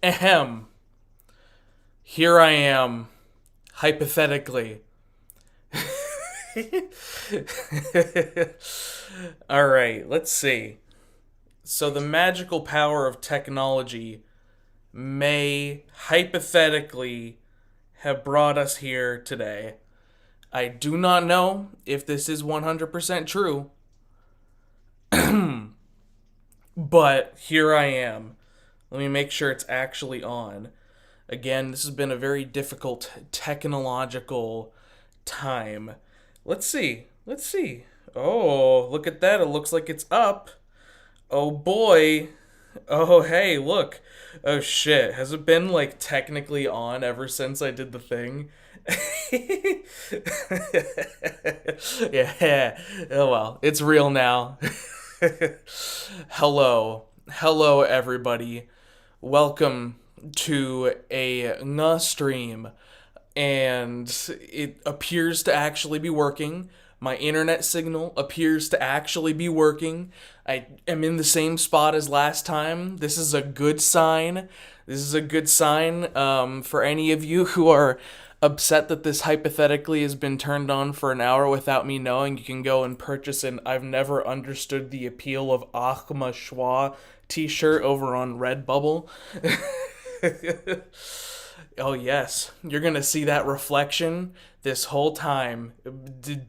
Ahem. Here I am, hypothetically. Alright, let's see. So, the magical power of technology may hypothetically have brought us here today. I do not know if this is 100% true, but here I am. Let me make sure it's actually on. Again, this has been a very difficult technological time. Let's see. Let's see. Oh, look at that. It looks like it's up. Oh boy. Oh, hey, look. Oh shit. Has it been like technically on ever since I did the thing? Yeah. Oh well, it's real now. Hello. Hello, everybody. Welcome to a Nga stream. And it appears to actually be working. My internet signal appears to actually be working. I am in the same spot as last time. This is a good sign. This is a good sign for any of you who are upset that this hypothetically has been turned on for an hour without me knowing. You can go and purchase an I've Never Understood the Appeal of Achma Schwa t-shirt over on Redbubble. Oh yes, you're gonna see that reflection this whole time.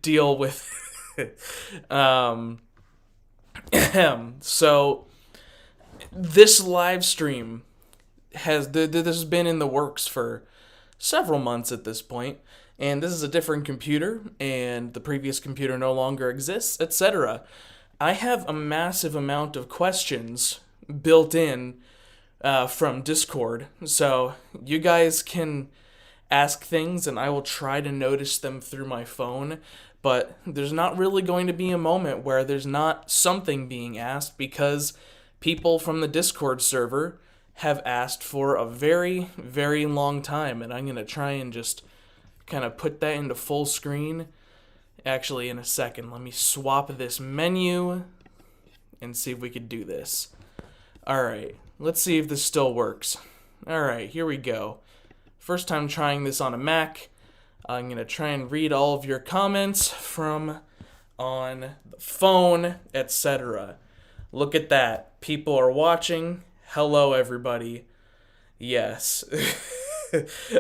Deal with. um, so this live stream this has been in the works for several months at this point, and this is a different computer, and the previous computer no longer exists, etc. I have a massive amount of questions built in from Discord. So you guys can ask things and I will try to notice them through my phone. But there's not really going to be a moment where there's not something being asked because people from the Discord server have asked for a very, very long time. And I'm going to try and just kind of put that into full screen. Actually, in a second, let me swap this menu and see if we could do this. Alright. Let's see if this still works. Alright, here we go. First time trying this on a Mac. I'm going to try and read all of your comments from on the phone, etc. Look at that. People are watching. Hello, everybody. Yes.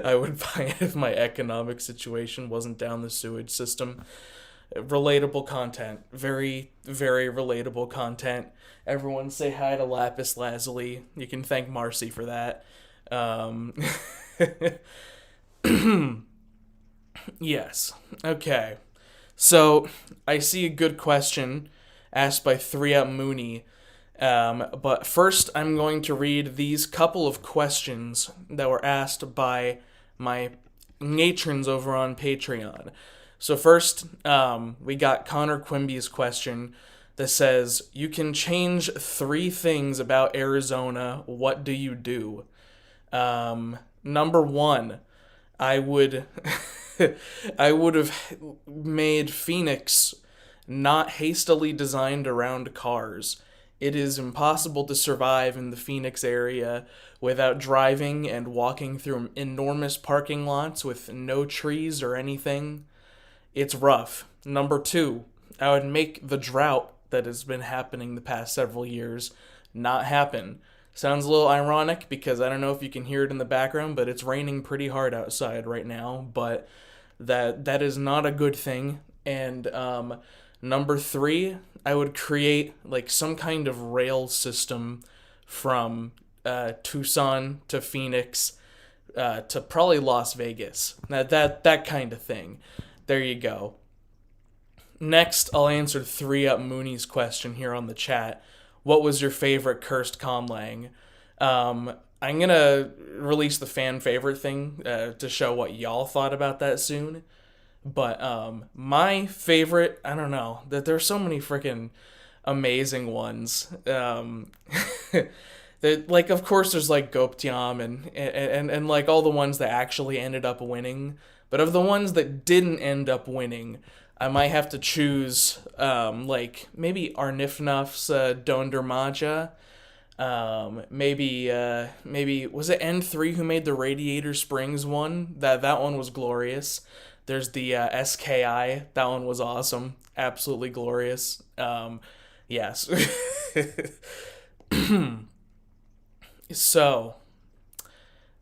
I would buy it if my economic situation wasn't down the sewage system. Relatable content. Very, very relatable content. Everyone say hi to Lapis Lazuli. You can thank Marcy for that. Yes. Okay. So, I see a good question asked by 3 Mooney. But first, I'm going to read these couple of questions that were asked by my matrons over on Patreon. So first, we got Connor Quimby's question that says, you can change 3 things about Arizona. What do you do? Number 1, I would I would have made Phoenix not hastily designed around cars. It is impossible to survive in the Phoenix area without driving and walking through enormous parking lots with no trees or anything. It's rough. Number 2, I would make the drought that has been happening the past several years not happen. Sounds a little ironic because I don't know if you can hear it in the background, but it's raining pretty hard outside right now, but that is not a good thing. And number 3, I would create like some kind of rail system from Tucson to Phoenix to probably Las Vegas. That kind of thing. There you go. Next, I'll answer 3 Mooney's question here on the chat. What was your favorite cursed Conlang? I'm going to release the fan favorite thing to show what y'all thought about that soon. But my favorite, I don't know. There's so many freaking amazing ones. Like, of course, there's like Goptiam and like all the ones that actually ended up winning. But of the ones that didn't end up winning, I might have to choose like maybe Arnifnaf's Dondermaja. Maybe was it N3 who made the Radiator Springs one? That one was glorious. There's the SKI. That one was awesome. Absolutely glorious. Yes. So,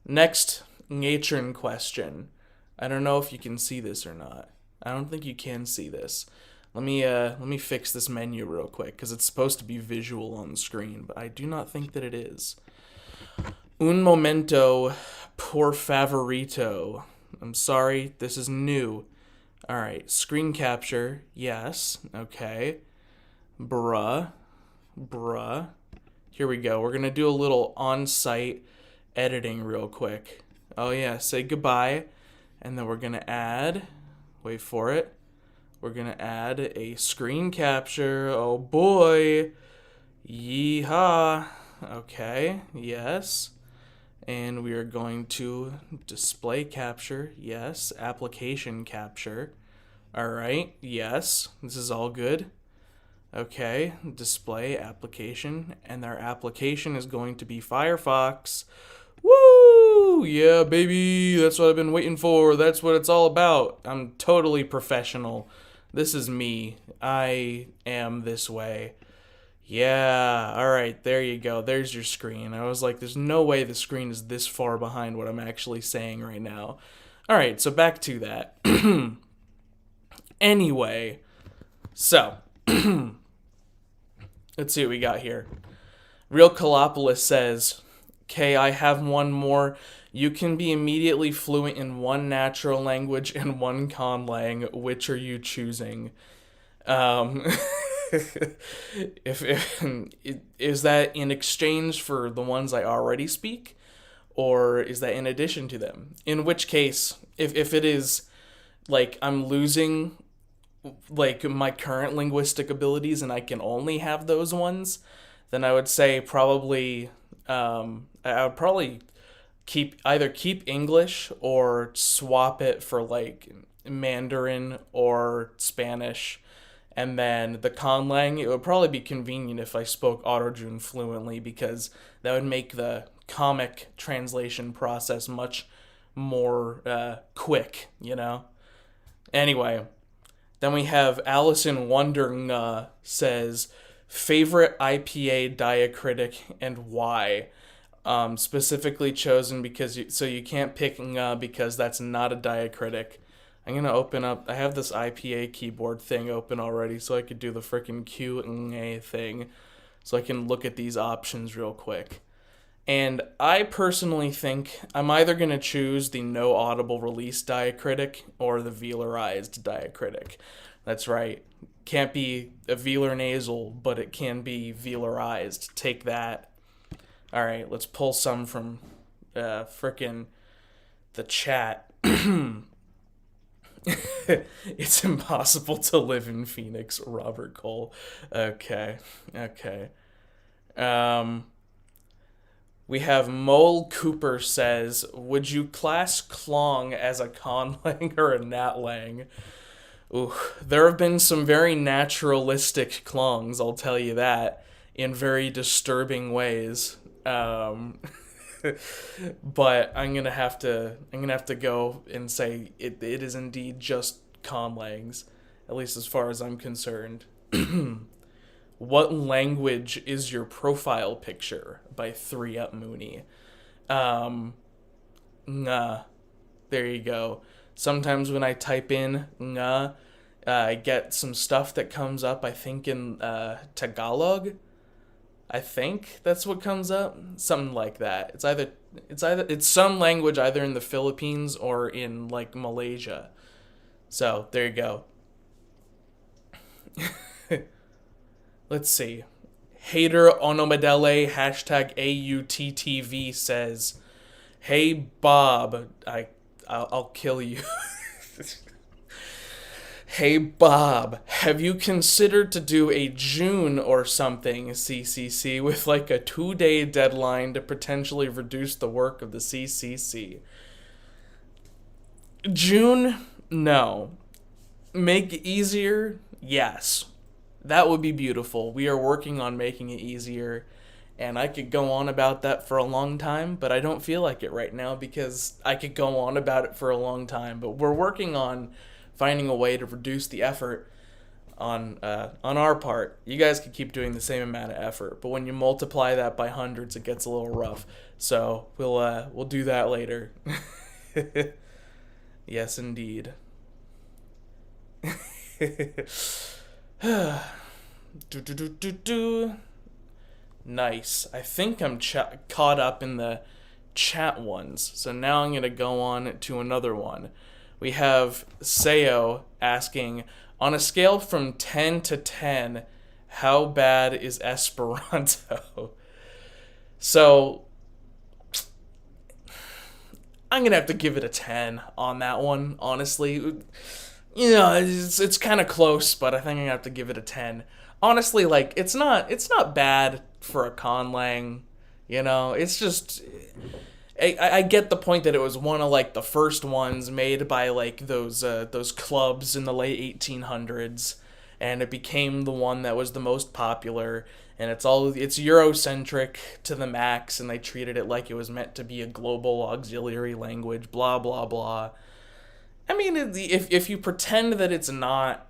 next Natron question. I don't know if you can see this or not. I don't think you can see this. Let me fix this menu real quick because it's supposed to be visual on the screen, but I do not think that it is. Un momento, por favorito. I'm sorry, this is new. All right, screen capture. Yes. Okay. Bruh. Here we go. We're going to do a little on-site editing real quick. Oh yeah, say goodbye. And then we're going to add, wait for it. We're going to add a screen capture. Oh boy. Yeehaw. Okay, yes. And we are going to display capture. Yes. Application capture. All right, yes. This is all good. Okay, display application. And our application is going to be Firefox. Woo! Yeah, baby. That's what I've been waiting for. That's what it's all about. I'm totally professional. This is me. I am this way. Yeah, alright, there you go. There's your screen. I was like, there's no way the screen is this far behind what I'm actually saying right now. Alright, so back to that. Anyway, so, let's see what we got here. Real Kalopolis says, okay, I have one more. You can be immediately fluent in one natural language and one Conlang. Which are you choosing? If is that in exchange for the ones I already speak, or is that in addition to them? In which case, if it is like I'm losing like my current linguistic abilities and I can only have those ones, then I would say probably I would probably keep English or swap it for like Mandarin or Spanish. And then the Conlang, it would probably be convenient if I spoke Autojune fluently because that would make the comic translation process much more quick, you know? Anyway, then we have Allison Wonder says, favorite IPA diacritic and why? Specifically chosen because so you can't pick because that's not a diacritic. I'm going to open up, I have this IPA keyboard thing open already so I could do the frickin' Q and A thing so I can look at these options real quick. And I personally think I'm either going to choose the no audible release diacritic or the velarized diacritic. That's right. Can't be a velar nasal, but it can be velarized. Take that. All right, let's pull some from frickin' the chat. It's impossible to live in Phoenix, Robert Cole. Okay. We have Mole Cooper says, would you class Klong as a Conlang or a Natlang? Ooh, there have been some very naturalistic Klongs, I'll tell you that, in very disturbing ways. But I'm gonna have to go and say it is indeed just Conlangs, at least as far as I'm concerned. What language is your profile picture by 3 Up Mooney? Nah. There you go. Sometimes when I type in nga, I get some stuff that comes up, I think in Tagalog. I think that's what comes up. Something like that. It's some language either in the Philippines or in like Malaysia. So there you go. Let's see. Hater Onomadele hashtag AUTTV says, hey Bob, I'll kill you. Hey Bob, have you considered to do a June or something CCC with like a 2-day deadline to potentially reduce the work of the CCC? June? No. Make it easier? Yes. That would be beautiful. We are working on making it easier, And I could go on about that for a long time, but I don't feel like it right now because I could go on about it for a long time. But we're working on finding a way to reduce the effort on our part. You guys could keep doing the same amount of effort, but when you multiply that by hundreds, it gets a little rough. So we'll do that later. Yes, indeed. do, do, do, do, do. Nice. I think I'm caught up in the chat ones. So now I'm going to go on to another one. We have Seo asking, on a scale from 10 to 10, how bad is Esperanto? So I'm going to have to give it a 10 on that one, honestly. You know, it's kind of close, but I think I'm going to have to give it a 10. Honestly, like, it's not bad for a Conlang, you know? It's just, I get the point that it was one of, like, the first ones made by, like, those clubs in the late 1800s, and it became the one that was the most popular, and it's Eurocentric to the max, and they treated it like it was meant to be a global auxiliary language, blah, blah, blah. I mean, if you pretend that it's not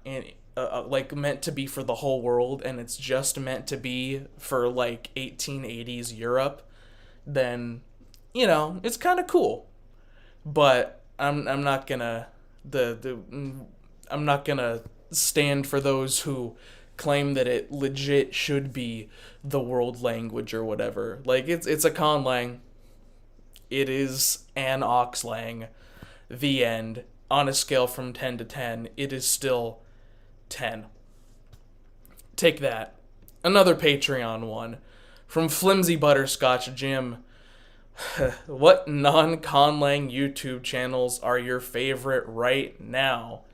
like meant to be for the whole world and it's just meant to be for like 1880s Europe, then you know it's kind of cool. But I'm not gonna I'm not gonna stand for those who claim that it legit should be the world language or whatever. Like it's a Conlang. It is an Auxlang. The end. On a scale from 10 to 10, it is still 10. Take that. Another Patreon one. From Flimsy Butterscotch Jim. What non-Conlang YouTube channels are your favorite right now?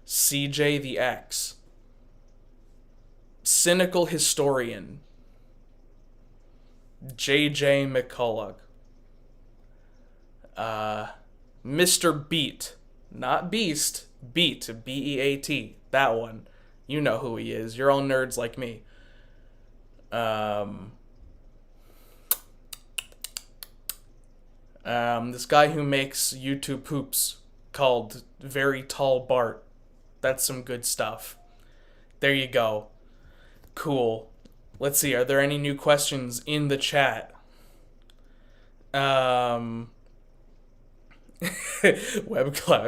CJ the X. Cynical Historian. JJ McCulloch. Mr. Beat. Not Beast. Beat. B-E-A-T. That one. You know who he is. You're all nerds like me. This guy who makes YouTube poops called Very Tall Bart. That's some good stuff. There you go. Cool. Let's see, are there any new questions in the chat? WebCloud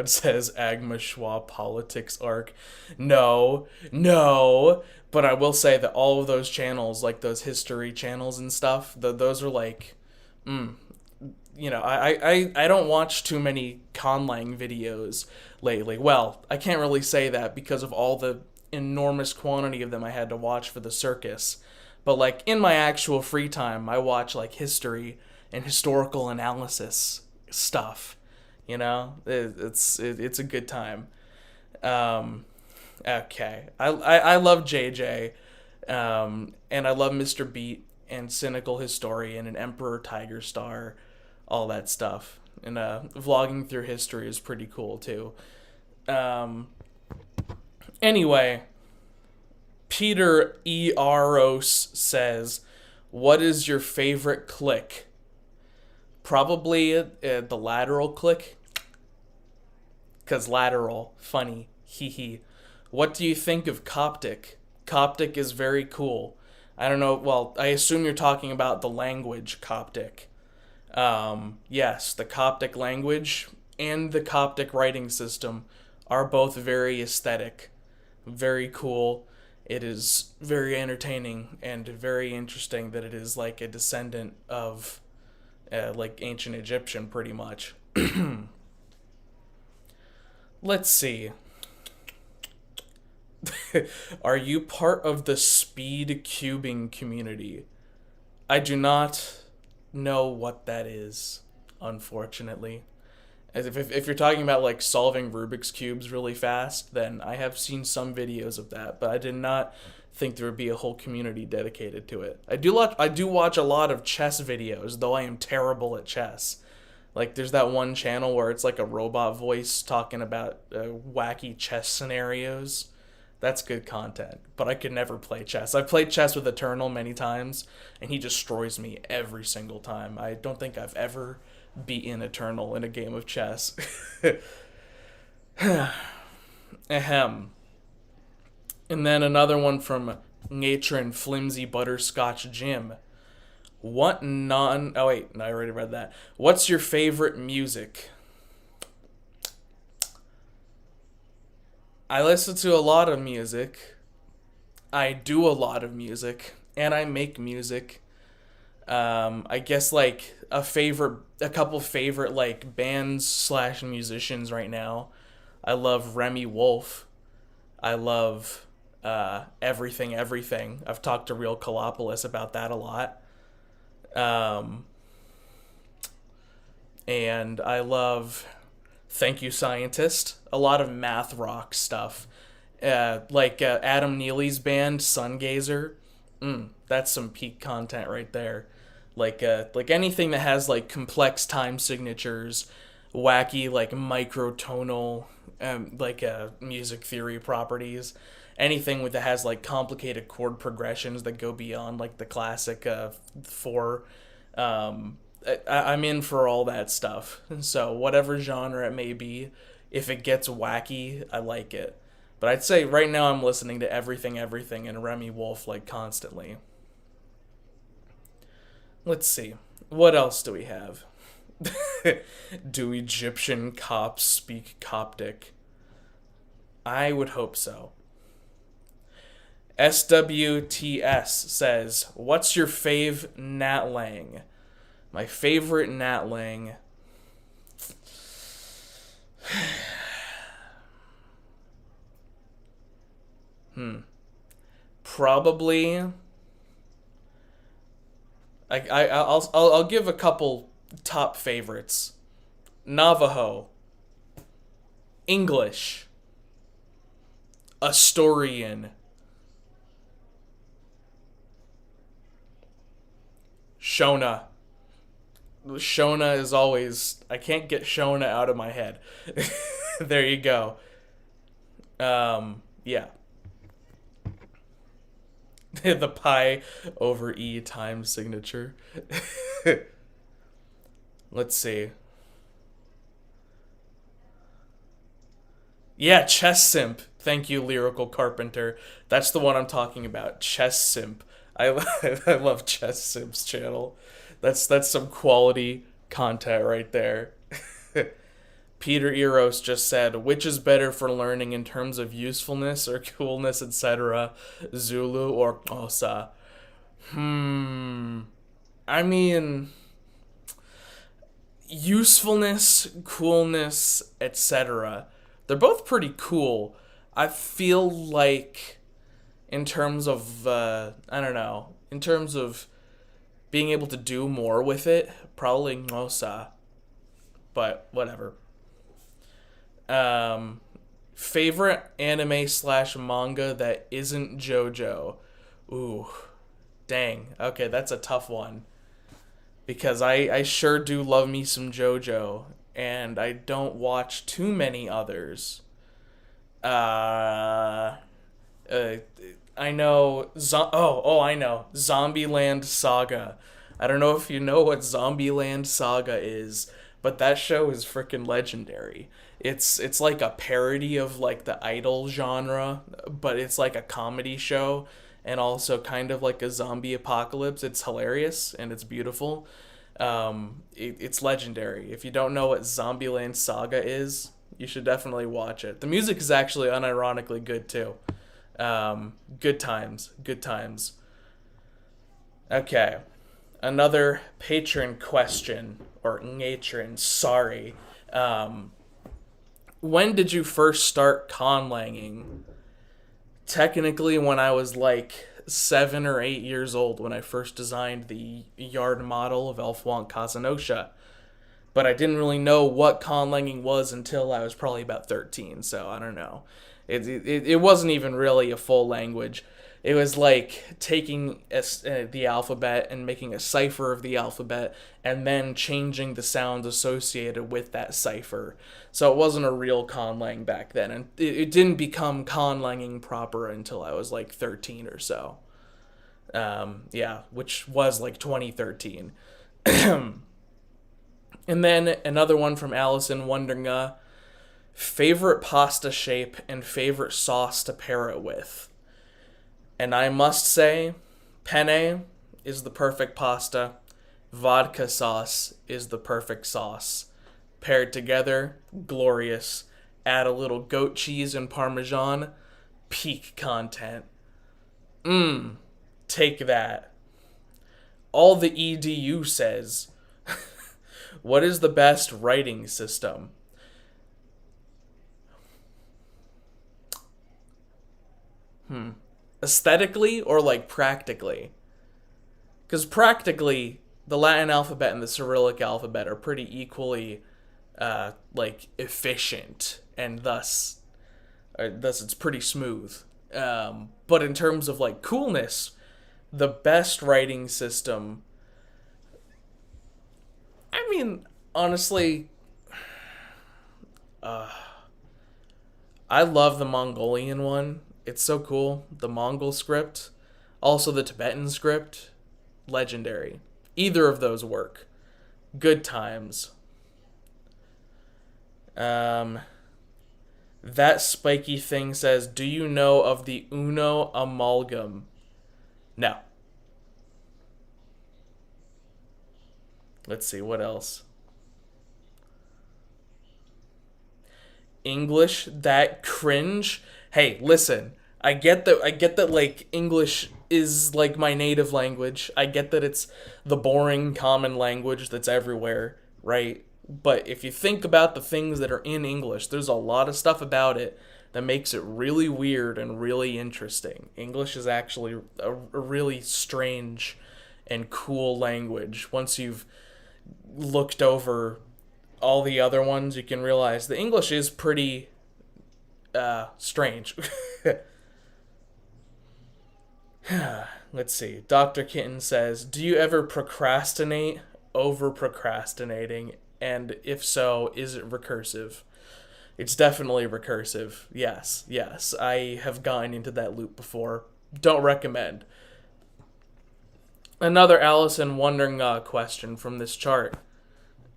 says Agma Schwa politics arc. No, but I will say that all of those channels, like those history channels and stuff, those are like, you know, I don't watch too many Conlang videos lately. Well, I can't really say that because of all the enormous quantity of them I had to watch for the circus. But like in my actual free time, I watch like history and historical analysis stuff. You know, it's a good time. Okay, I love JJ, and I love Mr. Beat and Cynical Historian and Emperor Tiger Star, all that stuff. And vlogging through history is pretty cool too. Anyway. Peter E. Aros says, what is your favorite click? Probably the lateral click. Because lateral. Funny. Hee hee. What do you think of Coptic? Coptic is very cool. I don't know. Well, I assume you're talking about the language Coptic. Yes, the Coptic language and the Coptic writing system are both very aesthetic. Very cool. It is very entertaining and very interesting that it is like a descendant of like ancient Egyptian pretty much. Let's see. Are you part of the speed cubing community? I do not know what that is, unfortunately. As if you're talking about like solving Rubik's cubes really fast, then I have seen some videos of that, but I did not think there would be a whole community dedicated to it. I do watch a lot of chess videos, though I am terrible at chess. Like, there's that one channel where it's like a robot voice talking about wacky chess scenarios. That's good content, but I could never play chess. I've played chess with Eternal many times, and he destroys me every single time. I don't think I've ever beaten Eternal in a game of chess. Ahem. And then another one from Nature and Flimsy Butterscotch Jim. What non... Oh, wait. No, I already read that. What's your favorite music? I listen to a lot of music. I do a lot of music. And I make music. I guess, like, a couple favorite, like, bands slash musicians right now. I love Remy Wolf. I love Everything Everything. I've talked to Real Kalopolis about that a lot. And I love Thank You Scientist. A lot of math rock stuff. Like Adam Neely's band, Sungazer. That's some peak content right there. Like anything that has like complex time signatures, wacky like microtonal music theory properties. Anything that has like complicated chord progressions that go beyond like the classic four. I'm in for all that stuff. So whatever genre it may be, if it gets wacky, I like it. But I'd say right now I'm listening to Everything Everything and Remy Wolf like constantly. Let's see. What else do we have? Do Egyptian cops speak Coptic? I would hope so. SWTS says, what's your fave Natlang? My favorite Natlang. Probably. I'll give a couple top favorites. Navajo. English. Astorian. Shona. Shona is always... I can't get Shona out of my head. There you go. Yeah. The pi over E time signature. Let's see. Yeah, Chess Simp. Thank you, Lyrical Carpenter. That's the one I'm talking about. Chess Simp. I love Chess Simp's channel. That's some quality content right there. Peter Eros just said, which is better for learning in terms of usefulness or coolness, etc., Zulu or Xhosa? I mean, usefulness, coolness, etc. They're both pretty cool. I feel like in terms of, I don't know, in terms of being able to do more with it, probably Xhosa. But whatever. Favorite anime / manga that isn't JoJo? Ooh, dang. Okay, that's a tough one. Because I sure do love me some JoJo, and I don't watch too many others. I know... I know. Zombieland Saga. I don't know if you know what Zombieland Saga is, but that show is freaking legendary. It's like a parody of like the Idol genre, but it's like a comedy show and also kind of like a zombie apocalypse. It's hilarious and it's beautiful. It's legendary. If you don't know what Zombieland Saga is, you should definitely watch it. The music is actually unironically good too. Good times. Okay. Another patron question, or matron, sorry. When did you first start conlanging? Technically, when I was like 7 or 8 years old, when I first designed the yard model of Elfwant Casanosha. But I didn't really know what conlanging was until I was probably about 13, so I don't know. It wasn't even really a full language. It was like taking the alphabet and making a cipher of the alphabet and then changing the sounds associated with that cipher. So it wasn't a real conlang back then. And it didn't become conlanging proper until I was like 13 or so. Yeah, which was like 2013. And then another one from Allison wondering, favorite pasta shape and favorite sauce to pair it with. And I must say, penne is the perfect pasta. Vodka sauce is the perfect sauce. Paired together, glorious. Add a little goat cheese and parmesan, peak content. Take that. All the EDU says. What is the best writing system? Aesthetically or like practically? Because practically, the Latin alphabet and the Cyrillic alphabet are pretty equally like efficient, and thus it's pretty smooth. But in terms of like coolness, the best writing system, I mean, honestly, I love the Mongolian one. It's so cool. The Mongol script, also the Tibetan script, legendary. Either of those work. Good times. That spiky thing says, do you know of the Uno amalgam? No. Let's see, what else? English that cringe. Hey, listen. I get that like English is like my native language. I get that it's the boring common language that's everywhere, right? But if you think about the things that are in English, there's a lot of stuff about it that makes it really weird and really interesting. English is actually a really strange and cool language. Once you've looked over all the other ones, you can realize the English is pretty strange. Let's see. Dr. Kitten says, do you ever procrastinate over procrastinating? And if so, is it recursive? It's definitely recursive. Yes, yes. I have gotten into that loop before. Don't recommend. Another Allison wondering question from this chart.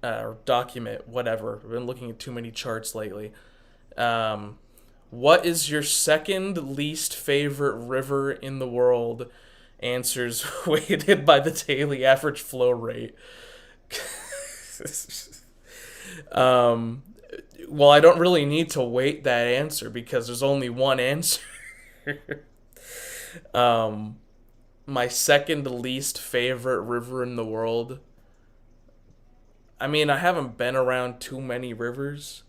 Or document, whatever. I've been looking at too many charts lately. What is your second least favorite river in the world? Answers weighted by the daily average flow rate. Well, I don't really need to weight that answer because there's only one answer. My second least favorite river in the world. I mean, I haven't been around too many rivers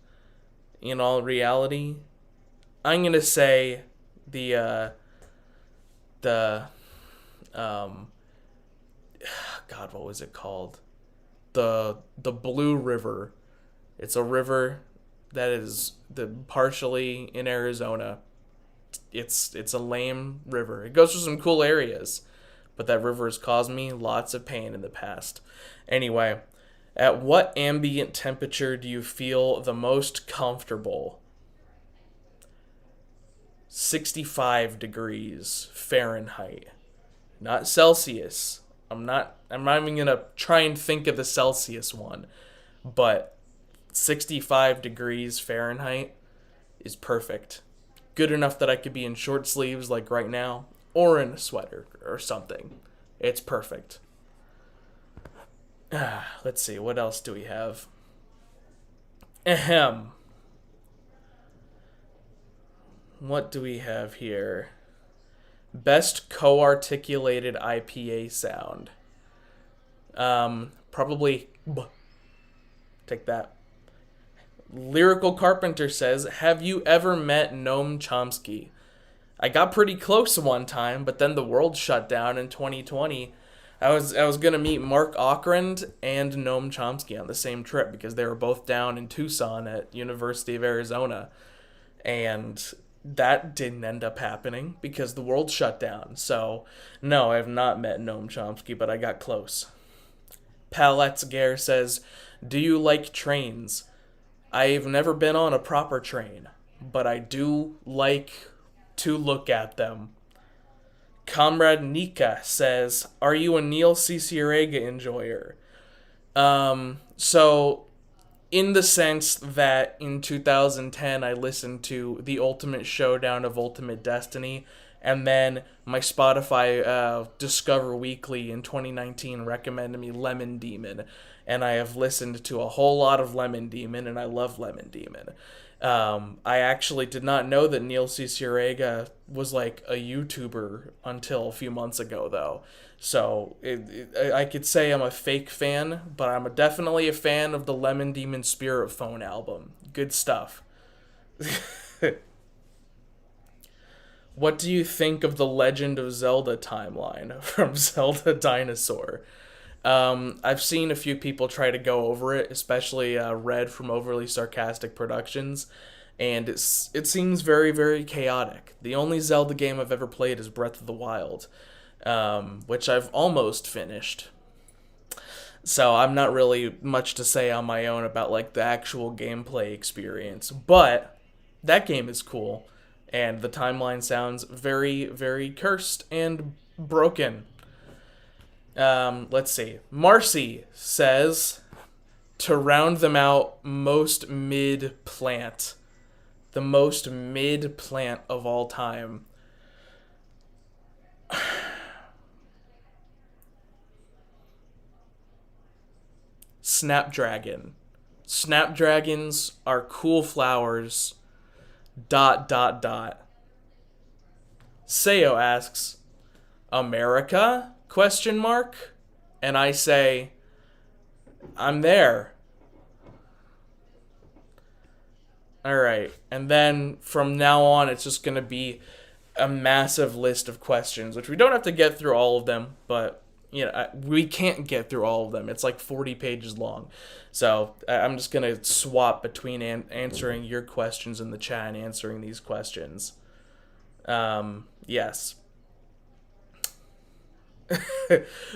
in all reality. I'm going to say the God, what was it called? The Blue River. It's a river that is partially in Arizona. It's a lame river. It goes through some cool areas, but that river has caused me lots of pain in the past. Anyway, at what ambient temperature do you feel the most comfortable? 65 degrees Fahrenheit. Not Celsius. I'm not even going to try and think of the Celsius one. But 65 degrees Fahrenheit is perfect. Good enough that I could be in short sleeves like right now, or in a sweater or something. It's perfect. Let's see, what else do we have? Ahem. What do we have here? Best co-articulated IPA sound. Probably. Take that. Lyrical Carpenter says, have you ever met Noam Chomsky? I got pretty close one time, but then the world shut down in 2020. I was gonna meet Mark Okrand and Noam Chomsky on the same trip because they were both down in Tucson at University of Arizona, and that didn't end up happening because the world shut down. So, no, I have not met Noam Chomsky, but I got close. Paletzgare says, do you like trains? I've never been on a proper train, but I do like to look at them. Comrade Nika says, are you a Neil Cicierega enjoyer? So in the sense that in 2010 I listened to The Ultimate Showdown of Ultimate Destiny, and then my Spotify Discover Weekly in 2019 recommended me Lemon Demon, and I have listened to a whole lot of Lemon Demon, and I love Lemon Demon. I actually did not know that Neil Cicierega was like a YouTuber until a few months ago, though. So I could say I'm a fake fan, but I'm definitely a fan of the Lemon Demon Spirit Phone album. Good stuff. What do you think of the Legend of Zelda timeline from Zelda Dinosaur? I've seen a few people try to go over it, especially Red from Overly Sarcastic Productions, and it seems very, very chaotic. The only Zelda game I've ever played is Breath of the Wild, which I've almost finished. So I'm not really much to say on my own about like the actual gameplay experience, but that game is cool, and the timeline sounds very, very cursed and broken. Let's see. Marcy says, to round them out, most mid plant. The most mid plant of all time. Snapdragon. Snapdragons are cool flowers. ... Seo asks, America? Question mark? And I say, I'm there. Alright, and then from now on it's just going to be a massive list of questions, which we don't have to get through all of them, but we can't get through all of them. It's like 40 pages long. So I'm just going to swap between answering your questions in the chat and answering these questions. Yes.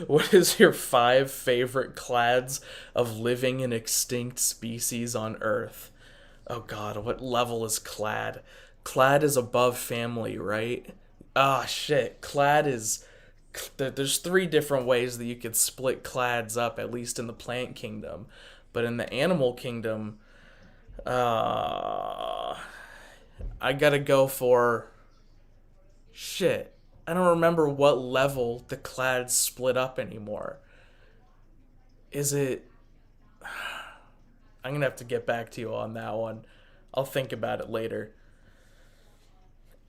What is your 5 favorite clads of living and extinct species on Earth? Oh god, what level is clad? Clad is above family, right? Ah, shit. Clad is... There's 3 different ways that you could split clads up, at least in the plant kingdom. But in the animal kingdom, I gotta go for... Shit. I don't remember what level the clads split up anymore. Is it... I'm going to have to get back to you on that one. I'll think about it later.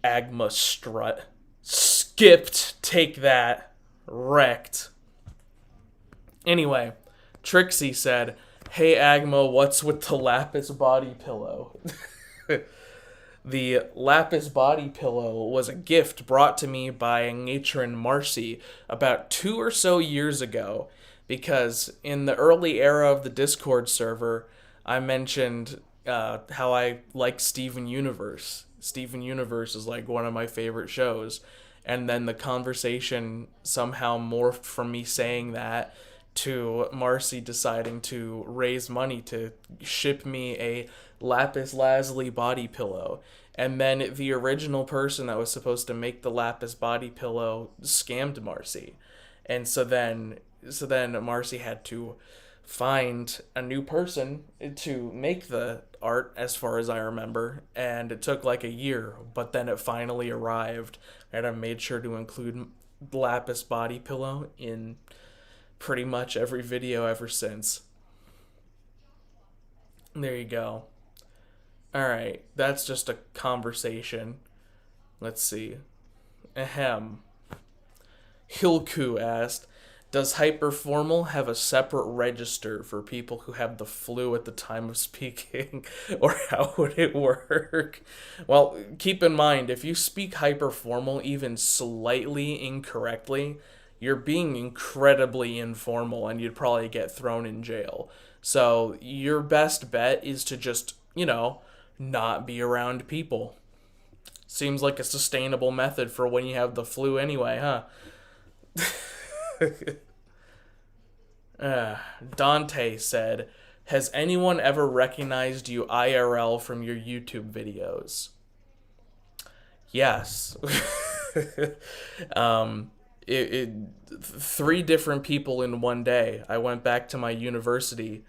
Agma Strut. Skipped. Take that. Wrecked. Anyway, Trixie said, hey Agma, what's with the lapis body pillow? The lapis body pillow was a gift brought to me by matron Marcy about 2 or so years ago, because in the early era of the Discord server, I mentioned how I like Steven Universe. Steven Universe is like one of my favorite shows, and then the conversation somehow morphed from me saying that to Marcy deciding to raise money to ship me a lapis lazuli body pillow. And then the original person that was supposed to make the lapis body pillow scammed Marcy. And so then Marcy had to find a new person to make the art, as far as I remember, and it took like a year, but then it finally arrived, and I made sure to include lapis body pillow in pretty much every video ever since. There you go. Alright, that's just a conversation. Let's see. Ahem. Hilku asked, does Hyperformal have a separate register for people who have the flu at the time of speaking? Or how would it work? Well, keep in mind, if you speak Hyperformal even slightly incorrectly, you're being incredibly informal and you'd probably get thrown in jail. So your best bet is to just, not be around people. Seems like a sustainable method for when you have the flu anyway, huh? Dante said, "Has anyone ever recognized you IRL from your YouTube videos?" Yes. um, it three different people in one day. I went back to my university,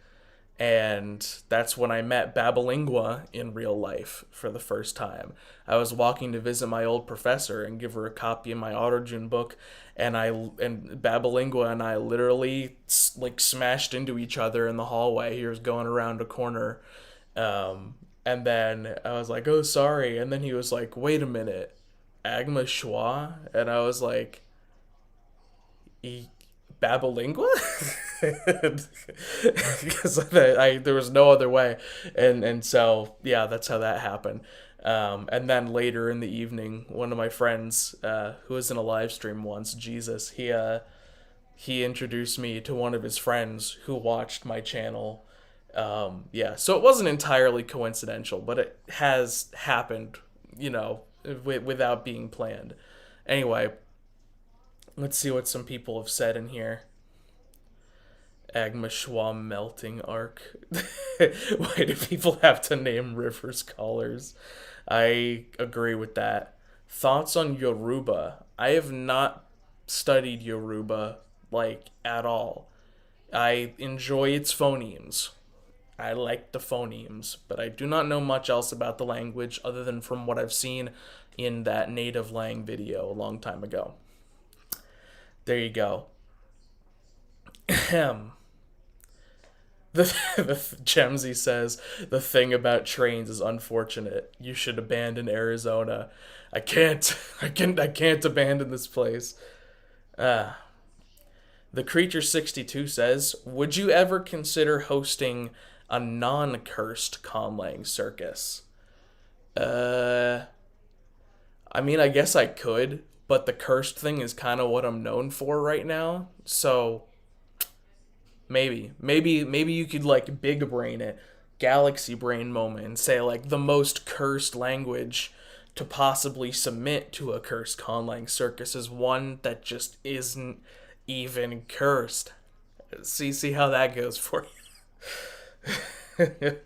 and that's when I met Babalingua in real life for the first time. I was walking to visit my old professor and give her a copy of my Autojune book, and Babalingua and I literally like smashed into each other in the hallway. He was going around a corner, and then I was like, "Oh, sorry," and then he was like, "Wait a minute, Agma Schwa," and I was like, Babalingua? Because there was no other way, and so yeah, that's how that happened. And then later in the evening, one of my friends, who was in a live stream once, Jesus, he introduced me to one of his friends who watched my channel. Yeah, so it wasn't entirely coincidental, but it has happened, without being planned. Anyway, let's see what some people have said in here. Agma Schwa melting arc. Why do people have to name rivers collars? I agree with that. Thoughts on Yoruba? I have not studied Yoruba like at all. I enjoy its phonemes. I like the phonemes, but I do not know much else about the language other than from what I've seen in that native lang video a long time ago. There you go. Ahem. The Gemsy says the thing about trains is unfortunate. You should abandon Arizona. I can't. I can't abandon this place. Ah. The Creature 62 says, "Would you ever consider hosting a non-cursed Conlang circus?" Uh, I mean, I guess I could, but the cursed thing is kind of what I'm known for right now. So maybe you could like big brain it, galaxy brain moment, and say like the most cursed language to possibly submit to a cursed Conlang circus is one that just isn't even cursed. See how that goes for you.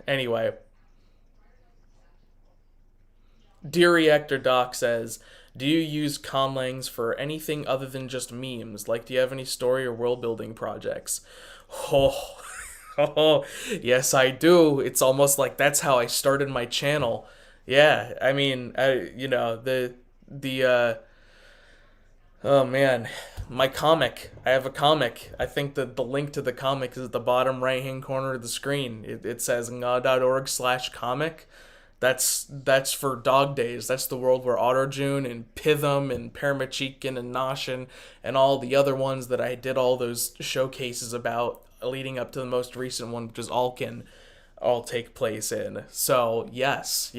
Anyway, Dear Reactor Doc says, "Do you use conlangs for anything other than just memes? Like, do you have any story or world building projects?" Oh, oh, yes, I do. It's almost like that's how I started my channel. Yeah, I mean, oh man, my comic. I have a comic. I think that the link to the comic is at the bottom right hand corner of the screen. It says nga.org/comic. That's for Dog Days. That's the world where Autojune and Pitham and Paramachikan and Noshin and all the other ones that I did all those showcases about leading up to the most recent one, which is Alkin, all take place in. So yes,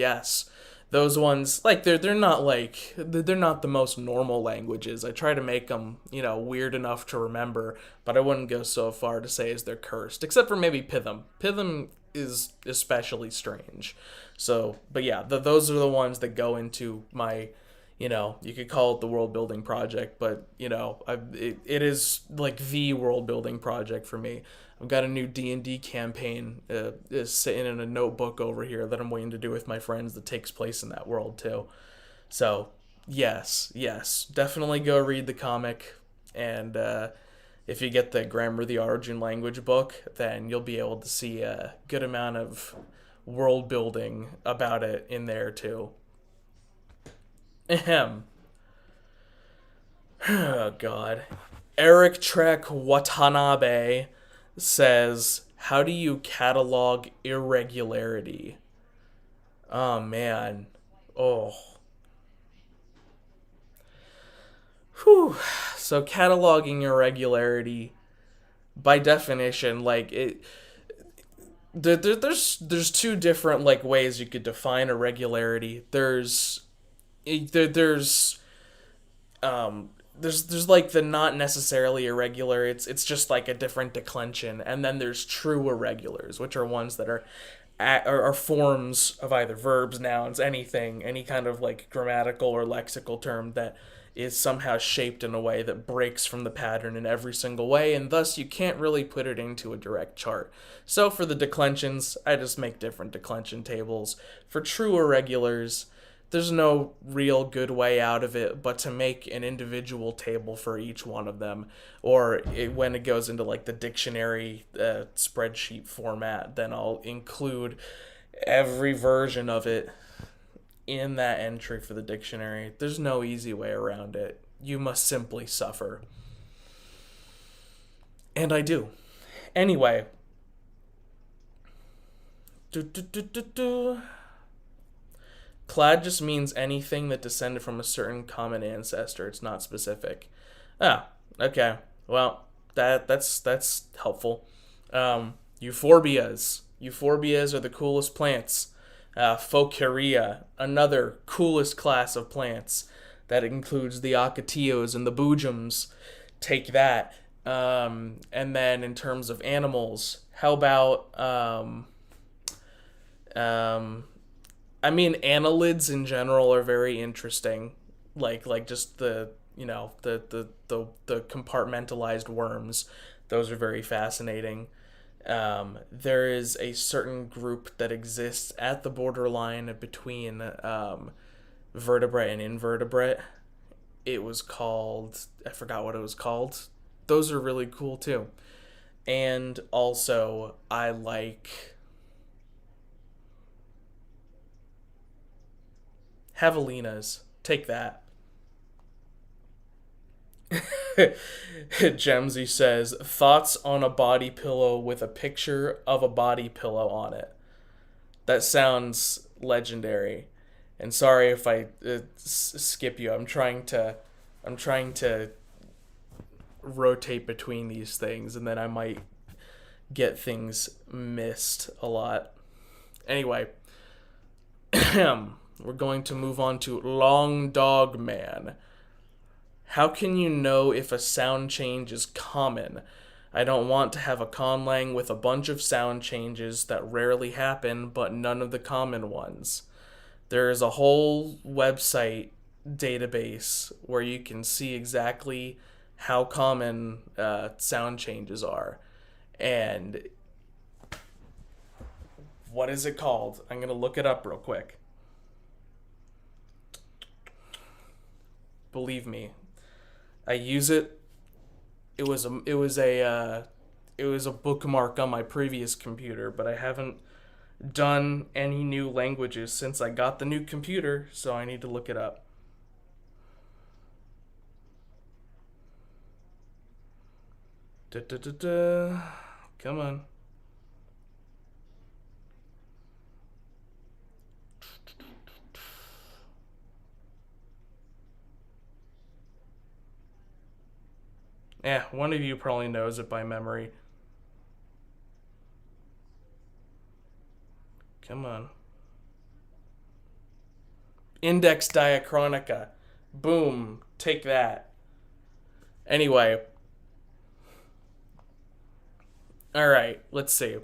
those ones like they're not the most normal languages. I try to make them weird enough to remember, but I wouldn't go so far to say as they're cursed, except for maybe Pitham. Pitham is especially strange. So, but yeah, those are the ones that go into my, you could call it the world building project, but it is like the world building project for me. I've got a new D&D campaign is sitting in a notebook over here that I'm waiting to do with my friends that takes place in that world too. So, yes, definitely go read the comic, and if you get the Grammar of the Origin Language book, then you'll be able to see a good amount of world building about it in there too. Ahem. Oh God. Eric Trek Watanabe says, "How do you catalog irregularity?" Oh man. Oh. Whew. So cataloging irregularity, by definition, like there's two different like ways you could define irregularity. There's like the not necessarily irregular. It's just like a different declension, and then there's true irregulars, which are ones that are are forms of either verbs, nouns, anything, any kind of like grammatical or lexical term that is somehow shaped in a way that breaks from the pattern in every single way, and thus you can't really put it into a direct chart. So for the declensions, I just make different declension tables. For true irregulars, there's no real good way out of it but to make an individual table for each one of them, or when it goes into like the dictionary spreadsheet format, then I'll include every version of it in that entry for the dictionary. There's no easy way around it. You must simply suffer. And I do. Anyway. Do, do, do, do, do. Clad just means anything that descended from a certain common ancestor. It's not specific. Ah, okay. Well, that's helpful. Euphorbias. Euphorbias are the coolest plants. Phocaria, another coolest class of plants. That includes the ocotillos and the boojums. Take that. And then in terms of animals, how about I mean, annelids in general are very interesting. Like just the the compartmentalized worms. Those are very fascinating. There is a certain group that exists at the borderline between vertebrate and invertebrate. It was called, I forgot what it was called. Those are really cool too. And also, I like javelinas. Take that. Gemsy says, thoughts on a body pillow with a picture of a body pillow on it. That sounds legendary. And sorry if I skip you. I'm trying to rotate between these things, and then I might get things missed a lot. Anyway, we're going to move on to Long Dog Man. How can you know if a sound change is common? I don't want to have a conlang with a bunch of sound changes that rarely happen, but none of the common ones. There is a whole website database where you can see exactly how common sound changes are. And what is it called? I'm going to look it up real quick. Believe me, I use it. It was a bookmark on my previous computer, but I haven't done any new languages since I got the new computer, so I need to look it up. Da, da, da, da. Come on. Yeah, one of you probably knows it by memory. Come on. Index diachronica. Boom. Take that. Anyway. Alright, let's see.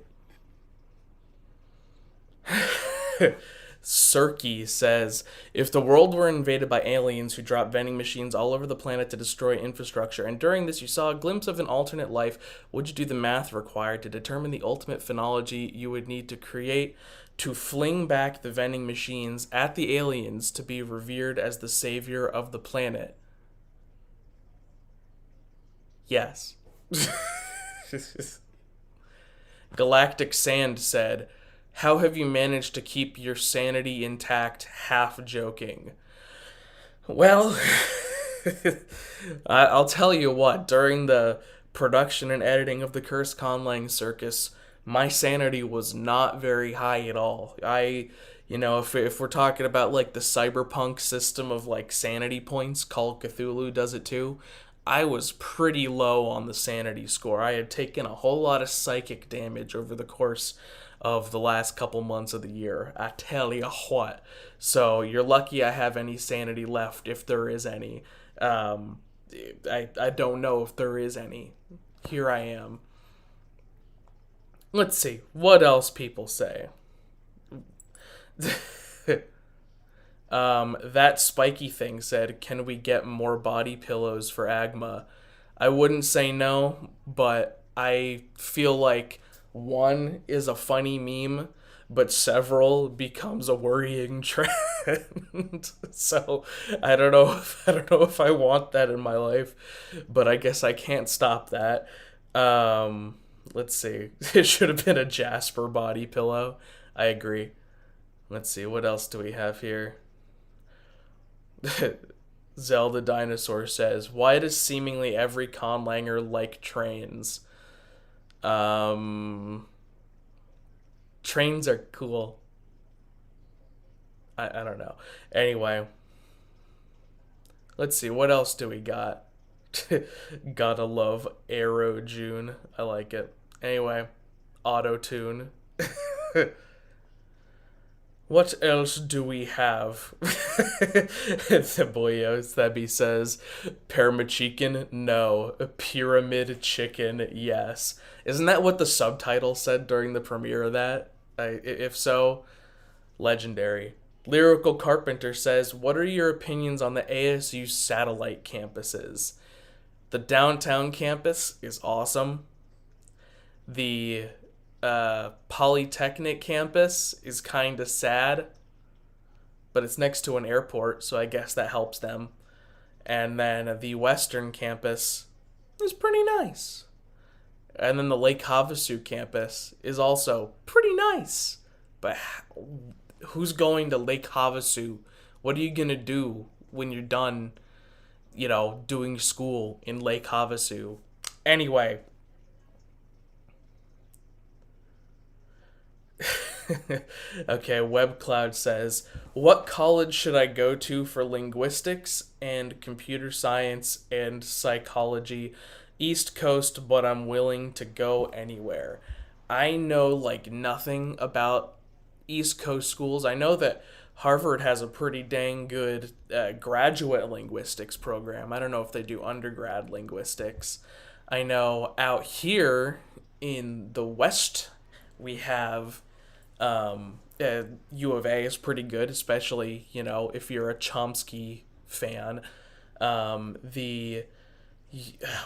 Serki says, if the world were invaded by aliens who dropped vending machines all over the planet to destroy infrastructure, and during this you saw a glimpse of an alternate life, would you do the math required to determine the ultimate phenology you would need to create to fling back the vending machines at the aliens to be revered as the savior of the planet? Yes. Galactic Sand said, how have you managed to keep your sanity intact, half joking? Well, I'll tell you what, during the production and editing of the Cursed Conlang Circus, my sanity was not very high at all. If we're talking about like the cyberpunk system of like sanity points, Call of Cthulhu does it too. I was pretty low on the sanity score. I had taken a whole lot of psychic damage over the course of the last couple months of the year. I tell you what. So you're lucky I have any sanity left, if there is any. I don't know if there is any. Here I am. Let's see. What else people say? That spiky thing said, "Can we get more body pillows for Agma?" I wouldn't say no, but I feel like one is a funny meme, but several becomes a worrying trend. So I don't know if I want that in my life, but I guess I can't stop that. Let's see. It should have been a Jasper body pillow. I agree. Let's see, what else do we have here? Zelda Dinosaur says, "Why does seemingly every conlanger like trains?" Um, Trains are cool. I don't know. Anyway, let's see, what else do we got? Gotta love Arrow June. I like it. Anyway, Auto Tune. What else do we have? The boyos Thebby says, "Parma chicken, no. Pyramid chicken, yes." Isn't that what the subtitle said during the premiere of that? If so, legendary. Lyrical Carpenter says, "What are your opinions on the ASU satellite campuses?" The downtown campus is awesome. The Polytechnic campus is kind of sad, but it's next to an airport, so I guess that helps them. And then the Western campus is pretty nice. And then the Lake Havasu campus is also pretty nice. But who's going to Lake Havasu? What are you going to do when you're done, doing school in Lake Havasu? Anyway, okay, WebCloud says, "What college should I go to for linguistics and computer science and psychology? East Coast, but I'm willing to go anywhere." I know like nothing about East Coast schools. I know that Harvard has a pretty dang good graduate linguistics program. I don't know if they do undergrad linguistics. I know out here in the West, we have U of A is pretty good, especially if you're a Chomsky fan. The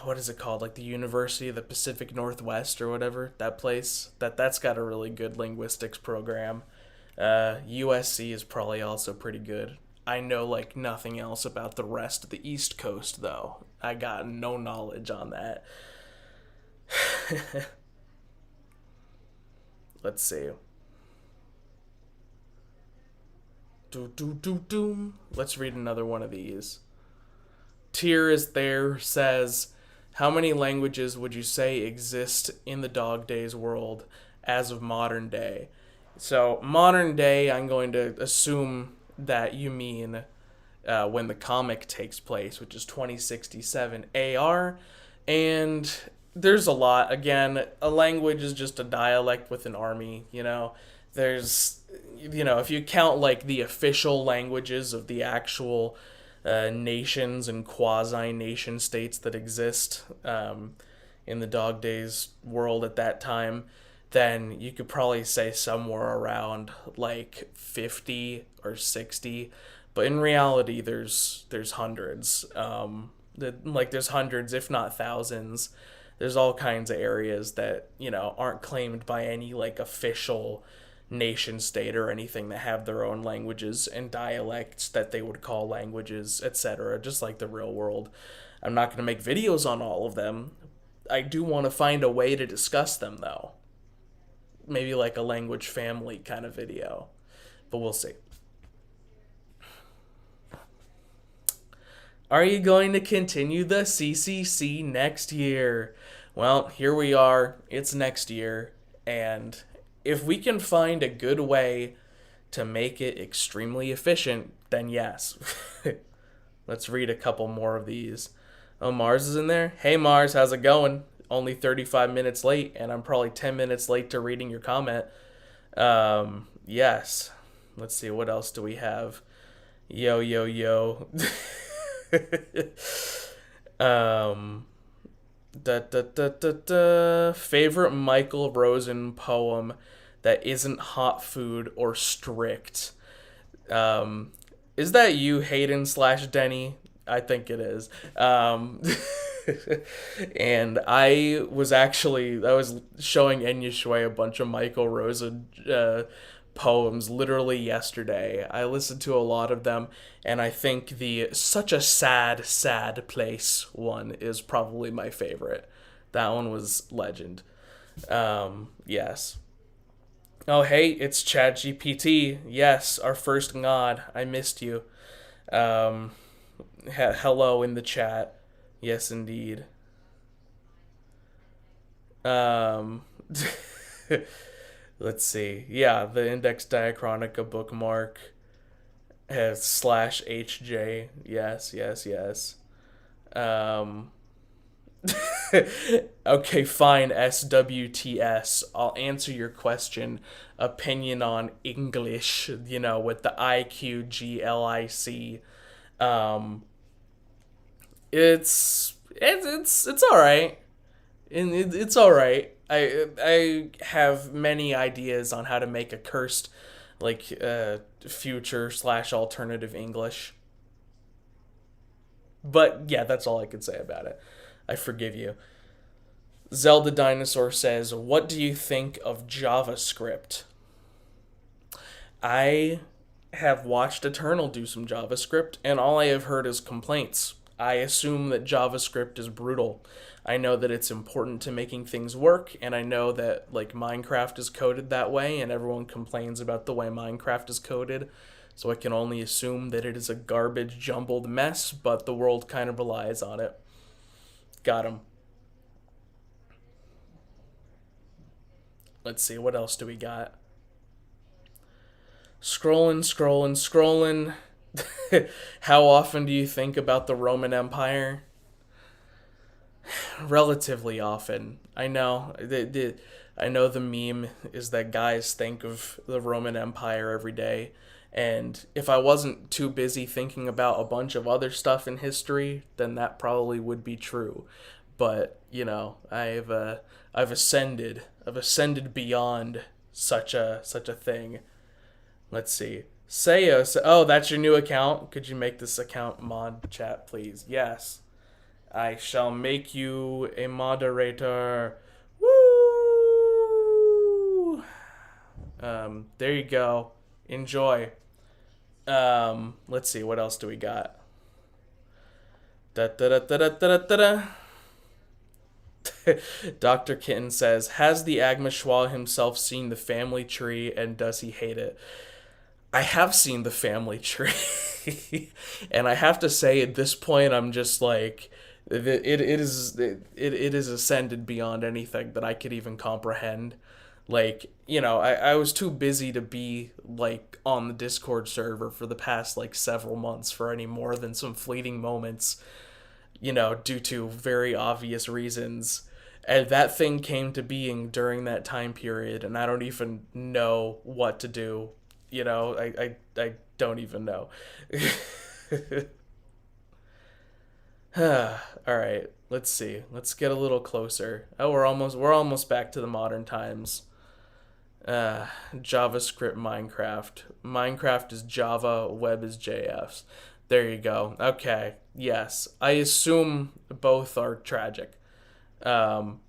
what is it called? Like the University of the Pacific Northwest or whatever, that place that's got a really good linguistics program. USC is probably also pretty good. I know like nothing else about the rest of the East Coast though. I got no knowledge on that. Let's see. Let's read another one of these. Tier is there says, "How many languages would you say exist in the Dog Days world as of modern day?" So modern day, I'm going to assume that you mean when the comic takes place, which is 2067 AR, and there's a lot. Again, a language is just a dialect with an army. There's if you count like the official languages of the actual nations and quasi nation states that exist in the Dog Days world at that time, then you could probably say somewhere around like 50 or 60. But in reality, there's hundreds. There's hundreds, if not thousands. There's all kinds of areas that aren't claimed by any like official nation state or anything that have their own languages and dialects that they would call languages, etc., just like the real world. I'm not going to make videos on all of them. I do want to find a way to discuss them though. Maybe like a language family kind of video, but we'll see. Are you going to continue the CCC next year? Well, here we are. It's next year, and if we can find a good way to make it extremely efficient, then yes. Let's read a couple more of these. Oh, Mars is in there. Hey, Mars, how's it going? Only 35 minutes late, and I'm probably 10 minutes late to reading your comment. Yes. Let's see, what else do we have? Yo, yo, yo. um, Favorite Michael Rosen poem that isn't hot food or strict. Um, is that you, Hayden slash Denny? I think it is. And I was showing Enya Shui a bunch of Michael Rosa poems literally yesterday. I listened to a lot of them, and I think the Such a Sad, Sad Place one is probably my favorite. That one was legend. Yes. Oh, hey, it's ChatGPT. Yes, our first god. I missed you. Um, hello in the chat. Yes, indeed. Um, let's see. Yeah, the Index Diachronica bookmark has slash HJ. Yes, yes, yes. Um, okay, fine, SWTS. I'll answer your question. Opinion on English, with the IQGLIC. Um, it's all right. And it's all right. I have many ideas on how to make a cursed, like, future slash alternative English. But yeah, that's all I can say about it. I forgive you. Zelda Dinosaur says, "What do you think of JavaScript?" I have watched Eternal do some JavaScript, and all I have heard is complaints. I assume that JavaScript is brutal. I know that it's important to making things work, and I know that like Minecraft is coded that way, and everyone complains about the way Minecraft is coded. So I can only assume that it is a garbage, jumbled mess, but the world kind of relies on it. Got him. Let's see, what else do we got? Scrolling, scrolling, scrolling. How often do you think about the Roman Empire? Relatively often. I know. I know the meme is that guys think of the Roman Empire every day. And if I wasn't too busy thinking about a bunch of other stuff in history, then that probably would be true. But, I've ascended. I've ascended beyond such a thing. Let's see. Sayo, oh, that's your new account. Could you make this account mod chat, please? Yes. I shall make you a moderator. Woo! There you go. Enjoy. Let's see. What else do we got? Da da da da da da da da. Dr. Kitten says, "Has the Agma Schwa himself seen the family tree, and does he hate it?" I have seen the family tree, and I have to say, at this point, I'm just like, it is ascended beyond anything that I could even comprehend. Like, I was too busy to be like on the Discord server for the past like several months for any more than some fleeting moments, due to very obvious reasons. And that thing came to being during that time period, and I don't even know what to do. I don't even know. All right, let's see. Let's get a little closer. Oh, we're almost back to the modern times. JavaScript Minecraft. Minecraft is Java, web is JS. There you go. Okay. Yes. I assume both are tragic. Um,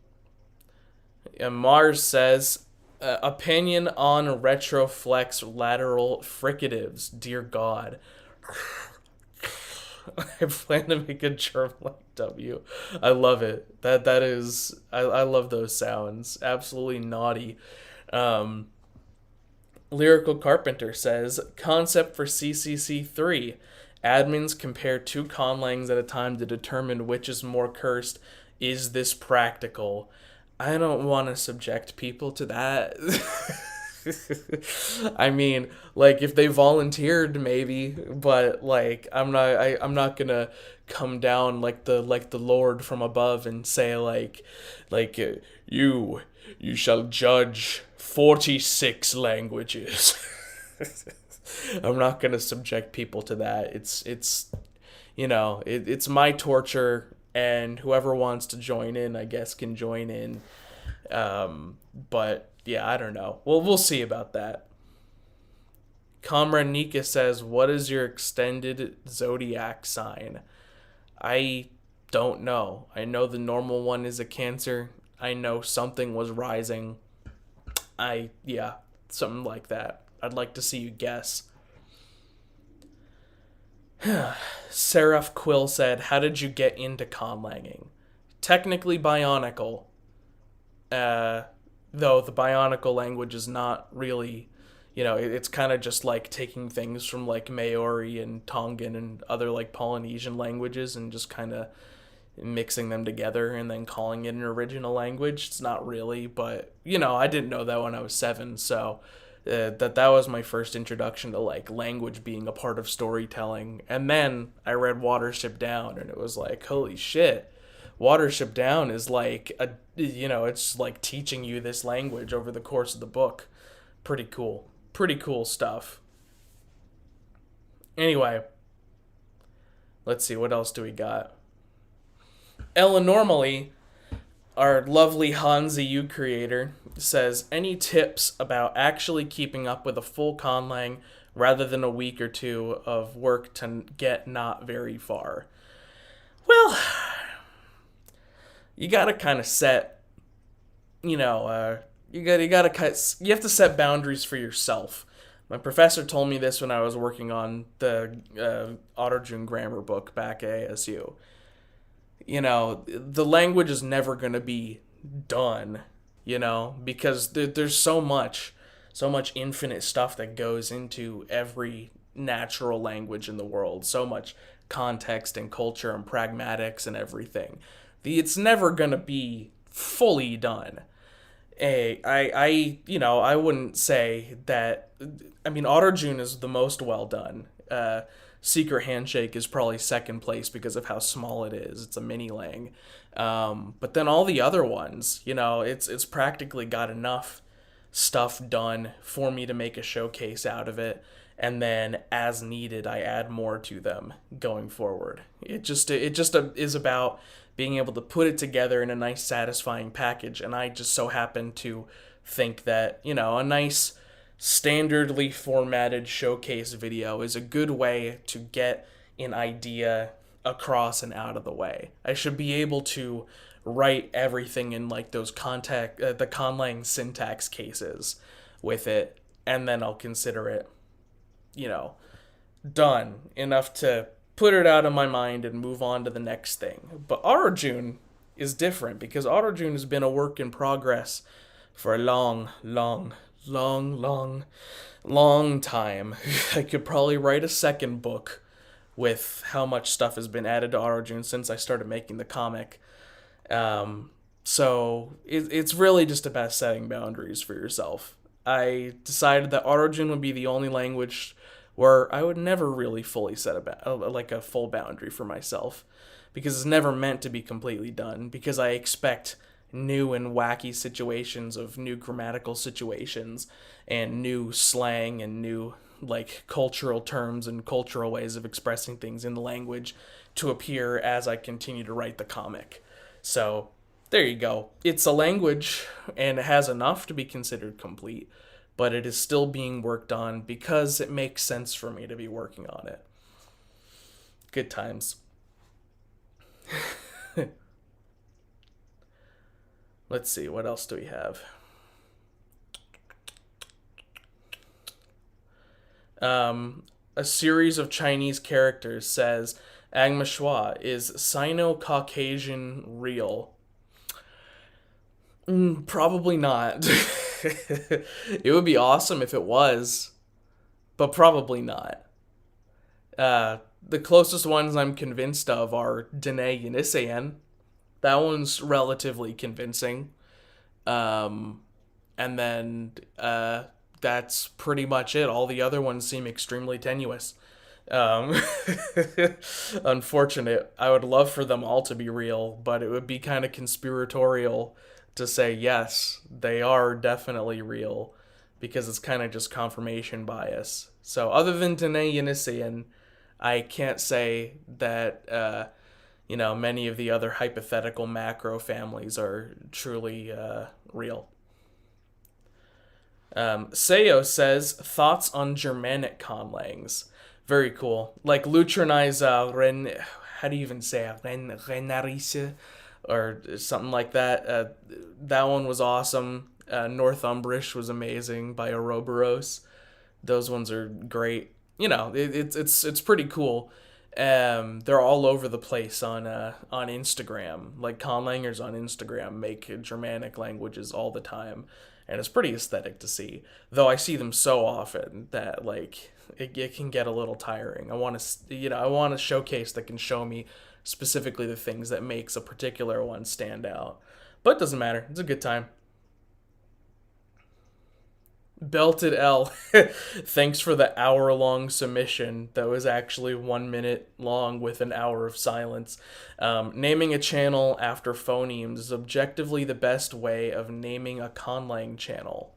and Mars says, opinion on retroflex lateral fricatives. Dear God. I plan to make a germ like W. I love it. That is, I love those sounds. Absolutely naughty. Um, Lyrical Carpenter says, concept for CCC3. Admins compare two conlangs at a time to determine which is more cursed. Is this practical? I don't want to subject people to that. I mean, like, if they volunteered, maybe, but like, I'm not gonna come down like the Lord from above and say you shall judge 46 languages. I'm not gonna subject people to that. It's my torture, and whoever wants to join in, I guess, can join in. But yeah, I don't know. Well, we'll see about that. Comrade Nika says, "What is your extended zodiac sign?" I don't know. I know the normal one is a Cancer. I know something was rising. Yeah, something like that. I'd like to see you guess. Seraph Quill said, "How did you get into conlanging?" Technically bionicle, uh, though the bionicle language is not really, it's kind of just like taking things from like Maori and Tongan and other like Polynesian languages and just kind of mixing them together and then calling it an original language. It's not really, but I didn't know that when I was 7, so that was my first introduction to like language being a part of storytelling. And then I read Watership Down, and it was like, holy shit, Watership Down is like it's like teaching you this language over the course of the book. Pretty cool stuff. Anyway, let's see, what else do we got? Ella Normally, our lovely Hanzi U creator, says, "Any tips about actually keeping up with a full conlang rather than a week or two of work to get not very far?" Well, you gotta kind of set, you have to set boundaries for yourself. My professor told me this when I was working on the Auto-June grammar book back at ASU. The language is never going to be done, because there's so much infinite stuff that goes into every natural language in the world, so much context and culture and pragmatics and everything. It's never going to be fully done. I wouldn't say that. I mean, Auto-June is the most well done. Secret Handshake is probably second place because of how small it is. It's a mini lang. But then all the other ones, it's practically got enough stuff done for me to make a showcase out of it. And then as needed, I add more to them going forward. It just is about being able to put it together in a nice, satisfying package. And I just so happen to think that, a nice standardly formatted showcase video is a good way to get an idea across and out of the way. I should be able to write everything in like those the Conlang syntax cases with it, and then I'll consider it, done enough to put it out of my mind and move on to the next thing. But Auto-June is different because Auto-June has been a work in progress for a long, long, long, long, long time. I could probably write a second book with how much stuff has been added to Auto-June since I started making the comic. So it's really just about setting boundaries for yourself. I decided that Auto-June would be the only language where I would never really fully set a full boundary for myself, because it's never meant to be completely done, because I expect new and wacky situations of new grammatical situations and new slang and new like cultural terms and cultural ways of expressing things in the language to appear as I continue to write the comic. So there you go. It's a language and it has enough to be considered complete, but it is still being worked on because it makes sense for me to be working on it. Good times. Let's see, what else do we have? A series of Chinese characters says, Agma Shua, is Sino-Caucasian real? Probably not. It would be awesome if it was, but probably not. The closest ones I'm convinced of are Dene Yenisayan. That one's relatively convincing. And then that's pretty much it. All the other ones seem extremely tenuous. Unfortunate. I would love for them all to be real, but it would be kind of conspiratorial to say, yes, they are definitely real, because it's kind of just confirmation bias. So other than Dene Yenisayan, I can't say that, many of the other hypothetical macro families are truly real. Seyo says, thoughts on Germanic conlangs. Very cool. Like Lutrinize how do you even say it? Renarise? Or something like that. That one was awesome. Northumbrish was amazing by Ouroboros. Those ones are great. You know, it's pretty cool. They're all over the place on Instagram. Like conlangers on Instagram make Germanic languages all the time, and it's pretty aesthetic to see. Though I see them so often that like it can get a little tiring. I want a showcase that can show me specifically the things that makes a particular one stand out. But it doesn't matter. It's a good time. Belted L. Thanks for the hour-long submission that was actually 1 minute long with an hour of silence. Naming a channel after phonemes is objectively the best way of naming a conlang channel.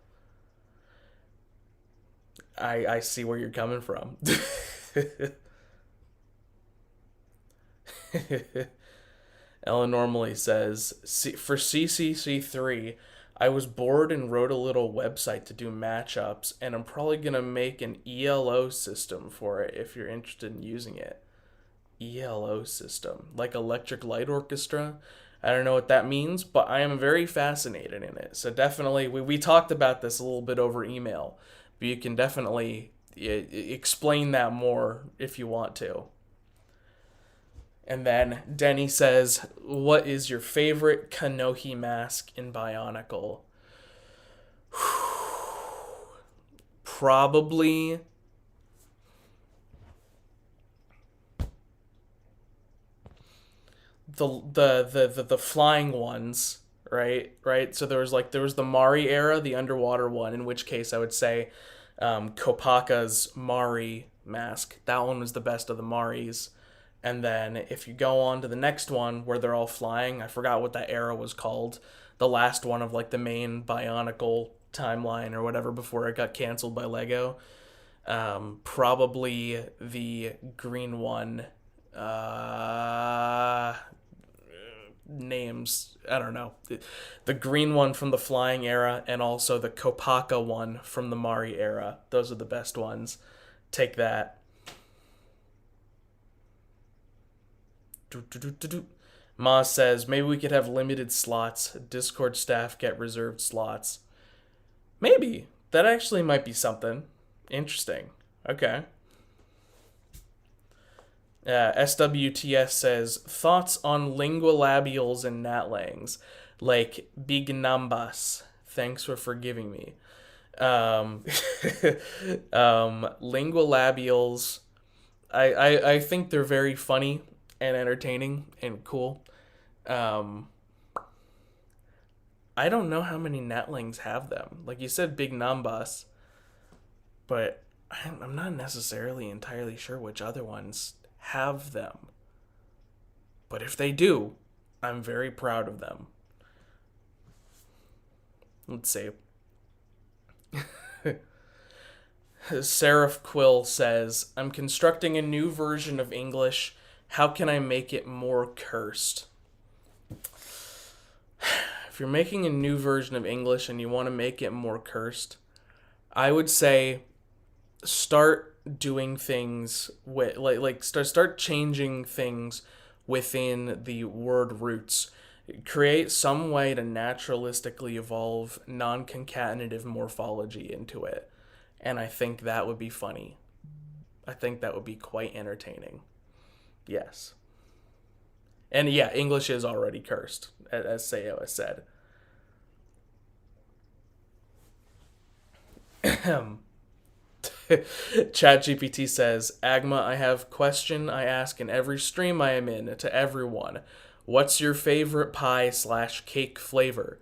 I see where you're coming from. Ellen normally says, for CCC3, I was bored and wrote a little website to do matchups, and I'm probably going to make an ELO system for it if you're interested in using it. ELO system, like Electric Light Orchestra. I don't know what that means, but I am very fascinated in it. So definitely, we talked about this a little bit over email, but you can definitely explain that more if you want to. And then Denny says, what is your favorite Kanohi mask in Bionicle? Probably the flying ones, right? Right? So there was the Mari era, the underwater one, in which case I would say Kopaka's Mari mask. That one was the best of the Maris. And then if you go on to the next one where they're all flying, I forgot what that era was called. The last one of like the main Bionicle timeline or whatever before it got canceled by Lego. Probably the green one. Names, I don't know. The green one from the flying era and also the Kopaka one from the Mari era. Those are the best ones. Take that. Ma says, maybe we could have limited slots. Discord staff get reserved slots. Maybe. That actually might be something. Interesting. Okay. SWTS says, thoughts on lingualabials and natlangs, like big numbers. Thanks for forgiving me. Lingualabials, I think they're very funny and entertaining and cool. I don't know how many netlings have them. Like you said, big numbers, but I'm not necessarily entirely sure which other ones have them. But if they do, I'm very proud of them. Let's see. Seraph Quill says, I'm constructing a new version of English. How can I make it more cursed? If you're making a new version of English and you want to make it more cursed, I would say start doing things with start changing things within the word roots. Create some way to naturalistically evolve non-concatenative morphology into it. And I think that would be funny. I think that would be quite entertaining. Yes. And yeah, English is already cursed, as Seyo has said. ChatGPT says, Agma, I have question I ask in every stream I am in to everyone. What's your favorite pie/cake flavor?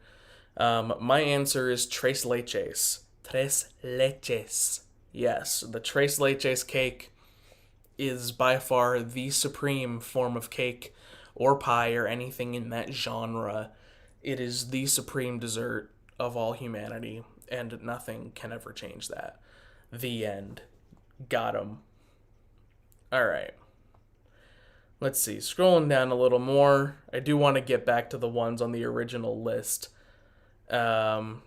My answer is tres leches. Tres leches. Yes, the tres leches cake is by far the supreme form of cake or pie or anything in that genre. It is the supreme dessert of all humanity, and nothing can ever change that. The end. Got him. Alright. Let's see. Scrolling down a little more. I do want to get back to the ones on the original list. Um,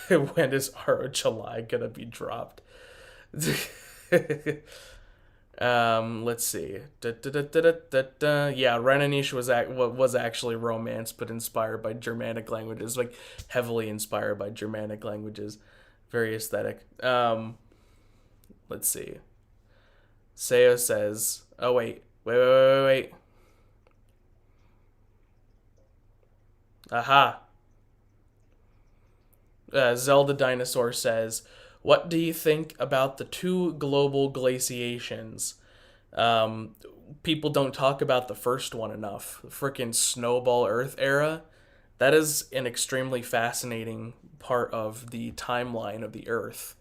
when is our July gonna be dropped? Let's see. Yeah, Renanish was actually Romance, but inspired by Germanic languages, like heavily inspired by Germanic languages. Very aesthetic. Let's see. Seo says, "Oh wait. Aha." Zelda Dinosaur says, "What do you think about the two global glaciations? Um, People don't talk about the first one enough. The freaking Snowball Earth era. That is an extremely fascinating part of the timeline of the Earth,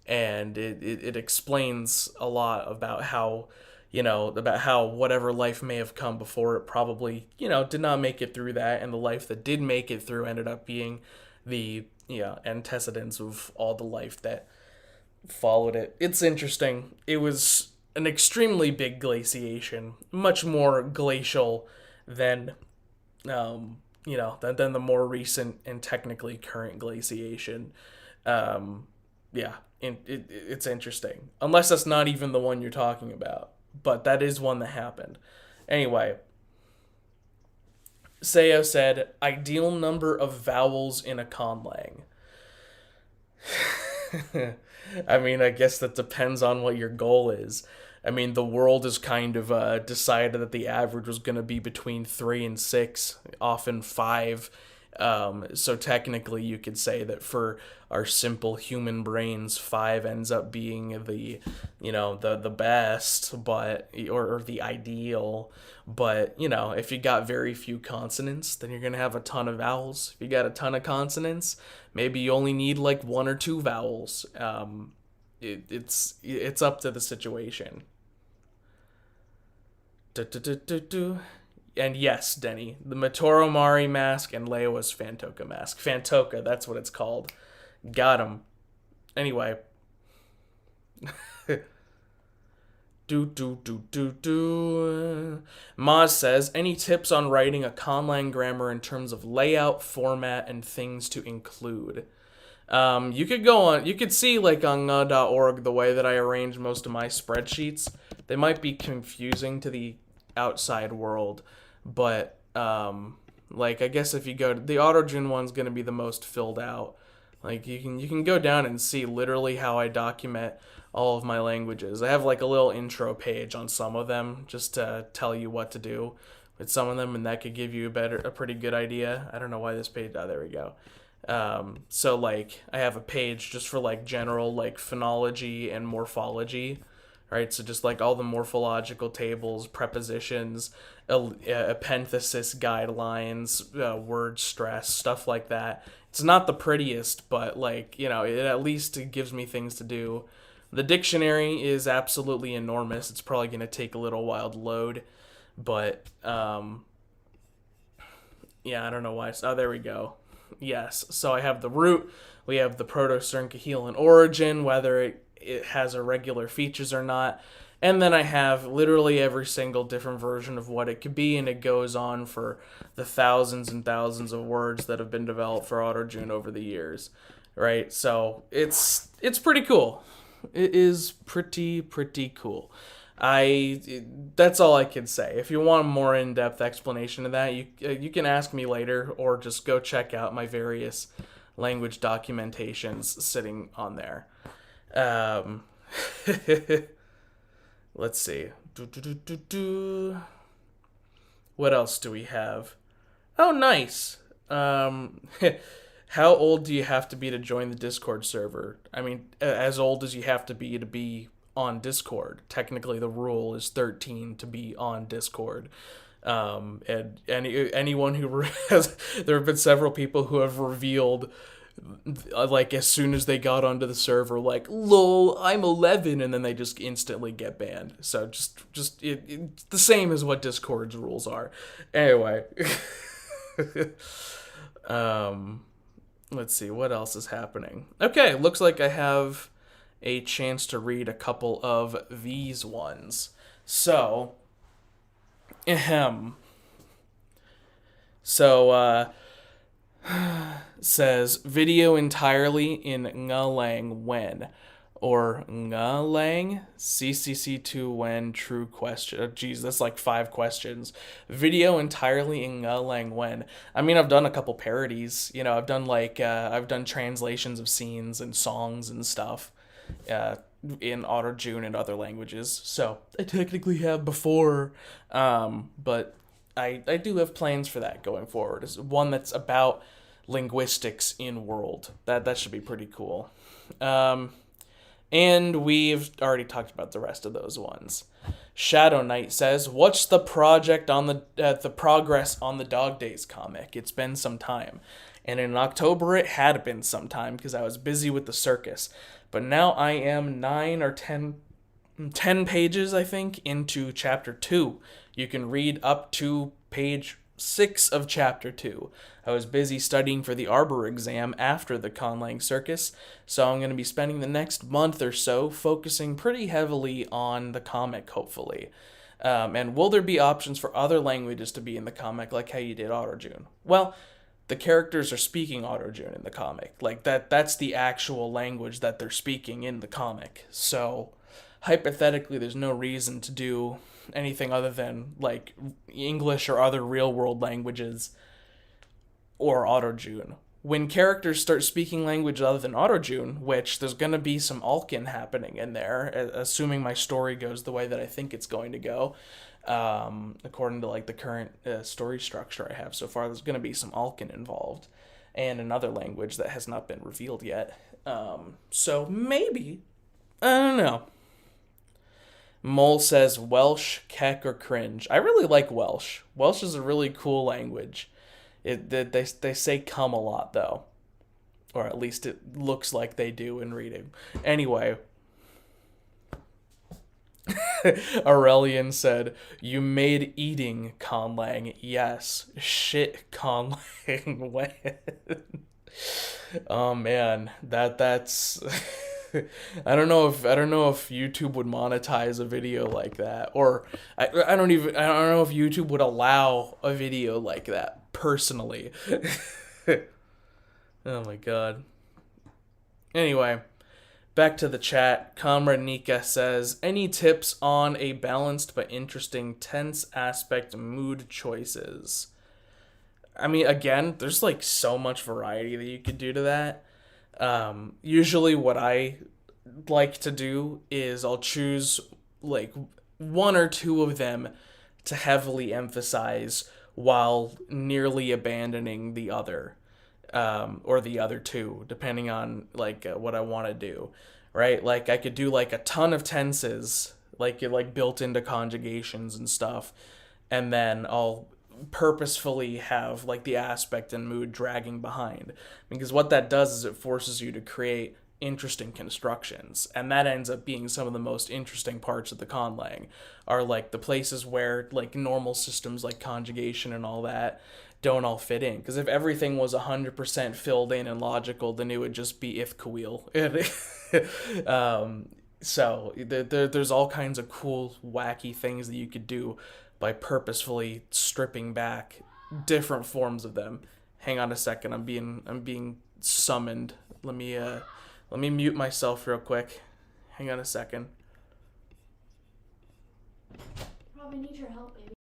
and it explains a lot about how." About how whatever life may have come before it probably, did not make it through that, and the life that did make it through ended up being the antecedents of all the life that followed it. It's interesting. It was an extremely big glaciation, much more glacial than than the more recent and technically current glaciation. Yeah, it's interesting. Unless that's not even the one you're talking about, but that is one that happened. Anyway, Seo said, ideal number of vowels in a conlang. I mean, I guess that depends on what your goal is. I mean, the world has kind of decided that the average was going to be between 3 and 6, often 5. So technically, you could say that for our simple human brains, 5 ends up being the best, but or the ideal. But if you got very few consonants, then you're gonna have a ton of vowels. If you got a ton of consonants, maybe you only need like 1 or 2 vowels. It's up to the situation. Du-du-du-du-du. And yes, Denny, the Matoro Mari mask and Leo's Fantoka mask. Fantoka, that's what it's called. Got him. Anyway. do. Maz says, any tips on writing a Conlang grammar in terms of layout, format, and things to include? You could see like on org the way that I arrange most of my spreadsheets. They might be confusing to the outside world, but like I guess if you go to the AutoGen one's gonna be the most filled out. Like you can go down and see literally how I document all of my languages. I have like a little intro page on some of them just to tell you what to do with some of them, and that could give you a pretty good idea. I don't know why this page. Oh, there we go. So like I have a page just for like general like phonology and morphology, right? So just like all the morphological tables, prepositions, epenthesis guidelines, word stress, stuff like that. It's not the prettiest, but like it at least gives me things to do. The dictionary is absolutely enormous. It's probably going to take a little while to load, but yeah, I don't know why. Oh, there we go. Yes, so I have the root, we have the Proto-Cernacahelan origin, whether it has irregular features or not, and then I have literally every single different version of what it could be, and it goes on for the thousands and thousands of words that have been developed for AutoGen over the years, right? So it's pretty cool. It is pretty cool. That's all I can say. If you want a more in-depth explanation of that, you can ask me later or just go check out my various language documentations sitting on there. Um, let's see. What else do we have? Oh, nice. How old do you have to be to join the Discord server? I mean, as old as you have to be on Discord. Technically, the rule is 13 to be on Discord. And anyone who has, there have been several people who have revealed, like as soon as they got onto the server, like, lol, I'm 11, and then they just instantly get banned. So it's the same as what Discord's rules are. Anyway, let's see what else is happening. Okay, looks like I have a chance to read a couple of these ones. So, ahem. So, says video entirely in Ngalang when, or Ngalang CCC2 when true question. Oh, geez, that's like 5 questions. Video entirely in Ngalang when. I mean, I've done a couple parodies. You know, I've done translations of scenes and songs and stuff. In Auto-June and other languages, so I technically have before, but I do have plans for that going forward. Is one that's about linguistics in world. That should be pretty cool. Um, and we've already talked about the rest of those ones. Shadow Knight says, "What's the project on the progress on the Dog Days comic? It's been some time." And in October it had been some time because I was busy with the circus. But now I am 9 or 10 pages, I think, into chapter 2. You can read up to page 6 of chapter 2. I was busy studying for the Arbor exam after the Conlang circus, so I'm going to be spending the next month or so focusing pretty heavily on the comic, hopefully. And will there be options for other languages to be in the comic, like how you did Auto-June? Well, the characters are speaking Auto-June in the comic. Like that's the actual language that they're speaking in the comic. So hypothetically there's no reason to do anything other than like English or other real world languages or Auto-June. When characters start speaking language other than Auto-June, which there's going to be some Alkin happening in there, assuming my story goes the way that I think it's going to go, according to like the current story structure I have so far, there's going to be some Alkin involved, and another language that has not been revealed yet. So maybe, I don't know. Mole says Welsh, Keck, or cringe. I really like Welsh. Welsh is a really cool language. They say come a lot though, or at least it looks like they do in reading. Anyway, Aurelian said, "You made eating Conlang. Yes, shit Conlang when." Oh man, that's. I don't know if YouTube would monetize a video like that, or I don't know if YouTube would allow a video like that personally. Oh my god. Anyway, back to the chat. Comrade Nika says, "Any tips on a balanced but interesting tense aspect mood choices?" I mean, again, there's like so much variety that you could do to that. Usually, what I like to do is I'll choose like one or two of them to heavily emphasize while nearly abandoning the other, or the other two, depending on like what I want to do. Right? Like I could do like a ton of tenses, like built into conjugations and stuff, and then I'll purposefully have like the aspect and mood dragging behind, because what that does is it forces you to create interesting constructions, and that ends up being some of the most interesting parts of the conlang, are like the places where like normal systems like conjugation and all that don't all fit in, because if everything was 100% filled in and logical, then it would just be if Kawil. So there's all kinds of cool wacky things that you could do by purposefully stripping back different forms of them. Hang on a second, I'm being summoned. Let me mute myself real quick. Hang on a second. Probably need your help, baby.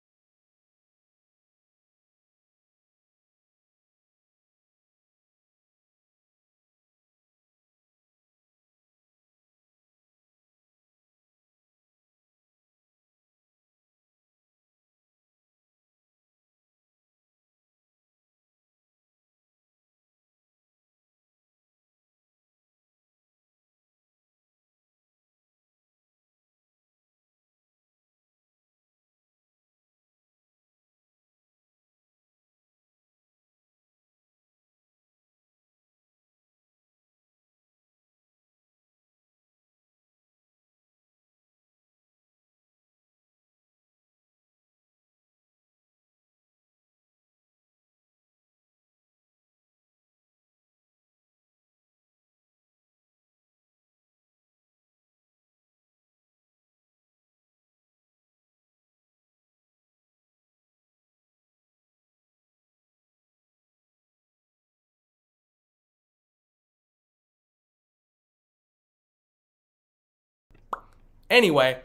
Anyway.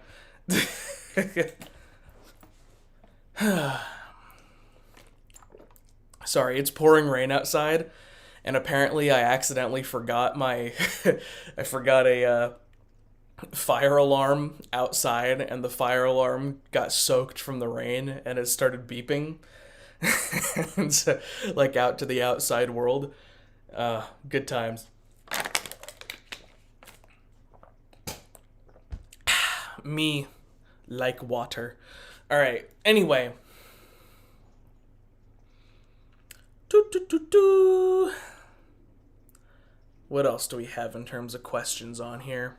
Sorry, it's pouring rain outside, and apparently I accidentally forgot my I forgot a fire alarm outside, and the fire alarm got soaked from the rain and it started beeping. And so, like out to the outside world. Good times. Me like water. All right. Anyway. What else do we have in terms of questions on here?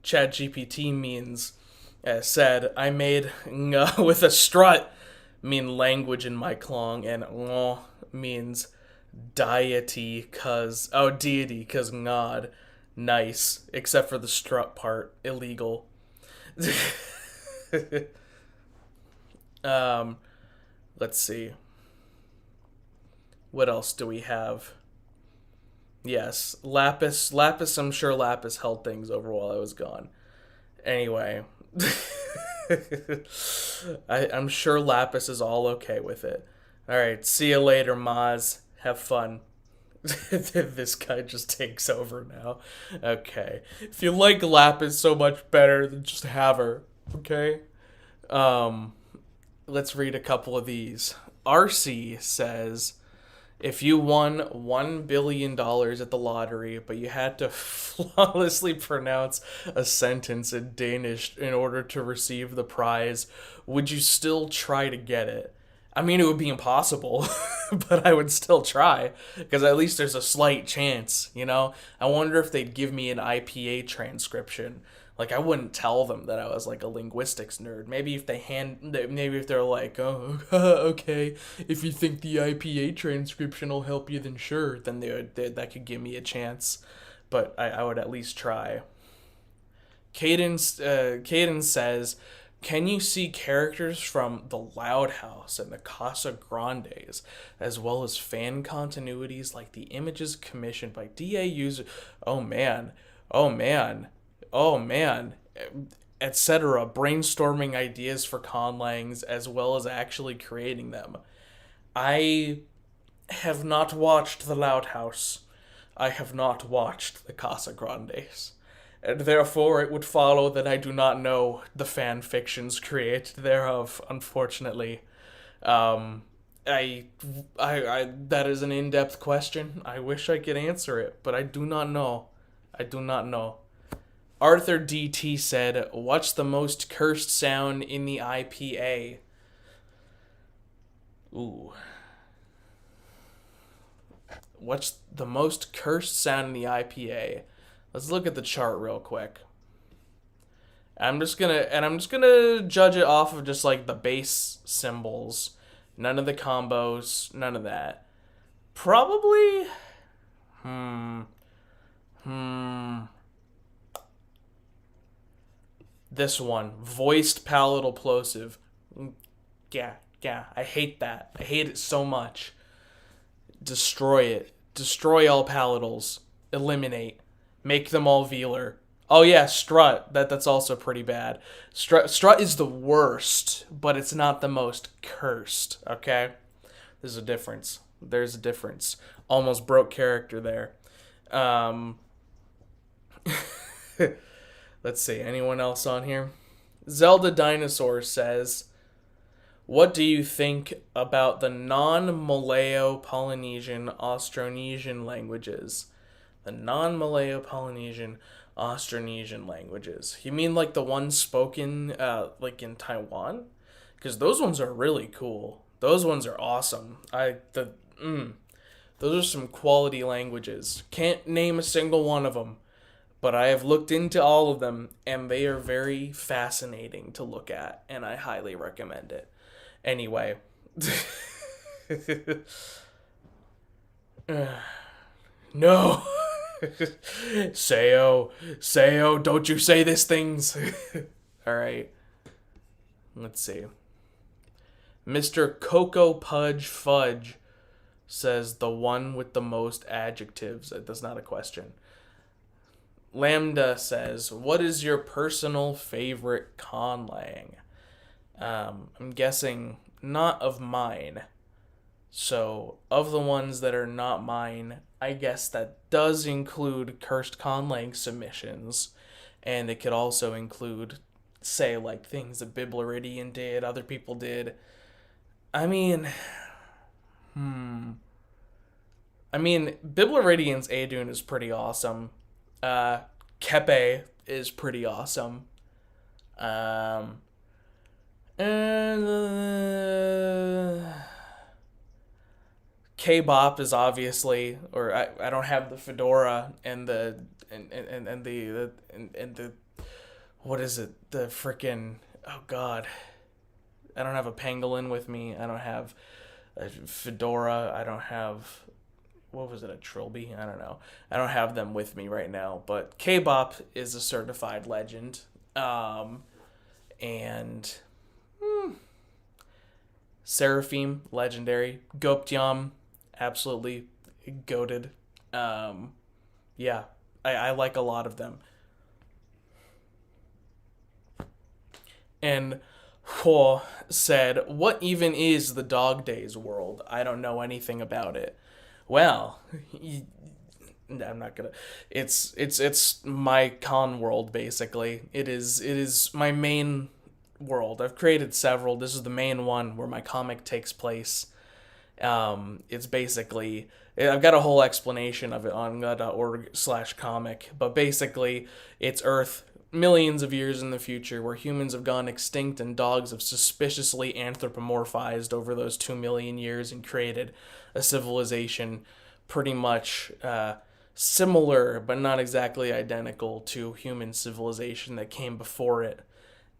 ChatGPT means said I made with a strut mean language in my clong, and means deity cause God. Nice, except for the strut part, illegal. Let's see. What else do we have? Yes, Lapis. I'm sure Lapis held things over while I was gone. Anyway. I'm sure Lapis is all okay with it. Alright, see you later, Maz. Have fun. This guy just takes over now. Okay. If you like Lapis so much better, then just have her. Okay? Let's read a couple of these. RC says, if you won $1 billion at the lottery, but you had to flawlessly pronounce a sentence in Danish in order to receive the prize, would you still try to get it? I mean, it would be impossible, but I would still try, because at least there's a slight chance, you know? I wonder if they'd give me an IPA transcription. Like, I wouldn't tell them that I was, like, a linguistics nerd. Maybe if they're like, oh, okay, if you think the IPA transcription will help you, then sure, then that could give me a chance. But I would at least try. Caden says, can you see characters from The Loud House and the Casa Grandes, as well as fan continuities like the images commissioned by DA user? Oh man, etc. Brainstorming ideas for conlangs as well as actually creating them. I have not watched The Loud House. I have not watched the Casa Grandes. And therefore it would follow that I do not know the fan fictions created thereof, unfortunately. I that is an in-depth question. I wish I could answer it, but I do not know. Arthur DT said, what's the most cursed sound in the IPA? Ooh. What's the most cursed sound in the IPA? Let's look at the chart real quick. I'm just gonna judge it off of just like the base symbols. None of the combos, none of that. Probably this one. Voiced palatal plosive. Yeah. I hate that. I hate it so much. Destroy it. Destroy all palatals. Eliminate. Make them all velar. Oh yeah, strut. That's also pretty bad. Strut is the worst, but it's not the most cursed, okay? There's a difference. Almost broke character there. Let's see, anyone else on here? Zelda Dinosaur says, what do you think about the non-Malayo-Polynesian Austronesian languages? The non-Malayo-Polynesian Austronesian languages. You mean like the ones spoken like in Taiwan? Because those ones are really cool. Those ones are awesome. Those are some quality languages. Can't name a single one of them, but I have looked into all of them, and they are very fascinating to look at, and I highly recommend it. Anyway. No. Sayo, don't you say these things. Alright. Let's see. Mr. Cocoa Pudge Fudge says the one with the most adjectives. That's not a question. Lambda says, what is your personal favorite conlang? I'm guessing not of mine. So, of the ones that are not mine, I guess that does include cursed conlang submissions. And it could also include, say, like things that Biblaridian did, other people did. I mean, Biblaridian's Adun is pretty awesome. Kepe is pretty awesome. And K-bop is obviously, or I don't have the fedora and the what is it? The freaking, oh god, I don't have a pangolin with me. I don't have a fedora. I don't have, what was it, a trilby? I don't know. I don't have them with me right now. But K-bop is a certified legend, and Seraphim, legendary. Goptyam, absolutely goated. Yeah, I like a lot of them. And Ho said, what even is the Dog Days world? I don't know anything about it. Well, I'm not gonna. It's my con world basically. It is my main world. I've created several. This is the main one where my comic takes place. It's basically, I've got a whole explanation of it on .org/comic, but basically it's Earth millions of years in the future where humans have gone extinct and dogs have suspiciously anthropomorphized over those 2 million years and created a civilization pretty much similar but not exactly identical to human civilization that came before it.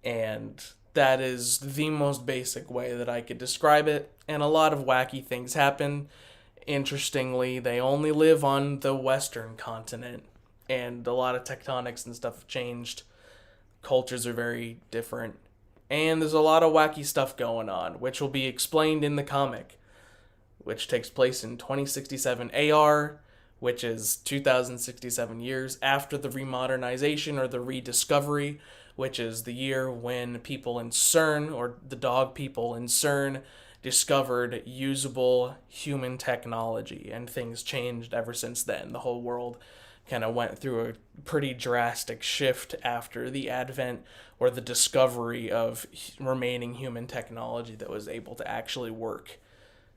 And that is the most basic way that I could describe it. And a lot of wacky things happen. Interestingly, they only live on the Western continent. And a lot of tectonics and stuff have changed. Cultures are very different. And there's a lot of wacky stuff going on, which will be explained in the comic, which takes place in 2067 AR, which is 2067 years after the remodernization or the rediscovery, which is the year when people in CERN, or the dog people in CERN, discovered usable human technology, and things changed ever since then. The whole world kind of went through a pretty drastic shift after the advent or the discovery of remaining human technology that was able to actually work.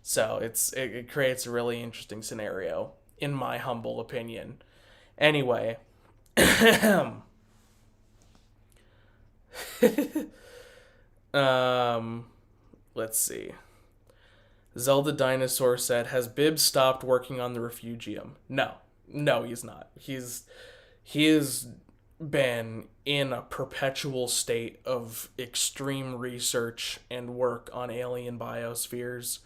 So it creates a really interesting scenario, in my humble opinion. Anyway, let's see. Zelda Dinosaur said, has Bib stopped working on the Refugium? No, he's not. He has been in a perpetual state of extreme research and work on alien biospheres,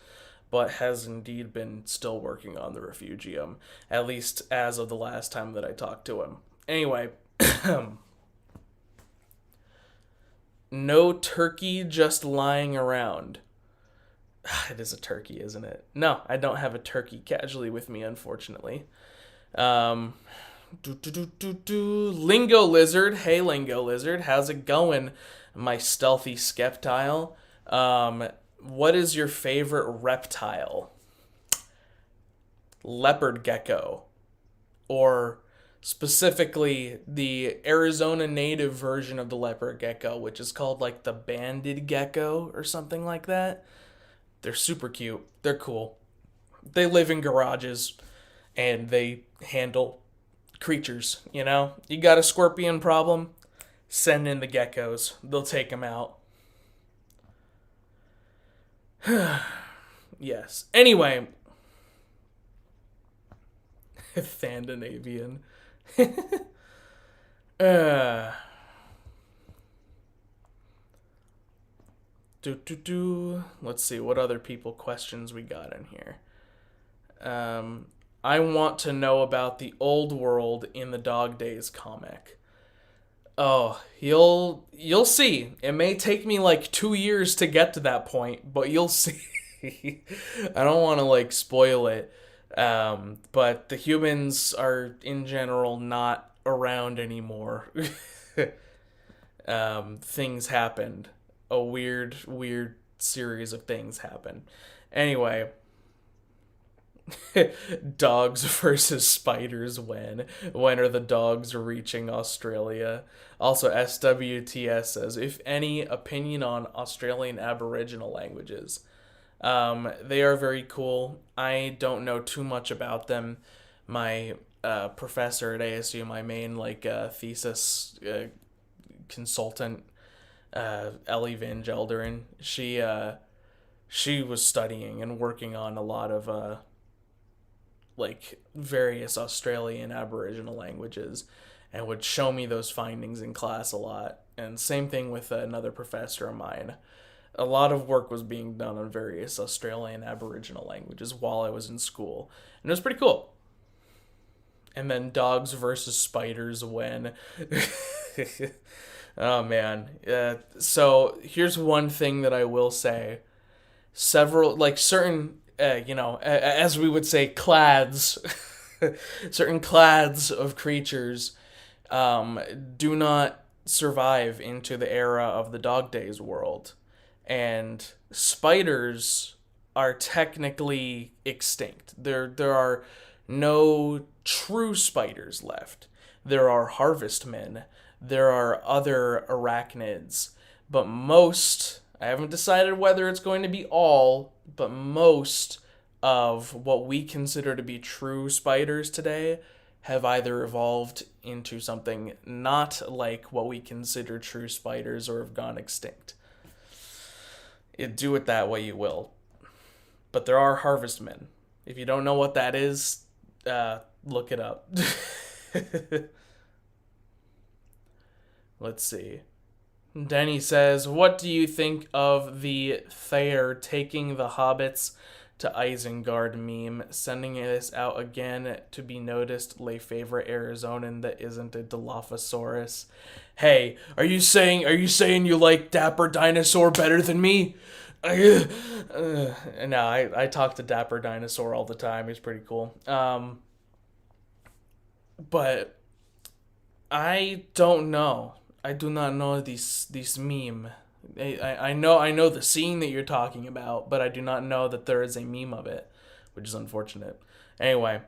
but has indeed been still working on the Refugium, at least as of the last time that I talked to him. Anyway, no turkey just lying around. It is a turkey, isn't it? No, I don't have a turkey casually with me, unfortunately. Lingo Lizard. Hey, Lingo Lizard. How's it going, my stealthy skeptile? What is your favorite reptile? Leopard gecko. Or specifically the Arizona native version of the leopard gecko, which is called like the banded gecko or something like that. They're super cute. They're cool. They live in garages and they handle creatures, you know? You got a scorpion problem? Send in the geckos. They'll take them out. Yes. Anyway. Thandanavian. Let's see what other people questions we got in here. I want to know about the old world in the Dog Days comic. Oh, you'll see. It may take me like 2 years to get to that point, but you'll see. I don't want to like spoil it, but the humans are in general not around anymore. Things happened. A weird series of things happened. Anyway, dogs versus spiders when? When are the dogs reaching Australia? Also, SWTS says, if any opinion on Australian Aboriginal languages. They are very cool. I don't know too much about them. My professor at ASU, my main like thesis consultant, Ellie Van Gelderen, she was studying and working on a lot of like various Australian Aboriginal languages and would show me those findings in class a lot. And same thing with another professor of mine. A lot of work was being done on various Australian Aboriginal languages while I was in school. And it was pretty cool. And then dogs versus spiders when. Oh man. So here's one thing that I will say. Several, like certain, as we would say, clads, certain clads of creatures do not survive into the era of the Dog Days world. And spiders are technically extinct. There are no true spiders left. There are harvestmen. There are other arachnids, but most, I haven't decided whether it's going to be all, but most of what we consider to be true spiders today have either evolved into something not like what we consider true spiders or have gone extinct. Do it that way you will. But there are harvestmen. If you don't know what that is, look it up. Let's see. Denny says, what do you think of the Thayer taking the hobbits to Isengard meme, sending this out again to be noticed, lay favorite Arizonan that isn't a Dilophosaurus? Hey, are you saying you like Dapper Dinosaur better than me? No, I talk to Dapper Dinosaur all the time. He's pretty cool. But I don't know. I do not know this meme. I know the scene that you're talking about, but I do not know that there is a meme of it, which is unfortunate. Anyway.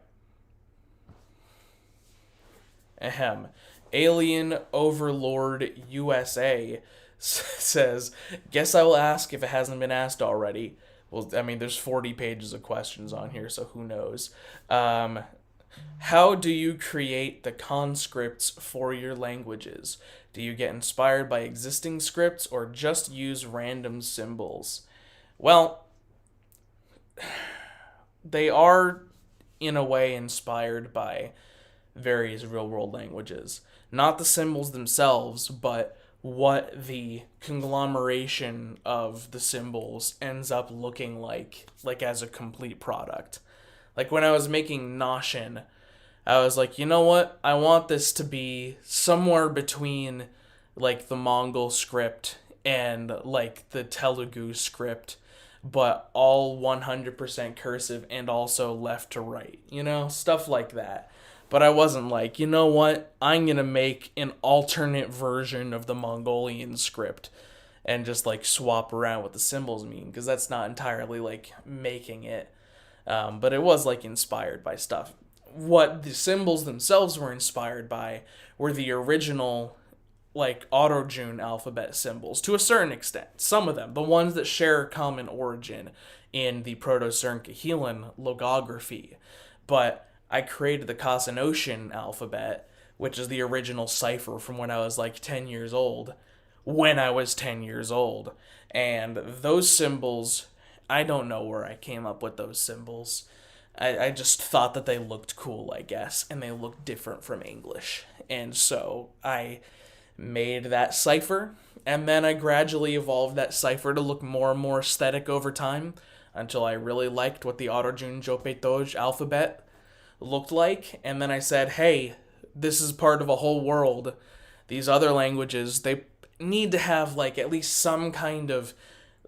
Ahem. Alien Overlord USA says, guess I will ask if it hasn't been asked already. Well, I mean, there's 40 pages of questions on here, so who knows. How do you create the conscripts for your languages? Do you get inspired by existing scripts or just use random symbols? Well, they are, in a way, inspired by various real-world languages. Not the symbols themselves, but what the conglomeration of the symbols ends up looking like as a complete product. Like when I was making Noshin, I was like, you know what? I want this to be somewhere between like the Mongol script and like the Telugu script, but all 100% cursive and also left to right, stuff like that. But I wasn't like, you know what? I'm going to make an alternate version of the Mongolian script and just like swap around what the symbols mean, because that's not entirely like making it. But it was like inspired by stuff. What the symbols themselves were inspired by were the original like Auto-June alphabet symbols to a certain extent. Some of them, the ones that share a common origin in the Proto-Saarinen logography. But I created the Casanocian alphabet, which is the original cipher from when I was like 10 years old. And those symbols, I don't know where I came up with those symbols. I just thought that they looked cool, I guess, and they looked different from English. And so I made that cipher, and then I gradually evolved that cipher to look more and more aesthetic over time until I really liked what the Auto-June Jopetoj alphabet looked like. And then I said, hey, this is part of a whole world. These other languages, they need to have like at least some kind of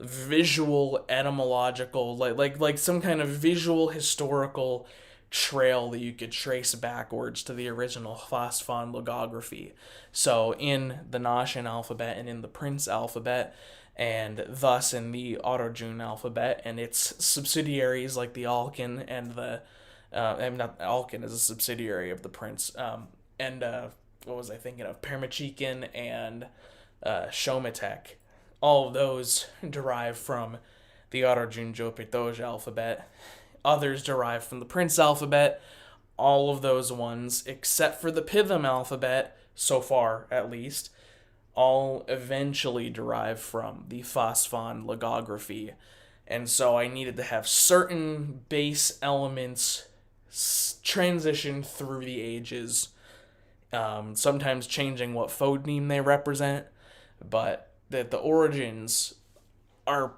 visual etymological, like some kind of visual historical trail that you could trace backwards to the original Phosphon logography. So in the Gnostian alphabet and in the Prince alphabet, and thus in the Autojune alphabet and its subsidiaries like the Alkan and the not Alkan is a subsidiary of the Prince, and what was I thinking of? Parmachikan and Shomatek. All of those derive from the Autojune Jopitoj alphabet. Others derive from the Prince alphabet. All of those ones, except for the Pitham alphabet, so far at least, all eventually derive from the Phosphon logography. And so I needed to have certain base elements transition through the ages, sometimes changing what phoneme they represent, but that the origins are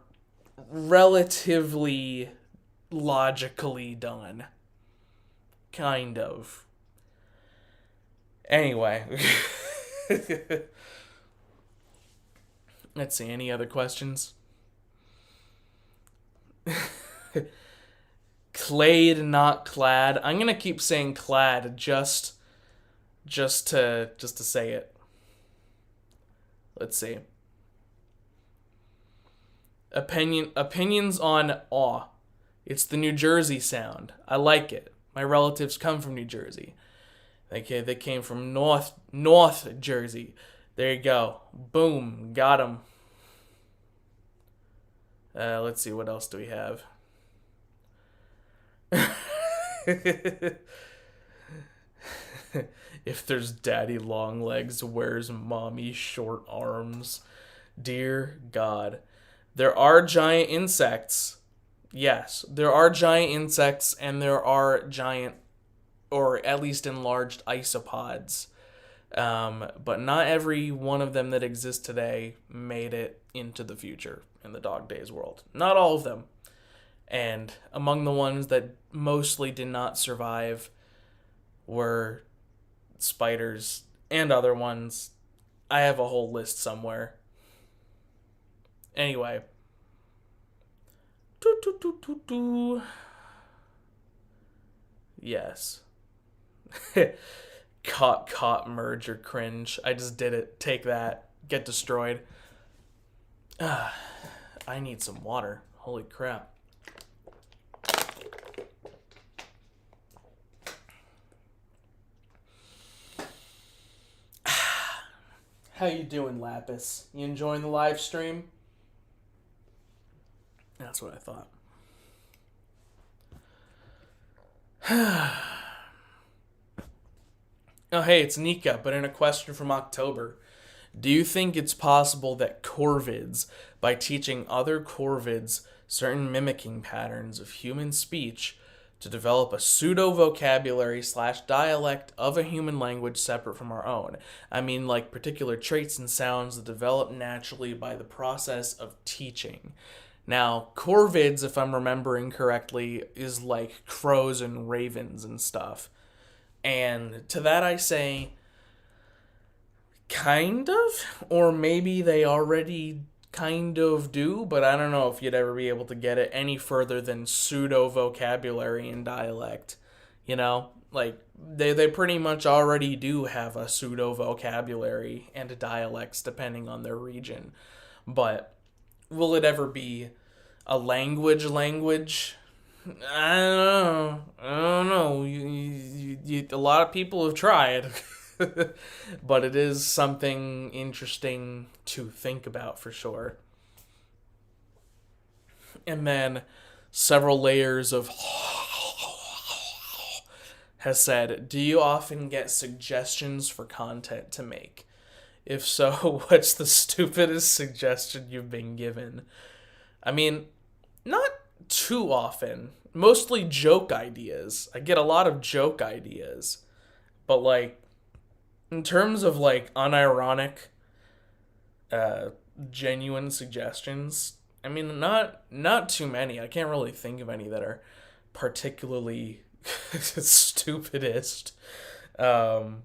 relatively logically done. Kind of. Anyway. Let's see, any other questions? Clade, not clad. I'm gonna keep saying clad just to say it. Let's see. Opinions on aw. It's the New Jersey sound. I like it. My relatives come from New Jersey. Okay, they came from North Jersey. There you go. Boom, got him. Let's see, what else do we have? If there's daddy long legs, where's mommy short arms? Dear God. There are giant insects. Yes, there are giant insects, and there are giant, or at least enlarged isopods. But not every one of them that exists today made it into the future in the dog days world. Not all of them. And among the ones that mostly did not survive were spiders and other ones. I have a whole list somewhere. Anyway. Yes. Caught, merge, or cringe. I just did it. Take that. Get destroyed. I need some water. Holy crap. How you doing, Lapis? You enjoying the live stream? That's what I thought. Oh, hey, it's Nika, but in a question from October. Do you think it's possible that corvids, by teaching other corvids certain mimicking patterns of human speech, to develop a pseudo-vocabulary / dialect of a human language separate from our own? I mean, like particular traits and sounds that develop naturally by the process of teaching. Now, corvids, if I'm remembering correctly, is like crows and ravens and stuff. And to that I say, kind of, or maybe they already kind of do, but I don't know if you'd ever be able to get it any further than pseudo-vocabulary and dialect. You know, like, they pretty much already do have a pseudo-vocabulary and dialects depending on their region. But will it ever be a language? I don't know. A lot of people have tried. But it is something interesting to think about for sure. And then several layers of has said, do you often get suggestions for content to make? If so, what's the stupidest suggestion you've been given? I mean, not too often. Mostly joke ideas. I get a lot of joke ideas. But, like, in terms of, like, unironic, genuine suggestions, I mean, not too many. I can't really think of any that are particularly stupidest. And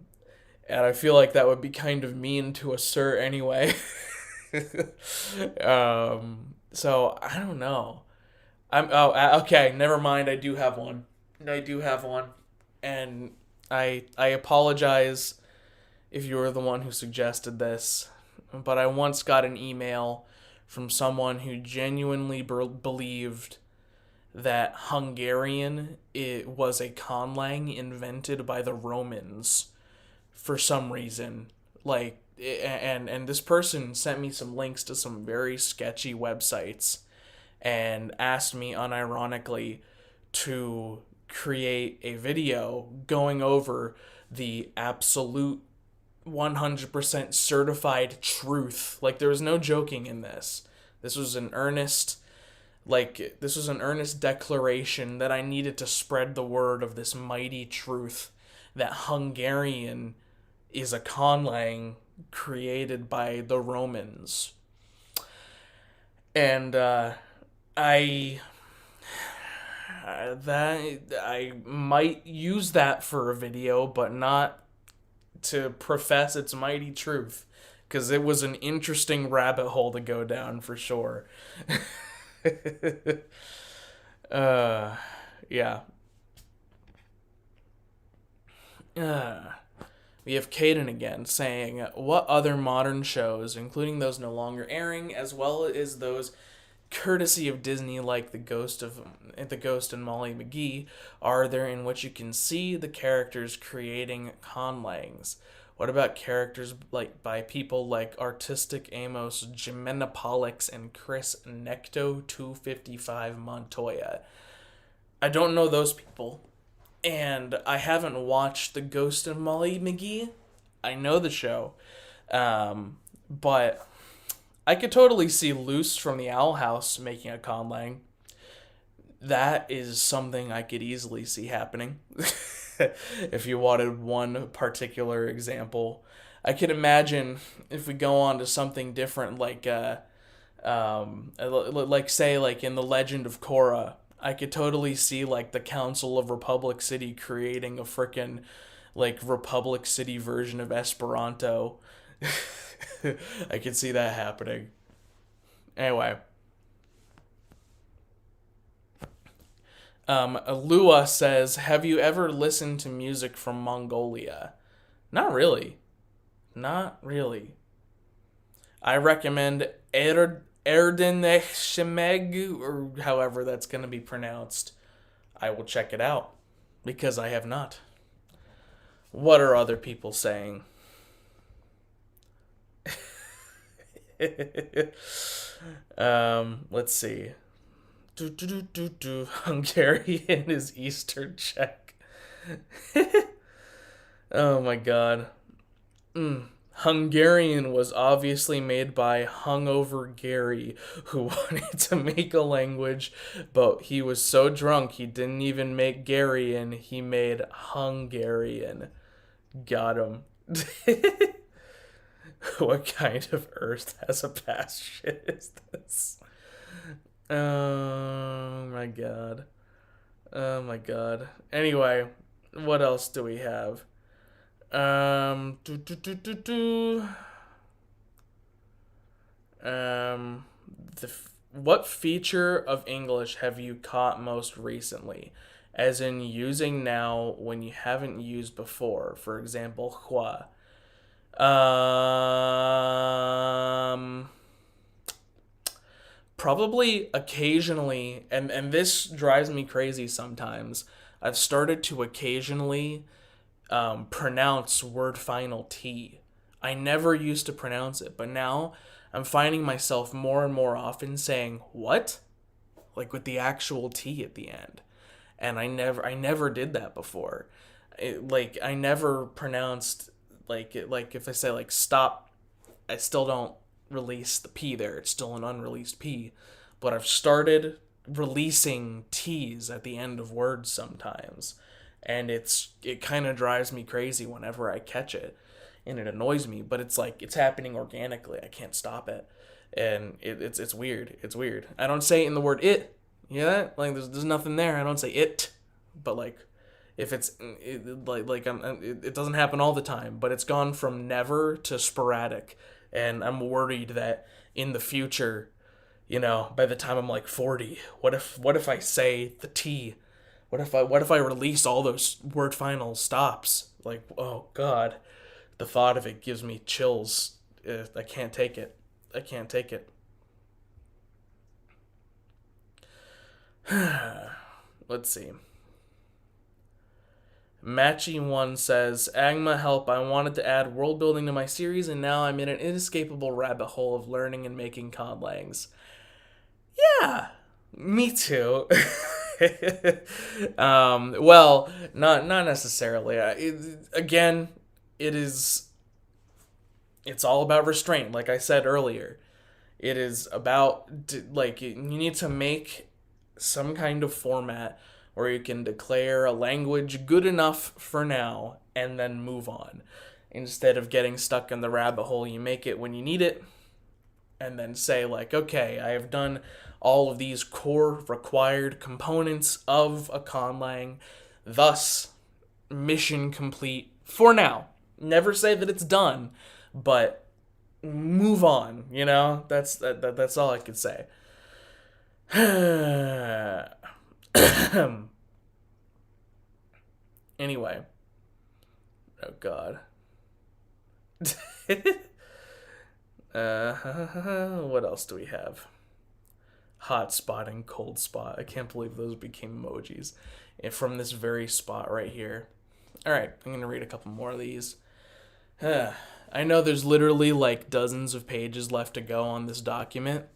I feel like that would be kind of mean to assert anyway. So I don't know. Okay, never mind. I do have one. I do have one, and I apologize if you were the one who suggested this, but I once got an email from someone who genuinely believed that Hungarian it was a conlang invented by the Romans for some reason. Like and this person sent me some links to some very sketchy websites and asked me unironically to create a video going over the absolute 100% certified truth. Like there was no joking in this. This was an earnest declaration that I needed to spread the word of this mighty truth that Hungarian is a conlang created by the Romans. And I I might use that for a video, but not to profess its mighty truth, because it was an interesting rabbit hole to go down for sure. uh, yeah. Uh, we have Caden again saying, "What other modern shows, including those no longer airing, as well as those courtesy of Disney, like the Ghost and Molly McGee, are there in which you can see the characters creating conlangs? What about characters like by people like Artistic Amos Jimenopolix and Chris Necto 255 Montoya? I don't know those people, and I haven't watched the Ghost and Molly McGee. I know the show, but I could totally see Luce from the Owl House making a conlang. That is something I could easily see happening. If you wanted one particular example, I can imagine if we go on to something different, like say like in the Legend of Korra, I could totally see like the Council of Republic City creating a frickin' like Republic City version of Esperanto. I could see that happening. Anyway, Lua says, "Have you ever listened to music from Mongolia?" Not really. Not really. I recommend Erdenech Shemeg, or however that's going to be pronounced. I will check it out, because I have not. What are other people saying? Let's see. Hungarian is Eastern Czech. Oh my god. Hungarian was obviously made by hungover Gary, who wanted to make a language, but he was so drunk he didn't even make Garian, he made Hungarian. Got him. What kind of earth has a past shit is this? Oh my god. Oh my god. Anyway, what else do we have? Do, do, do, do, do. Um, what feature of English have you caught most recently? As in using now when you haven't used before. For example, hua. Probably occasionally, and this drives me crazy sometimes. I've started to occasionally pronounce word final T. I never used to pronounce it, but now I'm finding myself more and more often saying what, like with the actual T at the end, and I never did that before. Like I never pronounced like if I say like stop, I still don't release the P there. It's still an unreleased P, but I've started releasing T's at the end of words sometimes, and it kind of drives me crazy whenever I catch it, and it annoys me. But it's like it's happening organically. I can't stop it, and it's weird. It's weird. I don't say it in the word it. You know that? Like there's nothing there. I don't say it, but like if it's it doesn't happen all the time, but it's gone from never to sporadic And I'm worried that in the future, by the time I'm like 40, what if I say the T? What if I release all those word final stops? Like, oh god, the thought of it gives me chills. I can't take it. I can't take it. Let's see. Matchy1 says, Agma, help, I wanted to add world building to my series, and now I'm in an inescapable rabbit hole of learning and making conlangs. Yeah, me too. Well, not necessarily. Again, it's all about restraint, like I said earlier. It is about, like, you need to make some kind of format where you can declare a language good enough for now and then move on. Instead of getting stuck in the rabbit hole, you make it when you need it and then say, like, okay, I have done all of these core required components of a conlang, thus mission complete for now. Never say that it's done, but move on, that's all I could say. Anyway. Oh god. What else do we have? Hot spot and cold spot. I can't believe those became emojis. And from this very spot right here. Alright, I'm going to read a couple more of these. I know there's literally like dozens of pages left to go on this document,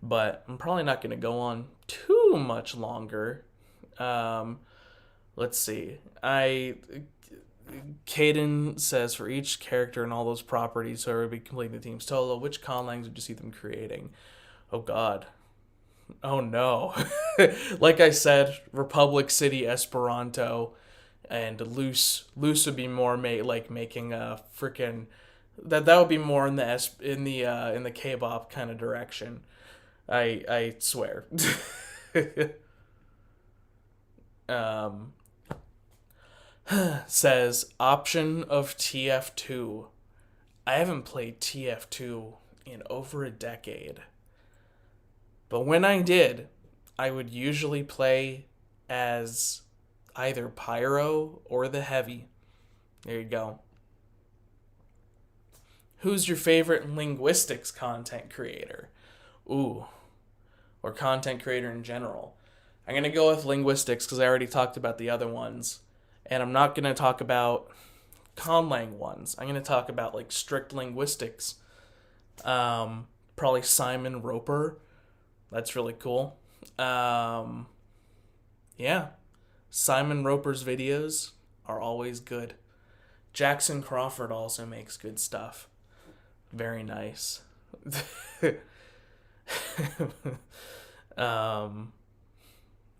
but I'm probably not going to go on too much longer. Let's see. Caden says, for each character and all those properties, so would be completing the team's solo, which conlangs would you see them creating? Oh god. Oh no. Like I said, Republic City Esperanto, and loose would be more making a freaking that would be more in the K-pop kind of direction. I swear. Says option of TF2. I haven't played TF2 in over a decade. But when I did, I would usually play as either Pyro or the Heavy. There you go. Who's your favorite linguistics content creator? Ooh. Or content creator in general. I'm going to go with linguistics because I already talked about the other ones. And I'm not going to talk about Conlang ones. I'm going to talk about like strict linguistics. Probably Simon Roper. That's really cool. Yeah. Simon Roper's videos are always good. Jackson Crawford also makes good stuff. Very nice.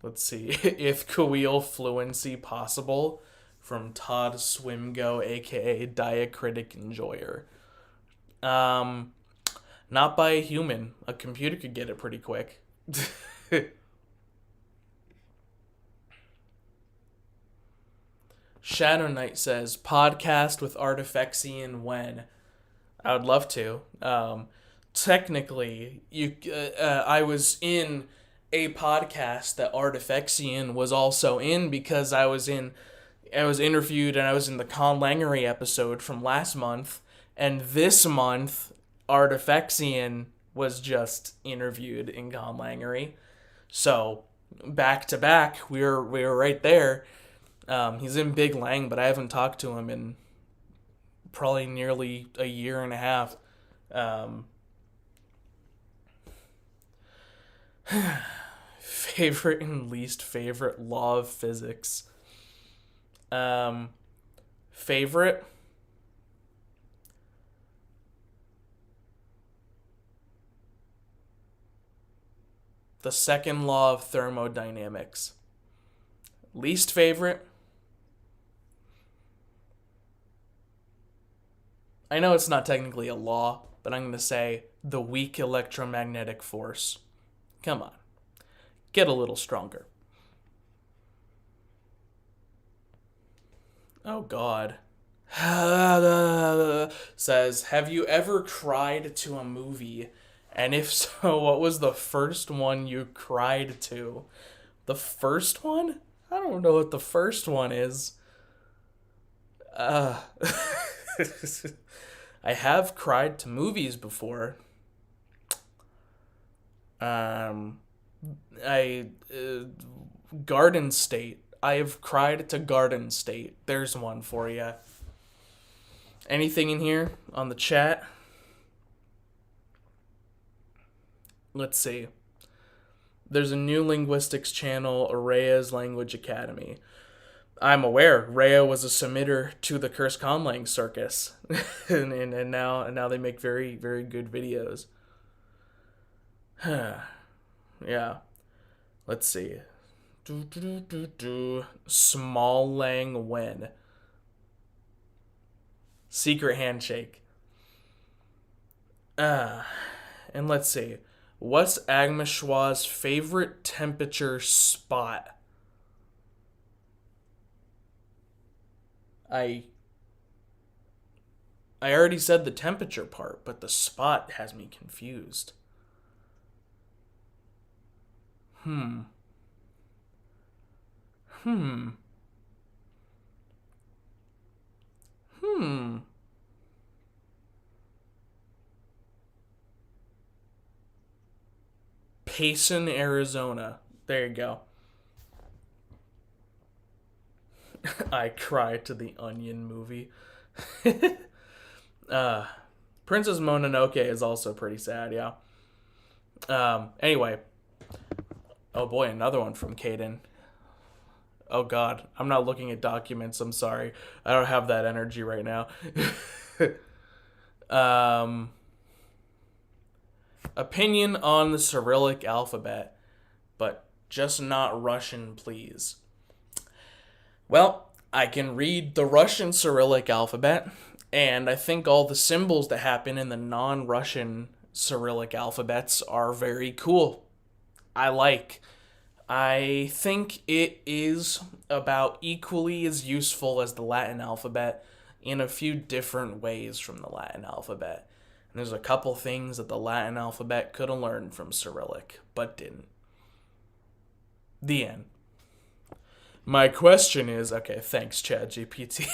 Let's see. If Kawil fluency possible, from Todd Swimgo, aka Diacritic Enjoyer. Not by a human. A computer could get it pretty quick. Shadow Knight says, podcast with Artifexian when? I would love to. Technically, I was in a podcast that Artifexian was also in because I was interviewed and I was in the Conlangery episode from last month, and this month Artifexian was just interviewed in Conlangery. So back to back, we were right there. He's in Big Lang, but I haven't talked to him in probably nearly a year and a half. Favorite and least favorite law of physics. Favorite? The second law of thermodynamics. Least favorite? I know it's not technically a law, but I'm going to say the weak electromagnetic force. Come on. Get a little stronger. Oh, God. Says, have you ever cried to a movie? And if so, what was the first one you cried to? The first one? I don't know what the first one is. Uh, I have cried to movies before. Um, I Garden State. I have cried to Garden State. There's one for you. Anything in here on the chat? Let's see. There's a new linguistics channel, Araya's Language Academy. I'm aware Rhea was a submitter to the Cursed Conlang circus, and now they make very very good videos. Yeah. Let's see. Small Lang Wen. Secret handshake. And let's see. What's Agma Schwa's favorite temperature spot? I I already said the temperature part, but the spot has me confused. Hmm. Hmm. Hmm. Payson, Arizona. There you go. I cried to the Onion movie. uh, Princess Mononoke is also pretty sad, yeah. Anyway. Oh boy, another one from Caden. Oh god, I'm not looking at documents, I'm sorry. I don't have that energy right now. um, Opinion on the Cyrillic alphabet, but just not Russian, please. Well, I can read the Russian Cyrillic alphabet, and I think all the symbols that happen in the non Russian Cyrillic alphabets are very cool. I think it is about equally as useful as the Latin alphabet in a few different ways from the Latin alphabet. And there's a couple things that the Latin alphabet could have learned from Cyrillic, but didn't. The end. My question is, okay, thanks, ChatGPT.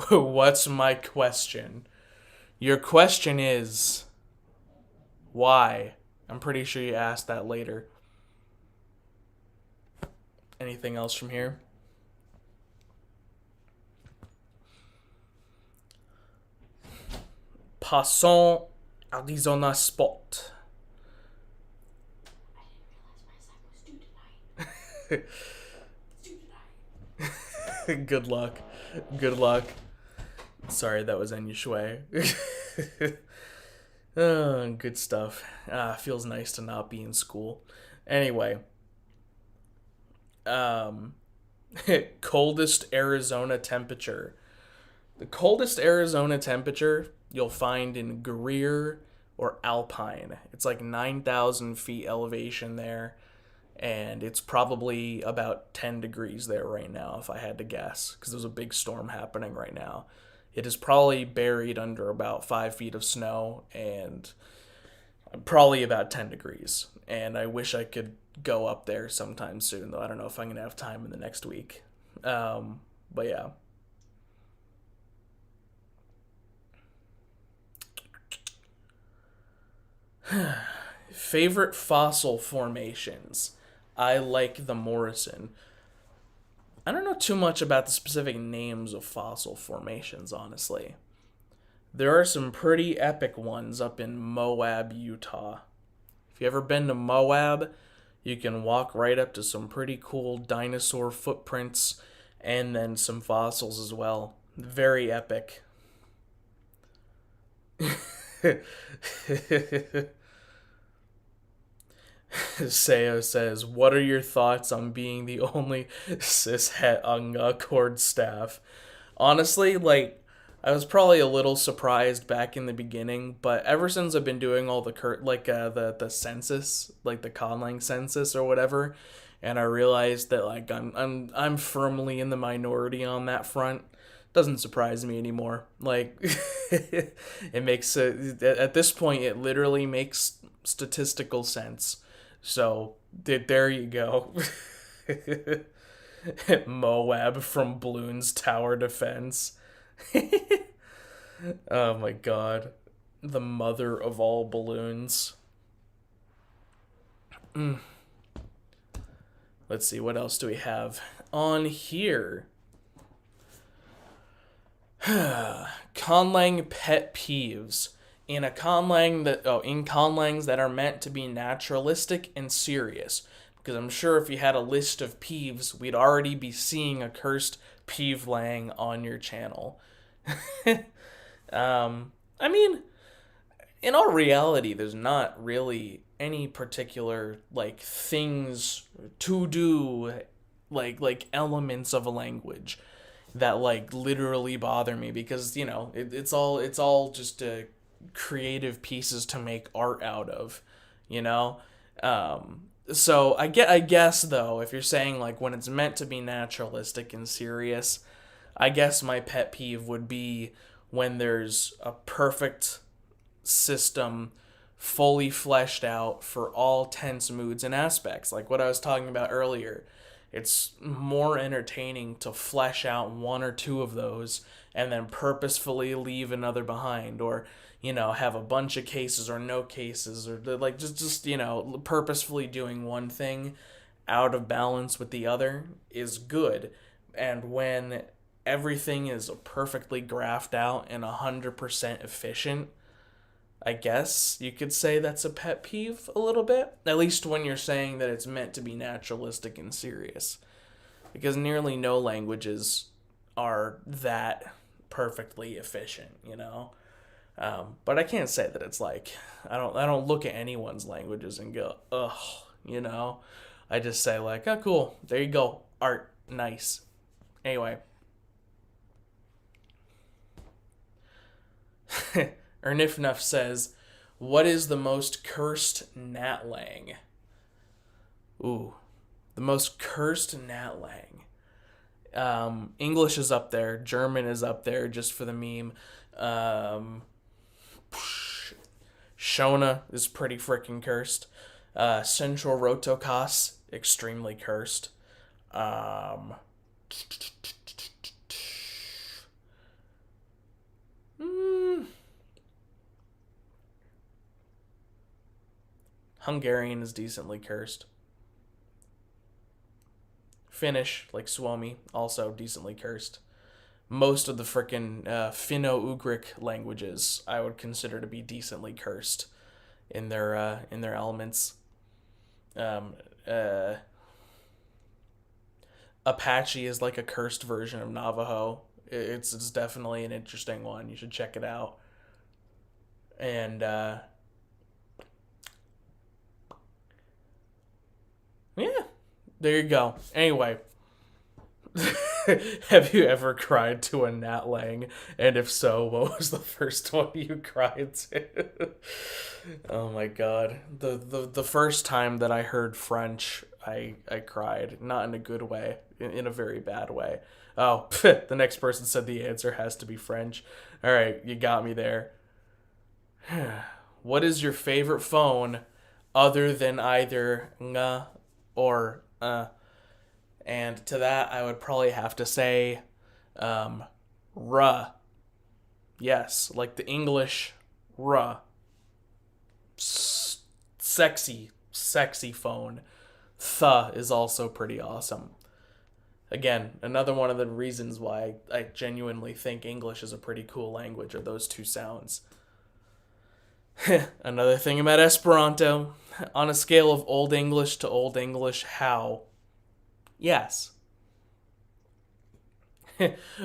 What's my question? Your question is, why? I'm pretty sure you asked that later. Anything else from here? Passons à l'Arizona Spot. I didn't realize my assignment was due tonight. It's due tonight. Good luck. Good luck. Sorry, that was Enya Shui. Good stuff. Feels nice to not be in school. Anyway. Coldest Arizona temperature. The coldest Arizona temperature you'll find in Greer or Alpine. It's like 9,000 feet elevation there, and it's probably about 10 degrees there right now, if I had to guess, because there's a big storm happening right now. It is probably buried under about 5 feet of snow, and probably about 10 degrees. And I wish I could go up there sometime soon, though I don't know if I'm going to have time in the next week. But yeah. Favorite fossil formations. I like the Morrison. I don't know too much about the specific names of fossil formations, honestly. There are some pretty epic ones up in Moab, Utah. If you ever been to Moab, you can walk right up to some pretty cool dinosaur footprints and then some fossils as well. Very epic. Seo says, what are your thoughts on being the only cishet on Accord staff? Honestly, I was probably a little surprised back in the beginning, but ever since I've been doing all the census, like the Conlang census or whatever, and I realized that I'm firmly in the minority on that front. doesn't surprise me anymore. Like, it makes at this point it literally makes statistical sense. So there you go. Moab from Bloons Tower Defense. Oh my god. The mother of all balloons. Let's see, what else do we have on here? Conlang pet peeves. In conlangs that are meant to be naturalistic and serious. Because I'm sure if you had a list of peeves, we'd already be seeing a cursed peeve lang on your channel. I mean, in all reality, there's not really any particular like things to do, like elements of a language that like literally bother me, because it's all just creative pieces to make art out of, you know. So I guess though, if you're saying like when it's meant to be naturalistic and serious, I guess my pet peeve would be when there's a perfect system fully fleshed out for all tense moods and aspects. Like what I was talking about earlier. It's more entertaining to flesh out one or two of those and then purposefully leave another behind, or have a bunch of cases or no cases, or like just purposefully doing one thing out of balance with the other is good. And when everything is perfectly graphed out and 100% efficient, I guess you could say that's a pet peeve a little bit. At least when you're saying that it's meant to be naturalistic and serious. Because nearly no languages are that perfectly efficient. But I can't say that it's like I don't look at anyone's languages and go, ugh. I just say like, oh cool, there you go. Art, nice. Anyway. Ernifnuff says, what is the most cursed natlang? Ooh, the most cursed natlang. English is up there. German is up there just for the meme. Shona is pretty freaking cursed. Central Rotokas, extremely cursed. Hungarian is decently cursed. Finnish, like Suomi, also decently cursed. Most of the frickin' Finno-Ugric languages I would consider to be decently cursed in their elements. Apache is like a cursed version of Navajo. It's definitely an interesting one. You should check it out. And yeah, there you go. Anyway, have you ever cried to a Nat Lang? And if so, what was the first one you cried to? Oh my god. The first time that I heard French, I cried. Not in a good way, in a very bad way. Oh, the next person said the answer has to be French. Alright, you got me there. What is your favorite phone other than either nga or and to that I would probably have to say ruh. Yes, like the English ruh. Sexy phone. Th is also pretty awesome. Again, another one of the reasons why I genuinely think English is a pretty cool language are those two sounds. Another thing about Esperanto, on a scale of Old English to Old English, how? Yes.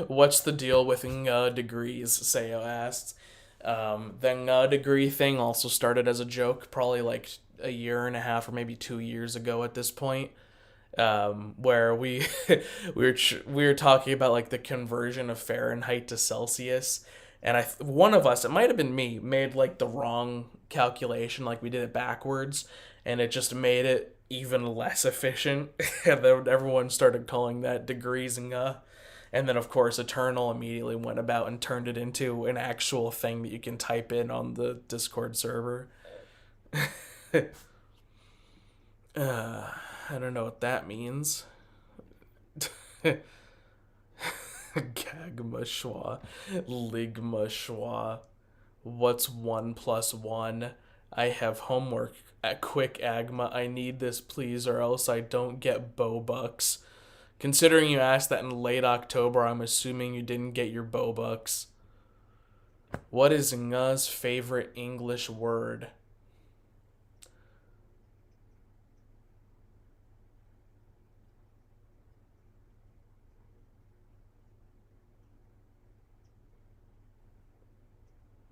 What's the deal with nga degrees, Sayo asks. The nga degree thing also started as a joke, probably like a year and a half or maybe 2 years ago at this point. Where we we were talking about like the conversion of Fahrenheit to Celsius, and one of us, it might have been me, made like the wrong calculation, like we did it backwards, and it just made it even less efficient. And then everyone started calling that degrees nga, And then, of course, Eternal immediately went about and turned it into an actual thing that you can type in on the Discord server. I don't know what that means. Gagma schwa. Ligma schwa. What's 1 plus 1? I have homework. At quick Agma, I need this please, or else I don't get Bobucks. Considering you asked that in late October, I'm assuming you didn't get your Bobucks. What is Nga's favorite English word?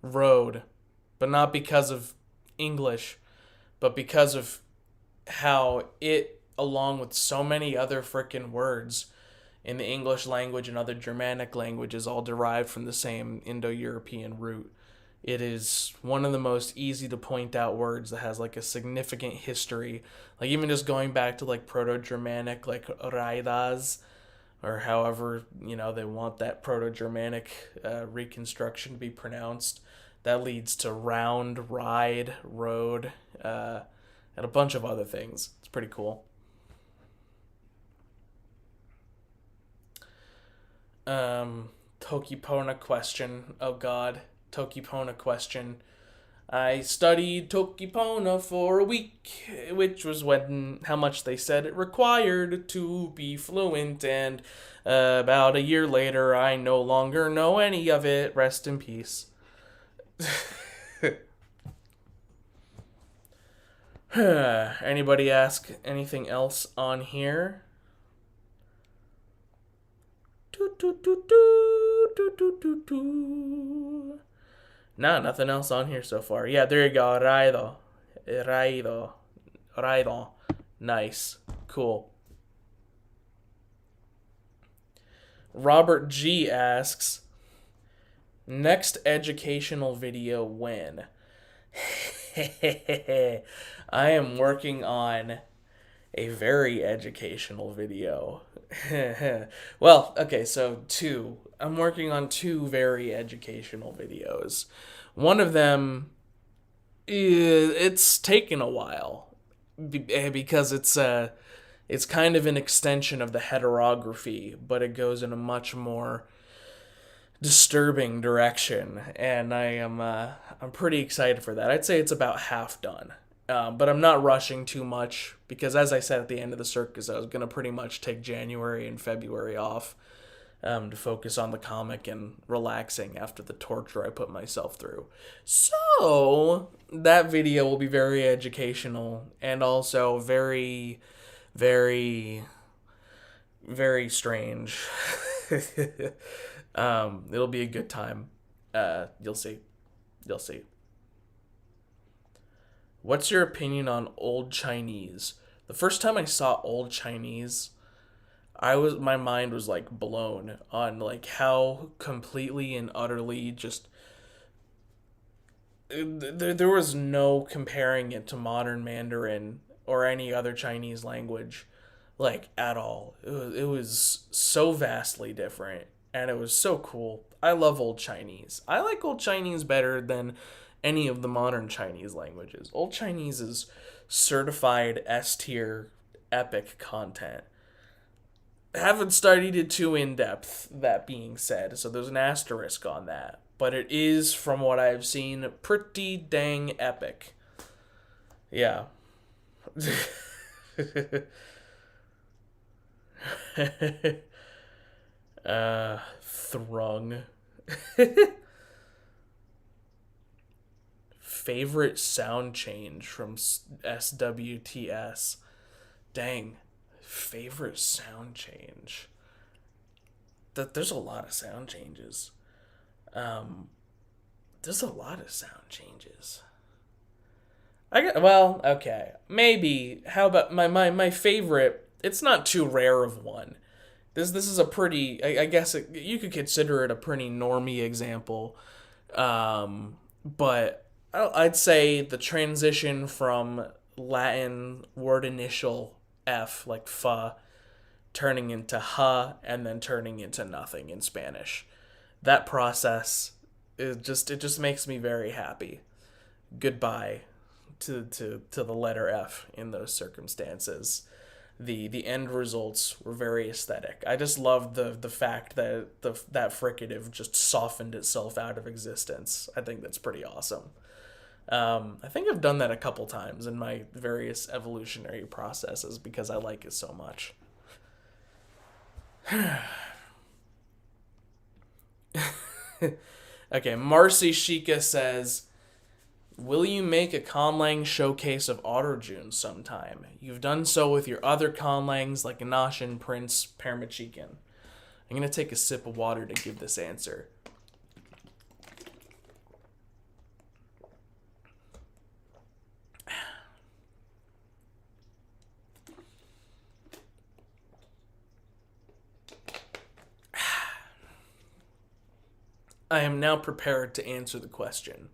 Road. But not because of English, but because of how it, along with so many other frickin' words in the English language and other Germanic languages, all derived from the same Indo European root. It is one of the most easy to point out words that has like a significant history. Like even just going back to like Proto Germanic, like Raidas, or however, they want that Proto Germanic reconstruction to be pronounced. That leads to round, ride, road, and a bunch of other things. It's pretty cool. Tokipona question. Oh god. Tokipona question. I studied Tokipona for a week, which was when how much they said it required to be fluent, and about a year later, I no longer know any of it. Rest in peace. Anybody ask anything else on here? Nah, nothing else on here so far. Yeah, there you go. Raido. Raido. Raido. Nice. Cool. Robert G asks, next educational video when? I am working on a very educational video. Well, okay, so two. I'm working on two very educational videos. One of them, it's taken a while because it's kind of an extension of the heterography, but it goes in a much more disturbing direction, and I'm pretty excited for that. I'd say it's about half done. But I'm not rushing too much because, as I said at the end of the circus, I was going to pretty much take January and February off to focus on the comic and relaxing after the torture I put myself through. So, that video will be very educational and also very, very, very strange. It'll be a good time. You'll see. You'll see. What's your opinion on Old Chinese? The first time I saw Old Chinese, my mind was like blown on like how completely and utterly just there was no comparing it to modern Mandarin or any other Chinese language like at all. It was so vastly different and it was so cool. I love Old Chinese. I like Old Chinese better than any of the modern Chinese languages. Old Chinese is certified S tier epic content. Haven't studied it too in depth, that being said, so there's an asterisk on that. But it is, from what I've seen, pretty dang epic. Yeah. Thrung. Favorite sound change from SWTS. Dang. Favorite sound change. There's a lot of sound changes. There's a lot of sound changes. Well, okay. Maybe. How about my favorite? It's not too rare of one. This is a pretty. I guess you could consider it a pretty normie example. But I'd say the transition from Latin word initial F, like fa, turning into ha, and then turning into nothing in Spanish. That process it just makes me very happy. Goodbye to the letter F in those circumstances. The end results were very aesthetic. I just loved the fact that that fricative just softened itself out of existence. I think that's pretty awesome. I think I've done that a couple times in my various evolutionary processes because I like it so much. Okay, Marcy Shika says, will you make a Conlang showcase of Otterjune sometime? You've done so with your other Conlangs like Nashin, Prince, Paramachikan. I'm going to take a sip of water to give this answer. I am now prepared to answer the question.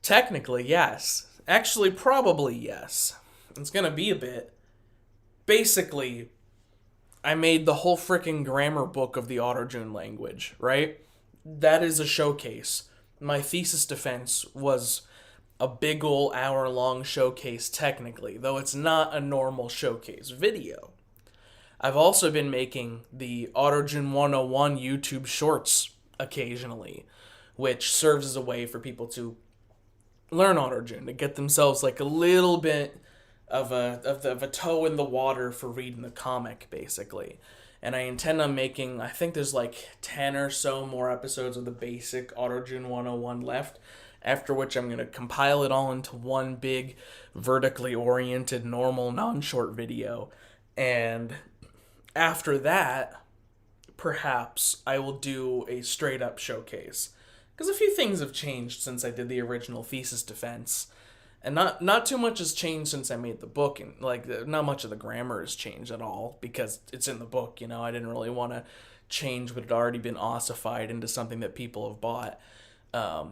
Technically, yes. Actually, probably yes. It's gonna be a bit. Basically, I made the whole freaking grammar book of the Otterjune language, right? That is a showcase. My thesis defense was a big ol' hour-long showcase technically, though it's not a normal showcase video. I've also been making the Otterjune 101 YouTube shorts occasionally, which serves as a way for people to learn Otterjune, to get themselves like a little bit of a toe in the water for reading the comic, basically. And I intend on making, I think there's like 10 or so more episodes of the basic Otterjune 101 left, after which I'm going to compile it all into one big, vertically oriented, normal, non-short video. And after that, perhaps I will do a straight up showcase. Because a few things have changed since I did the original thesis defense. And not too much has changed since I made the book, and like not much of the grammar has changed at all because it's in the book. You know, I didn't really want to change what had already been ossified into something that people have bought.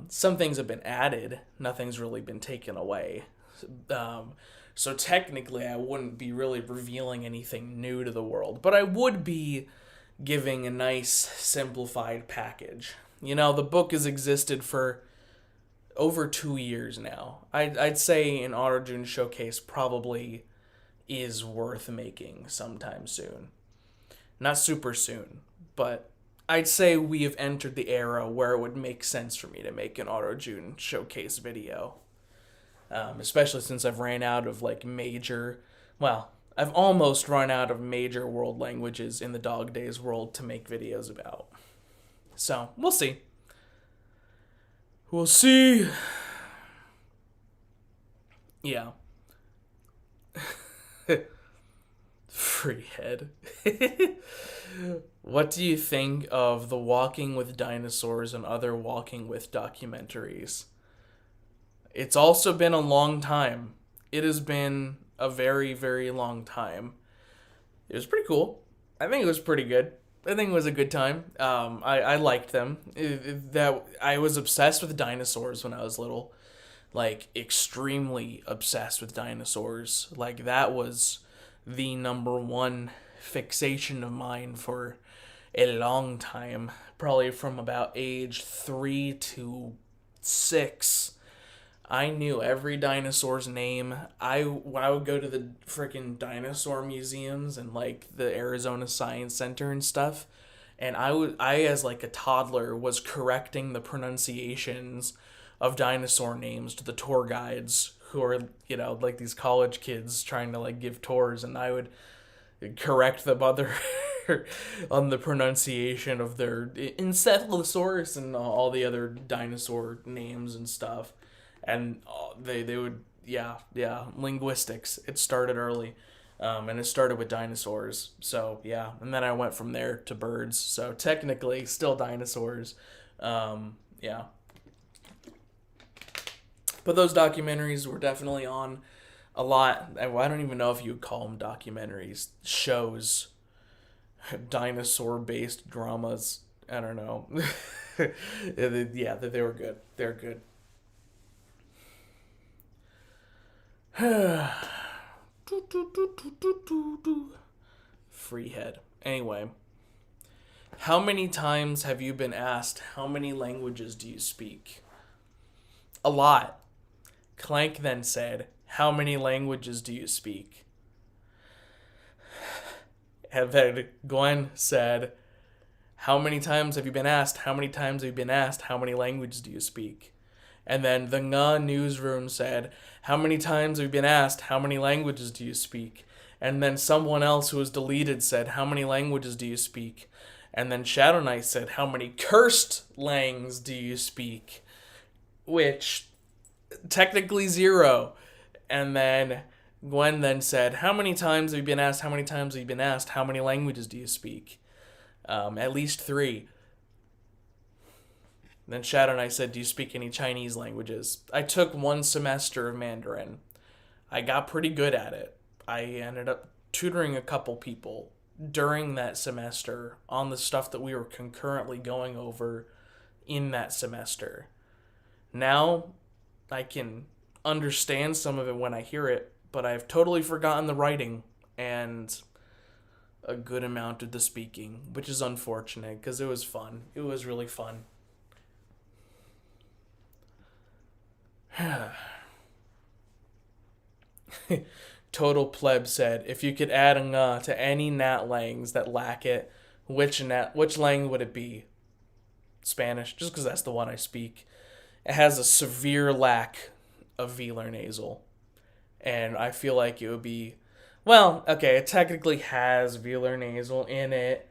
Some things have been added, nothing's really been taken away. So technically, I wouldn't be really revealing anything new to the world, but I would be giving a nice simplified package. You know, the book has existed for over 2 years now. I'd say an Otterjune showcase probably is worth making sometime soon. Not super soon, but I'd say we have entered the era where it would make sense for me to make an Otterjune showcase video. Especially since I've ran out of like major, well, I've almost run out of major world languages in the Dog Days world to make videos about. So, we'll see. We'll see. Yeah. Free head. What do you think of the Walking with Dinosaurs and other Walking with documentaries? It's also been a long time. It has been a very, very long time. It was pretty cool. I think it was pretty good. I think it was a good time. I liked them. That I was obsessed with dinosaurs when I was little, like extremely obsessed with dinosaurs. Like that was the number one fixation of mine for a long time. Probably from about age 3 to 6. I knew every dinosaur's name. I would go to the freaking dinosaur museums and like the Arizona Science Center and stuff, and I as like a toddler was correcting the pronunciations of dinosaur names to the tour guides who are, you know, like these college kids trying to like give tours, and I would correct them on their on the pronunciation of their Encephalosaurus and all the other dinosaur names and stuff. And they would, yeah, linguistics. It started early, and it started with dinosaurs. So yeah, and then I went from there to birds. So technically, still dinosaurs. Yeah. But those documentaries were definitely on a lot. I don't even know if you would call them documentaries, shows, dinosaur-based dramas. I don't know. Yeah, they were good. They're good. Freehead. Anyway, how many times have you been asked, how many languages do you speak? A lot. Clank then said, how many languages do you speak? And then Gwen said, how many times have you been asked? How many times have you been asked? How many languages do you speak? And then the Nga newsroom said, how many times have you been asked? How many languages do you speak? And then someone else who was deleted said, how many languages do you speak? And then Shadow Knight said, how many cursed langs do you speak? Which, technically 0. And then Gwen then said, how many times have you been asked? How many times have you been asked? How many languages do you speak? At least 3. Then Shadow Knight said, do you speak any Chinese languages? I took 1 semester of Mandarin. I got pretty good at it. I ended up tutoring a couple people during that semester on the stuff that we were concurrently going over in that semester. Now, I can understand some of it when I hear it, but I've totally forgotten the writing and a good amount of the speaking, which is unfortunate because it was fun. It was really fun. Total Pleb said, if you could add a nga to any nat langs that lack it, which lang would it be? Spanish, just because that's the one I speak. It has a severe lack of velar nasal. And I feel like it would be, well, okay, it technically has velar nasal in it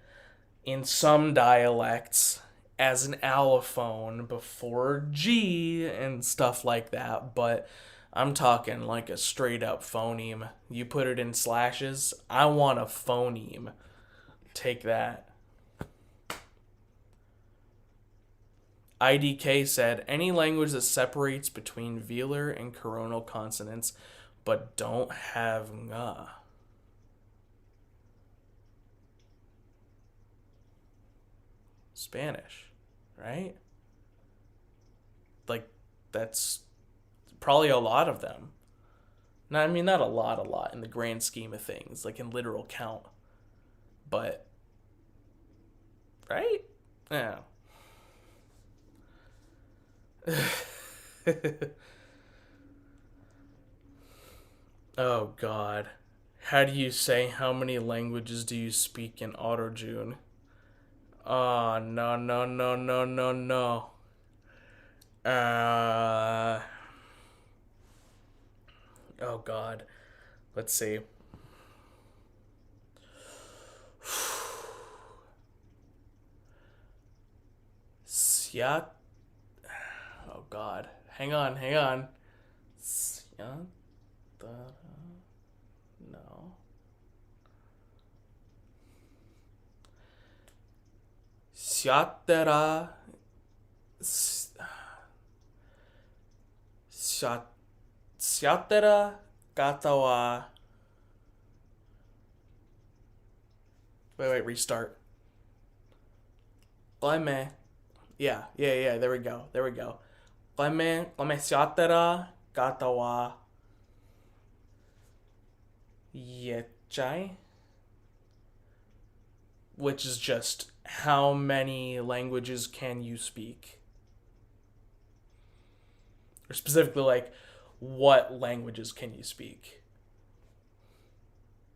in some dialects as an allophone before G and stuff like that, but I'm talking like a straight up phoneme. You put it in slashes, I want a phoneme. Take that. IDK said, any language that separates between velar and coronal consonants but don't have nga. Spanish, right? Like, that's probably a lot of them. No, I mean, not a lot in the grand scheme of things, like in literal count. But, right? Yeah. Oh, God. How do you say how many languages do you speak in AutoJune? Oh, no, no, no, no, no, no. Oh, God. Let's see. Siat. Oh, God. Hang on. Siat. No. Siatera. Siatera kata wa. Wait, restart. Cleme. Yeah, there we go. Cleme siatera kata wa. Yechai, which is just how many languages can you speak? Or specifically, like, what languages can you speak?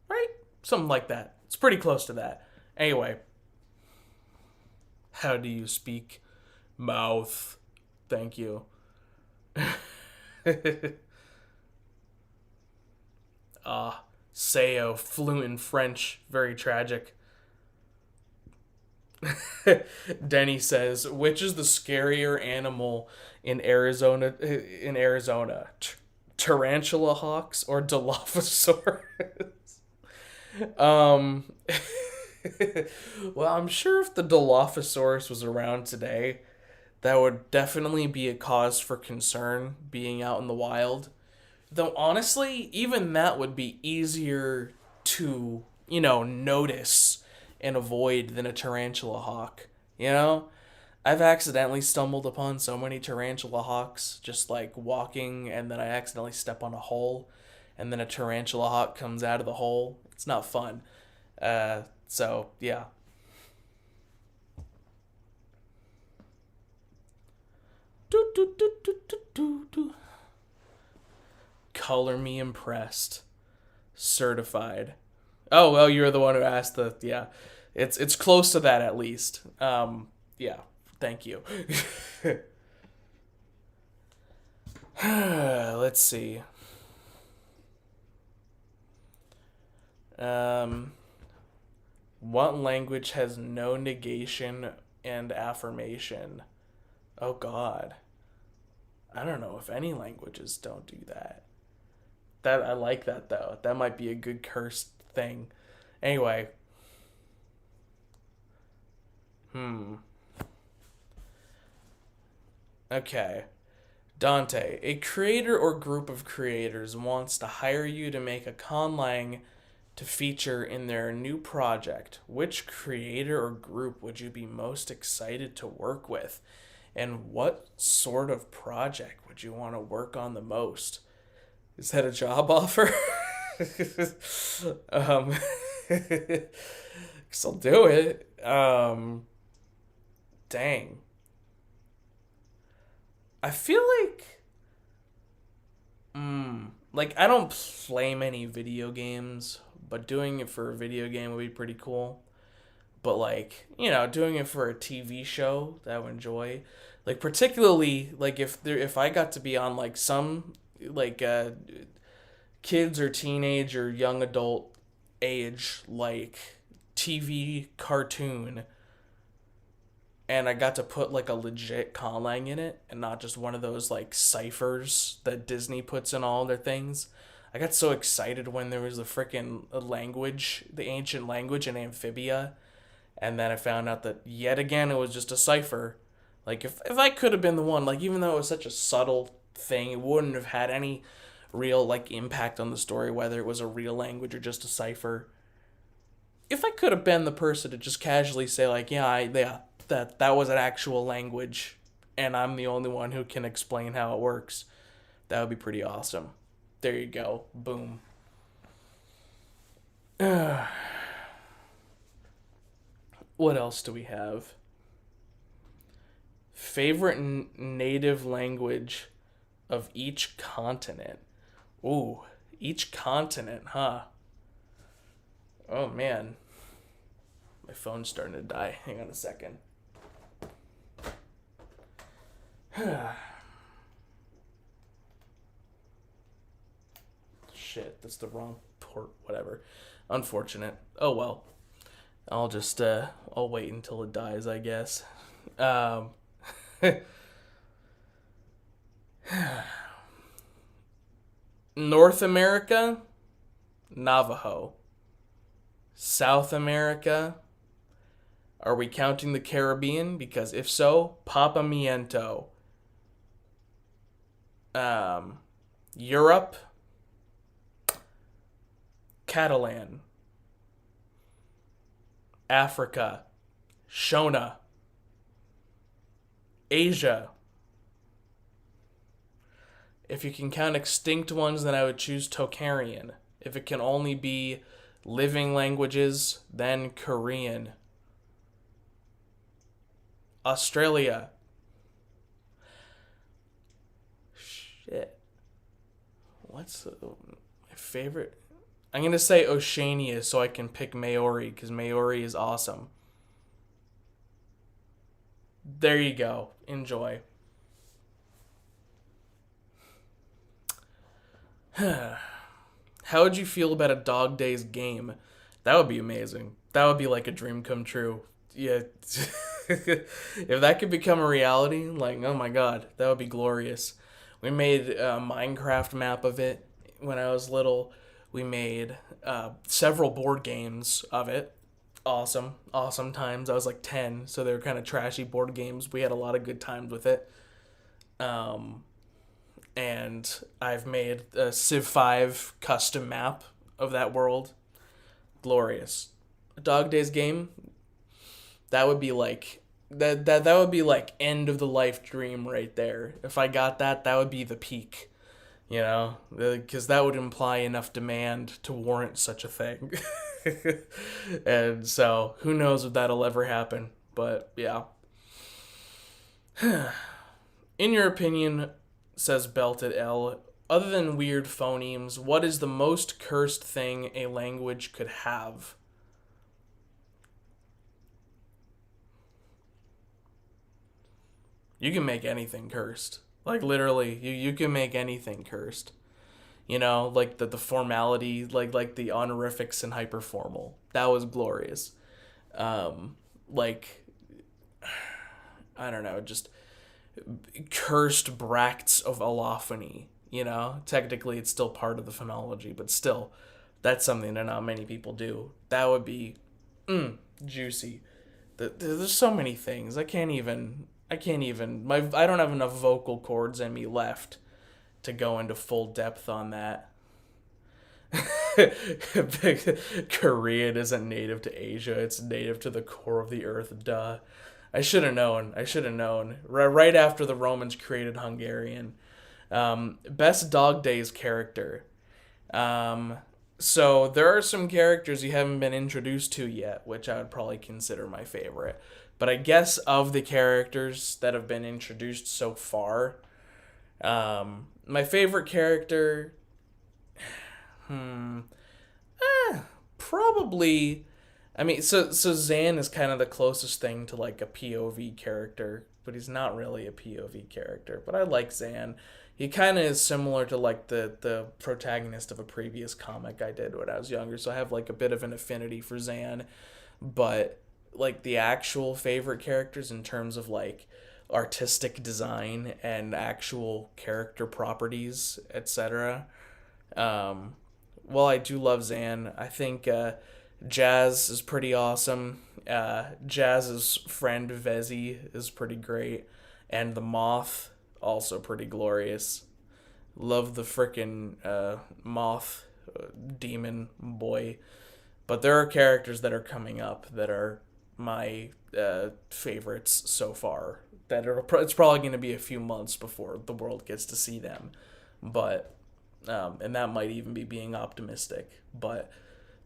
Right? Something like that. It's pretty close to that. Anyway, how do you speak? Mouth. Thank you. Seo, fluent in French, very tragic. Denny says, which is the scarier animal in Arizona? Tarantula hawks or Dilophosaurus? Well, I'm sure if the Dilophosaurus was around today, that would definitely be a cause for concern being out in the wild. Though honestly, even that would be easier to, notice and avoid than a tarantula hawk. I've accidentally stumbled upon so many tarantula hawks just like walking, and then I accidentally step on a hole and then a tarantula hawk comes out of the hole. It's not fun. So yeah. Do, do, do, do, do, do, do. Color me impressed. Certified. Oh well, you're the one who asked the yeah. It's close to that at least. Yeah. Thank you. Let's see. Um, what language has no negation and affirmation? Oh God, I don't know if any languages don't do that. That I like that though. That might be a good cursed thing. Anyway, hmm. Okay. Dante, a creator or group of creators wants to hire you to make a conlang to feature in their new project. Which creator or group would you be most excited to work with? And what sort of project would you want to work on the most? Is that a job offer? um, Cause I'll do it. Dang. I feel like I don't play many video games, but doing it for a video game would be pretty cool. But like, doing it for a TV show that I would enjoy, like particularly like if I got to be on like some like kids or teenage or young adult age like TV cartoon, and I got to put like a legit Conlang in it and not just one of those like ciphers that Disney puts in all their things. I got so excited when there was the freaking language, the ancient language in Amphibia, and then I found out that yet again it was just a cipher. Like if I could have been the one, like even though it was such a subtle thing, it wouldn't have had any real like impact on the story whether it was a real language or just a cipher. If I could have been the person to just casually say like, yeah, that was an actual language and I'm the only one who can explain how it works, that would be pretty awesome. There you go. Boom. What else do we have? Favorite native language of each continent. Ooh, each continent, huh? Oh man, my phone's starting to die. Hang on a second. Shit, that's the wrong port. Whatever. Unfortunate. Oh well. I'll wait until it dies, I guess. Um, North America, Navajo. South America, are we counting the Caribbean? Because if so, Papamiento. Um, Europe, Catalan. Africa, Shona. Asia. If you can count extinct ones, then I would choose Tocharian. If it can only be living languages, then Korean. Australia. Shit. What's my favorite? I'm going to say Oceania so I can pick Maori because Maori is awesome. There you go. Enjoy. How would you feel about a Dog Days game? That would be amazing. That would be like a dream come true. Yeah. If that could become a reality, like, oh my god, that would be glorious. We made a Minecraft map of it when I was little. We made several board games of it. Awesome. Awesome times. I was like 10, so they were kind of trashy board games. We had a lot of good times with it. Um, and I've made a Civ 5 custom map of that world. Glorious. A Dog Days game, that would be like that would be like end of the life dream right there. If I got that, that would be the peak, because that would imply enough demand to warrant such a thing. And so, who knows if that'll ever happen. But yeah. In your opinion, says Belted L, other than weird phonemes, what is the most cursed thing a language could have? You can make anything cursed. Like literally, you can make anything cursed. Like the formality, like the honorifics and hyperformal. That was glorious. Like I don't know, just cursed bracts of allophony. Technically it's still part of the phonology, but still, that's something that not many people do. That would be juicy. There's so many things. I can't even. I don't have enough vocal cords in me left to go into full depth on that. Korean isn't native to Asia. It's native to the core of the earth. Duh. I should have known. Right after the Romans created Hungarian. Best Dog Days character. So there are some characters you haven't been introduced to yet, which I would probably consider my favorite. But I guess of the characters that have been introduced so far, my favorite character, probably. I mean, so Zan is kind of the closest thing to like a POV character, but he's not really a POV character. But I like Zan. He kind of is similar to like the protagonist of a previous comic I did when I was younger, so I have like a bit of an affinity for Zan. But like the actual favorite characters in terms of like artistic design and actual character properties, etc. Well, I do love Zan. I think Jazz is pretty awesome. Jazz's friend Vezi is pretty great, and the Moth also pretty glorious. Love the frickin' Moth demon boy. But there are characters that are coming up that are my favorites so far. It's probably going to be a few months before the world gets to see them, but and that might even be being optimistic. But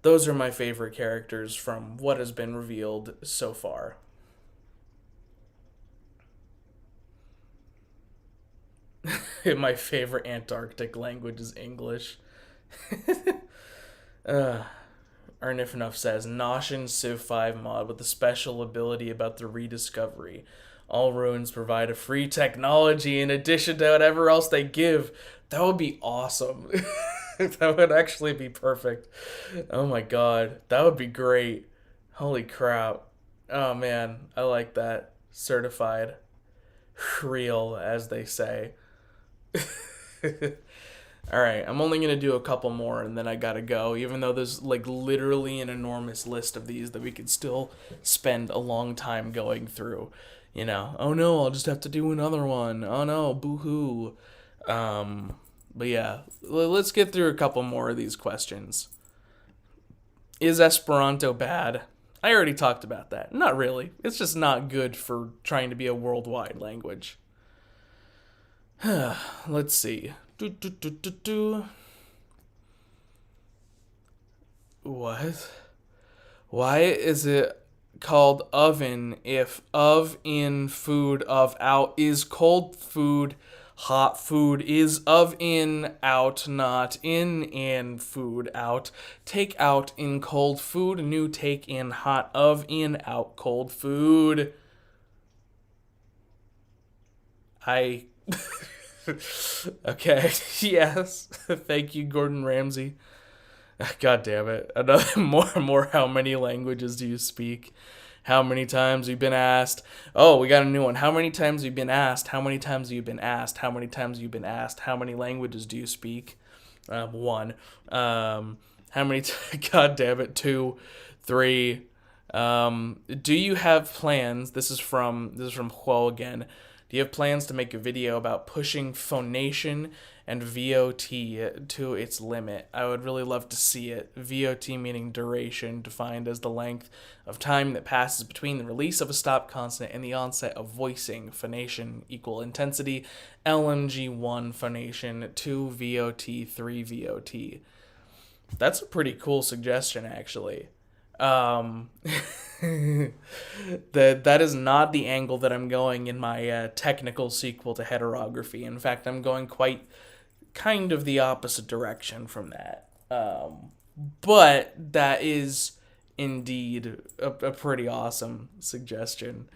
those are my favorite characters from what has been revealed so far. My favorite Antarctic language is English. Arnifnuff says, Noshin Civ 5 mod with a special ability about the rediscovery. All ruins provide a free technology in addition to whatever else they give. That would be awesome. That would actually be perfect. Oh my god. That would be great. Holy crap. Oh man, I like that. Certified. Real, as they say. Alright, I'm only going to do a couple more and then I gotta go, even though there's like literally an enormous list of these that we could still spend a long time going through. Oh no, I'll just have to do another one. Oh no, boo hoo. But yeah, let's get through a couple more of these questions. Is Esperanto bad? I already talked about that. Not really. It's just not good for trying to be a worldwide language. Let's see. What? Why is it called oven if of in food of out is cold food, hot food is of in out, not in food out, take out in cold food, new take in hot of in out cold food? I Okay, yes. Thank you, Gordon Ramsay. God damn it. Another more how many languages do you speak? How many times have you been asked? Oh, we got a new one. How many times have you been asked? How many times have you been asked? How many times have you been asked? How many languages do you speak? One. How many God damn it. Two. Three. Do you have plans? This is from Huo again. Do you have plans to make a video about pushing phonation and VOT to its limit? I would really love to see it. VOT meaning duration, defined as the length of time that passes between the release of a stop consonant and the onset of voicing. Phonation equal intensity. LMG 1 phonation, 2 VOT, 3 VOT. That's a pretty cool suggestion, actually. Um, that is not the angle that I'm going in my technical sequel to heterography. In fact, I'm going quite kind of the opposite direction from that. But that is indeed a pretty awesome suggestion.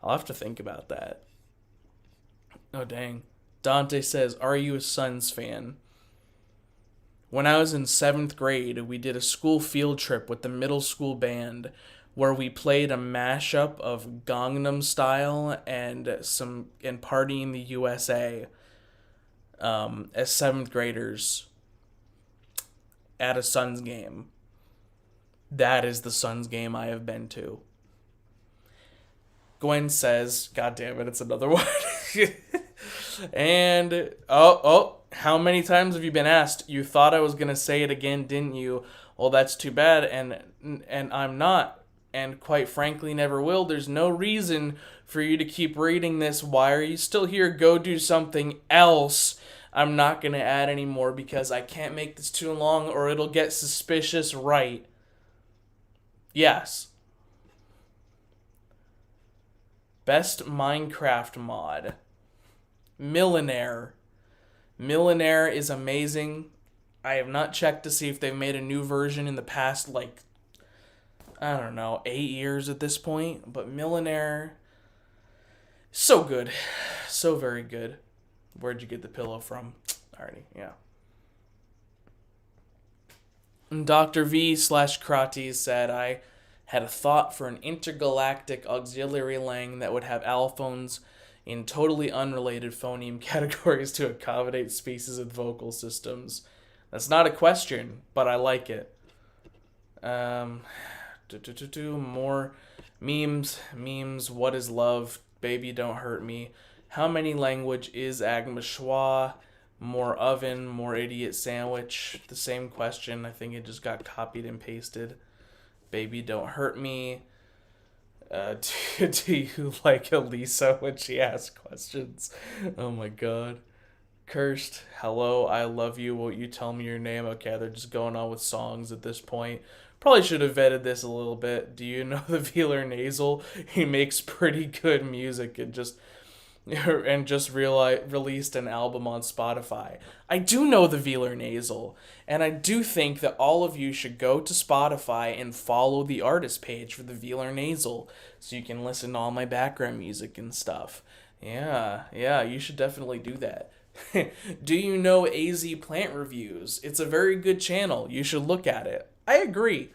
I'll have to think about that. Oh, dang. Dante says, "Are you a Suns fan?" When I was in seventh grade, we did a school field trip with the middle school band where we played a mashup of Gangnam Style and Party in the USA as seventh graders at a Suns game. That is the Suns game I have been to. Gwen says, "God damn it, it's another one." And how many times have you been asked? You thought I was gonna say it again, didn't you? Well, that's too bad, and I'm not, and quite frankly, never will. There's no reason for you to keep reading this. Why are you still here? Go do something else. I'm not gonna add any more because I can't make this too long, or it'll get suspicious. Right? Yes. Best Minecraft mod. Millionaire. Millionaire is amazing. I have not checked to see if they've made a new version in the past, like, I don't know, 8 years at this point. But Millionaire, so good. So very good. Where'd you get the pillow from? Alrighty, yeah. Dr. V/Krates said, "I had a thought for an intergalactic auxiliary lang that would have allophones in totally unrelated phoneme categories to accommodate species with vocal systems." That's not a question, but I like it. More memes. What is love? Baby, don't hurt me. How many language is Agma Schwa? More oven, more idiot sandwich. The same question. I think it just got copied and pasted. Baby, don't hurt me. Do you like Elisa when she asks questions? Oh my god. Cursed. Hello, I love you. Won't you tell me your name? Okay, they're just going on with songs at this point. Probably should have vetted this a little bit. Do you know the Velar Nasal? He makes pretty good music and just released an album on Spotify. I do know the Velar Nasal, and I do think that all of you should go to Spotify and follow the artist page for the Velar Nasal so you can listen to all my background music and stuff. Yeah, you should definitely do that. Do you know AZ Plant Reviews? It's a very good channel. You should look at it. I agree.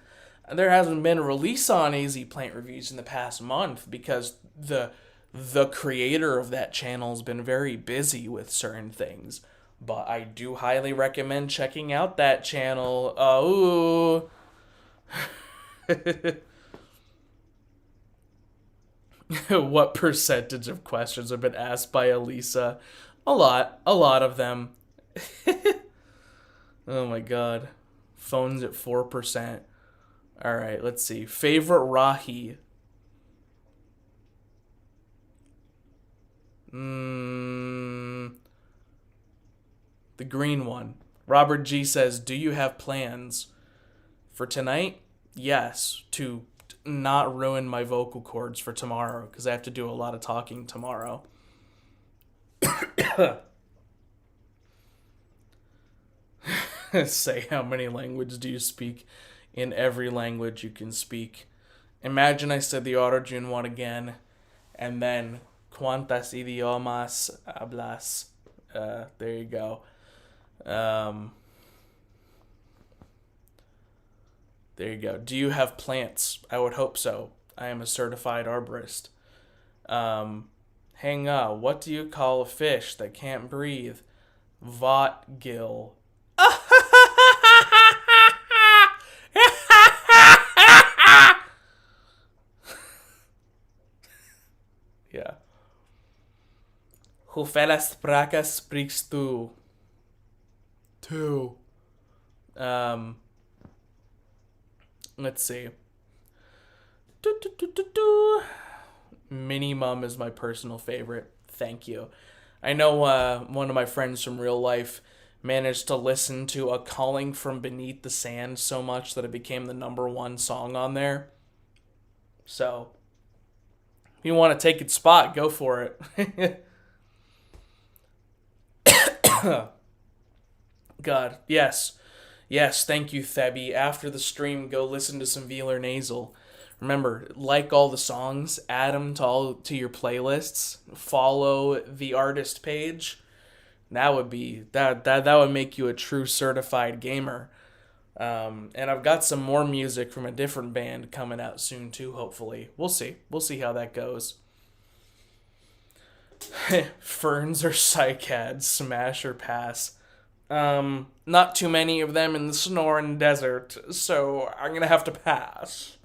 There hasn't been a release on AZ Plant Reviews in the past month because the creator of that channel has been very busy with certain things. But I do highly recommend checking out that channel. Oh. What percentage of questions have been asked by Elisa? A lot of them. Oh my god. Phone's at 4%. Alright, let's see. Favorite Rahi. The green one. Robert G says, "Do you have plans for tonight?" Yes, to not ruin my vocal cords for tomorrow, because I have to do a lot of talking tomorrow. Say, how many languages do you speak? In every language you can speak. Imagine I said the auto-tune one again, and then ¿cuántas idiomas hablas? There you go. There you go. Do you have plants? I would hope so. I am a certified arborist. Hang on. What do you call a fish that can't breathe? Vatgill. Yeah. Hoeveel spraken spreekst du? Two. Let's see. Minimum is my personal favorite. Thank you. I know one of my friends from real life managed to listen to a Calling from Beneath the Sand so much that it became the number one song on there. So, if you want to take its spot, go for it. God, yes. Yes, thank you, Thebby. After the stream, go listen to some Velar Nasal. Remember, like all the songs, add them to your playlists. Follow the artist page. That would make you a true certified gamer. And I've got some more music from a different band coming out soon too. Hopefully, we'll see. We'll see how that goes. Ferns or cycads, smash or pass. Not too many of them in the Sonoran Desert, so I'm gonna have to pass.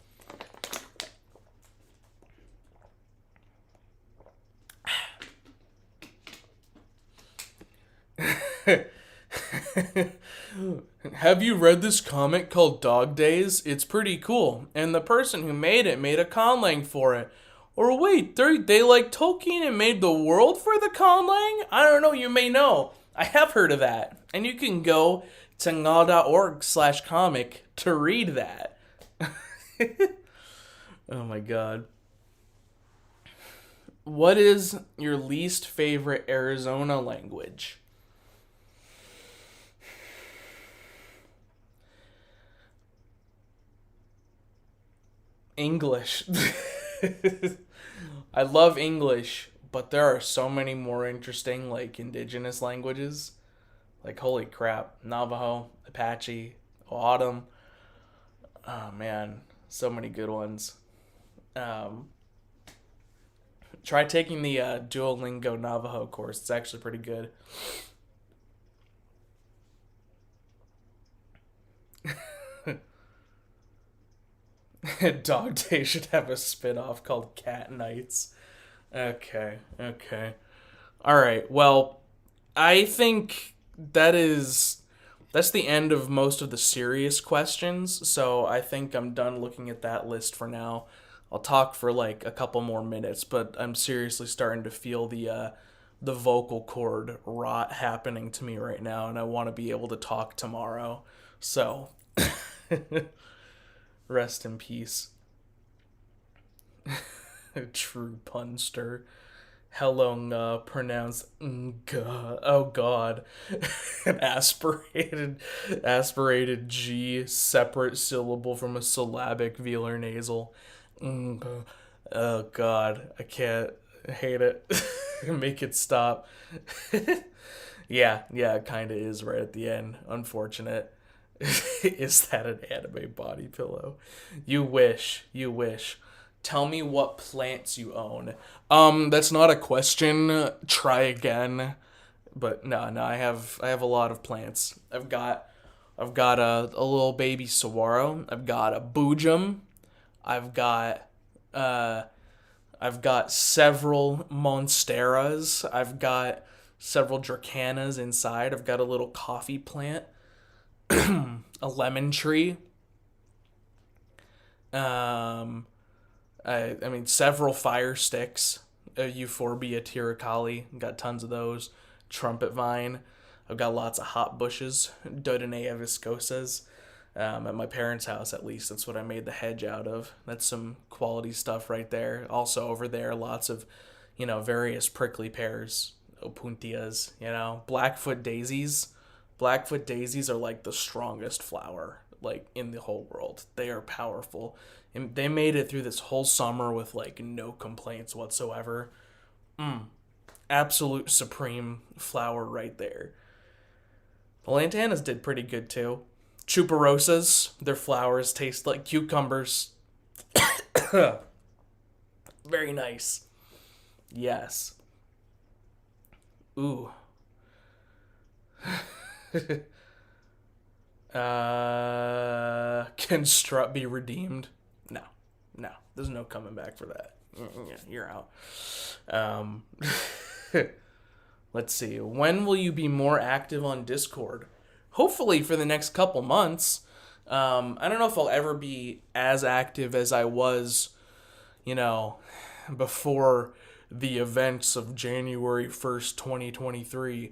Have you read this comic called Dog Days? It's pretty cool, and the person who made it made a Conlang for it. Or wait, they like Tolkien and made the world for the Conlang? I don't know, you may know. I have heard of that. And you can go to nga.org/comic to read that. Oh my god. What is your least favorite Arizona language? English. I love English, but there are so many more interesting, like, indigenous languages. Like, holy crap. Navajo, Apache, O'odham. Oh, man. So many good ones. Um, Try taking the Duolingo Navajo course. It's actually pretty good. Dog Day should have a spin-off called Cat Nights. Okay, okay. Alright, well, I think that's the end of most of the serious questions, so I think I'm done looking at that list for now. I'll talk for like a couple more minutes, but I'm seriously starting to feel the vocal cord rot happening to me right now, and I want to be able to talk tomorrow. So, rest in peace. True punster. Hello, pronounced nga. Oh god. An aspirated G, separate syllable from a syllabic velar nasal. Nga. Oh god, I can't. I hate it. Make it stop. Yeah, it kind of is right at the end. Unfortunate. Is that an anime body pillow? You wish. You wish. Tell me what plants you own. That's not a question. Try again. But no, I have a lot of plants. I've got a little baby saguaro. I've got a boojum. I've got uh I've got several monsteras. I've got several dracanas inside. I've got a little coffee plant, a lemon tree. Um, I mean, several fire sticks, Euphorbia tiracali, got tons of those. Trumpet vine. I've got lots of hot bushes, Dodonea viscosas. At my parents' house, at least, that's what I made the hedge out of. That's some quality stuff right there. Also over there, lots of, various prickly pears, opuntias, Blackfoot daisies. Blackfoot daisies are like the strongest flower, like, in the whole world. They are powerful. And they made it through this whole summer with, like, no complaints whatsoever. Absolute supreme flower right there. The lantanas did pretty good too. Chuparosas, their flowers taste like cucumbers. Very nice. Yes. Ooh. Can Strut be redeemed? No. No. There's no coming back for that. Yeah, you're out. Um, let's see. When will you be more active on Discord? Hopefully for the next couple months. I don't know if I'll ever be as active as I was, before the events of January 1st, 2023.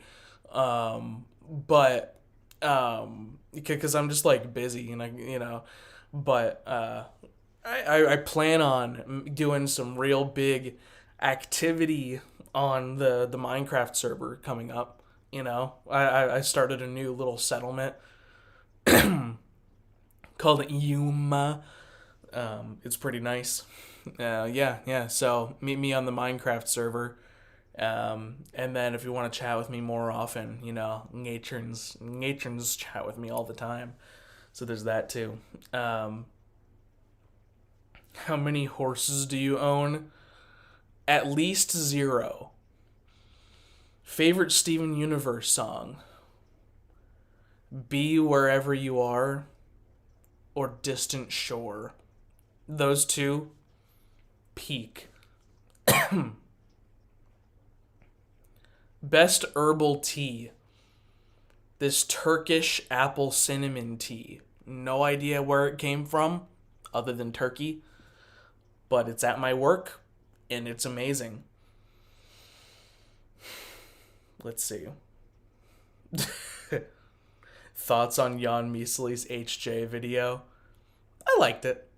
but because I'm just like busy and but I plan on doing some real big activity on the Minecraft server coming up. I started a new little settlement called Yuma. It's pretty nice. Yeah. So meet me on the Minecraft server. And then if you want to chat with me more often, Natrons chat with me all the time. So there's that too. How many horses do you own? At least 0. Favorite Steven Universe song? Be Wherever You Are or Distant Shore. Those two peak. Best herbal tea. This Turkish apple cinnamon tea. No idea where it came from other than Turkey, but it's at my work and it's amazing. Let's see. Thoughts on Jan Measley's HJ video? I liked it.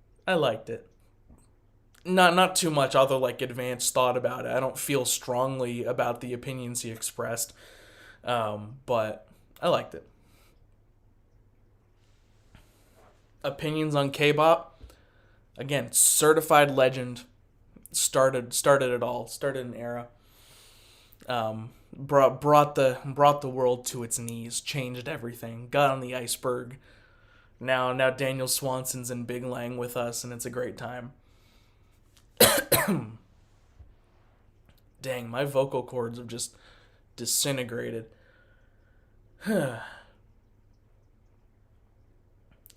Not too much other like advanced thought about it. I don't feel strongly about the opinions he expressed, but I liked it. Opinions on K-pop? Again, certified legend. Started it all. Started an era. Brought the world to its knees. Changed everything. Got on the iceberg. Now Daniel Swanson's in Big Lang with us, and it's a great time. Dang, my vocal cords have just disintegrated.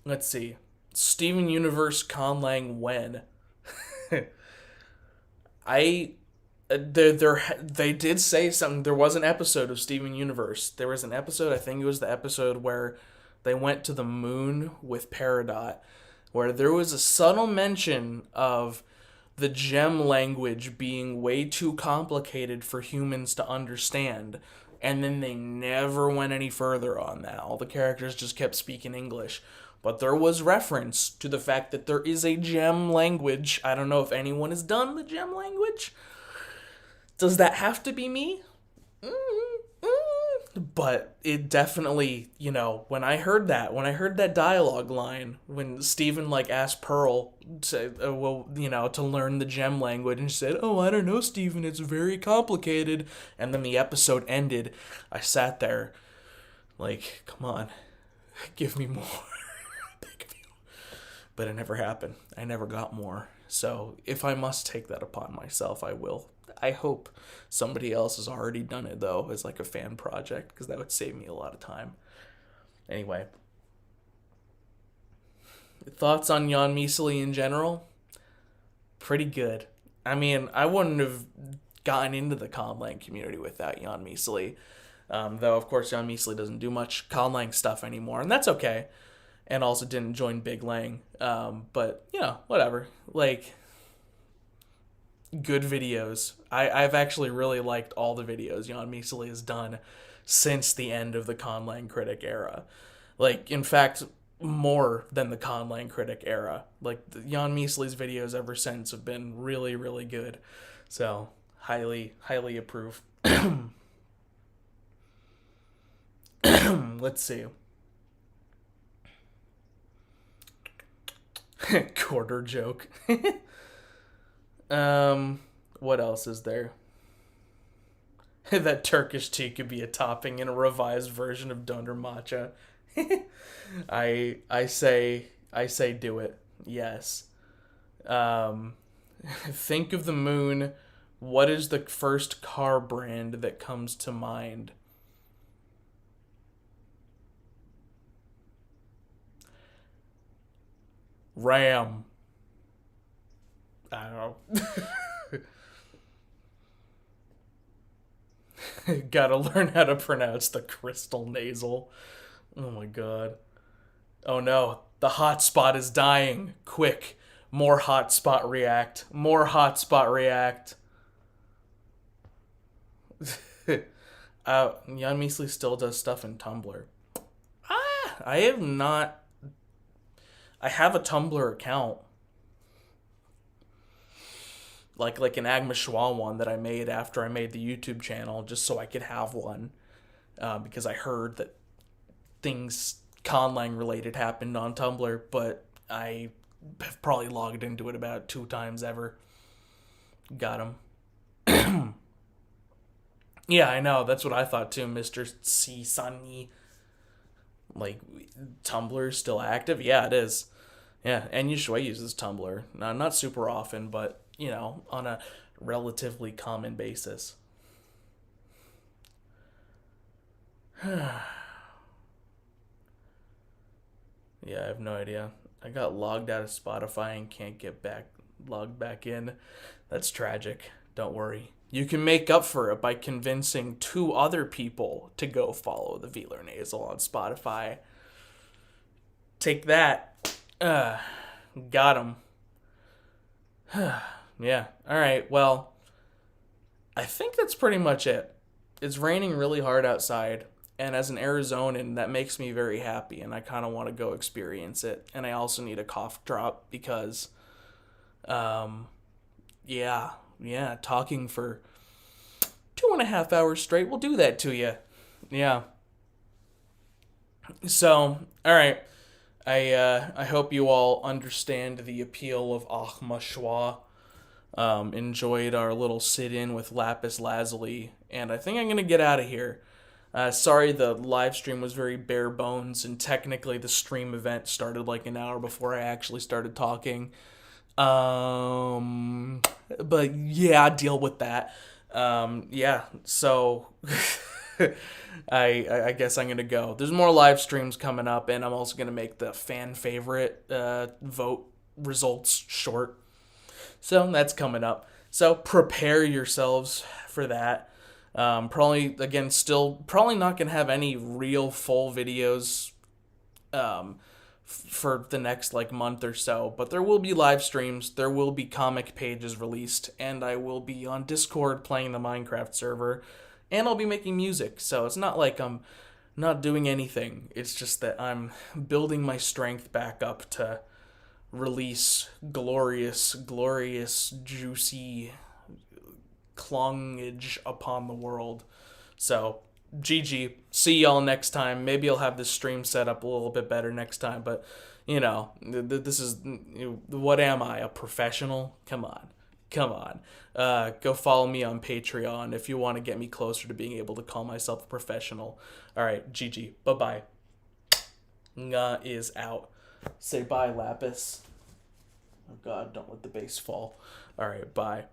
Let's see. Steven Universe Conlang when? I they did say something. There was an episode of Steven Universe. There was an episode, I think it was the episode where they went to the moon with Peridot, where there was a subtle mention of the gem language being way too complicated for humans to understand. And then they never went any further on that. All the characters just kept speaking English. But there was reference to the fact that there is a gem language. I don't know if anyone has done the gem language. Does that have to be me? But it definitely, when I heard that dialogue line, when Steven asked Pearl to learn the gem language, and she said, "Oh, I don't know, Steven, it's very complicated," and then the episode ended, I sat there, come on, give me more, but it never happened. I never got more. So if I must take that upon myself, I will. I hope somebody else has already done it, though, as a fan project, because that would save me a lot of time. Anyway. Thoughts on Jan Measley in general? Pretty good. I mean, I wouldn't have gotten into the Conlang community without Jan Measley. Though, of course, Jan Measley doesn't do much Conlang stuff anymore, and that's okay. And also didn't join Big Lang. But, whatever. Good videos. I've actually really liked all the videos Jan Measley has done since the end of the Conlang Critic era. In fact, more than the Conlang Critic era. Jan Measley's videos ever since have been really, really good. So, highly, highly approve. Let's see. Quarter joke. What else is there? That Turkish tea could be a topping in a revised version of Döner matcha. I say do it. Yes. Think of the moon. What is the first car brand that comes to mind? Ram. I don't know. Gotta learn how to pronounce the crystal nasal. Oh my god. Oh no. The hotspot is dying. Quick. More hotspot react. More hotspot react. Jan Measley still does stuff in Tumblr. I have not. I have a Tumblr account, like an Agma Schwa one that I made after I made the YouTube channel, just so I could have one, because I heard that things Conlang related happened on Tumblr, but I have probably logged into it about 2 times ever. Got him. Yeah, I know. That's what I thought too, Mr. C. Sunny. Like, Tumblr's still active? Yeah, it is. Yeah, and Shui uses Tumblr. Not super often, but, on a relatively common basis. Yeah, I have no idea. I got logged out of Spotify and can't get logged back in. That's tragic. Don't worry. You can make up for it by convincing 2 other people to go follow the Velar Nasal on Spotify. Take that. Got him. Yeah. All right. Well, I think that's pretty much it. It's raining really hard outside, and as an Arizonan, that makes me very happy, and I kind of want to go experience it. And I also need a cough drop because, yeah, talking for 2.5 hours straight will do that to you. Yeah. So, all right. I hope you all understand the appeal of Ahma Schwa. Enjoyed our little sit-in with Lapis Lazuli, and I think I'm gonna get out of here. Sorry, the live stream was very bare bones, and technically the stream event started like an hour before I actually started talking. But yeah, deal with that. Yeah, so I guess I'm gonna go. There's more live streams coming up, and I'm also gonna make the fan favorite vote results short. So that's coming up. So prepare yourselves for that. Probably again, still probably not gonna have any real full videos for the next like month or so, but there will be live streams, there will be comic pages released, and I will be on Discord playing the Minecraft server, and I'll be making music. So it's not like I'm not doing anything. It's just that I'm building my strength back up to release glorious, juicy clungage upon the world. So, GG. See y'all next time. Maybe I'll have this stream set up a little bit better next time, but, this is. What am I? A professional? Come on. Come on. Go follow me on Patreon if you want to get me closer to being able to call myself a professional. Alright, GG. Bye bye. Nga is out. Say bye, Lapis. Oh god, don't let the base fall. Alright, bye.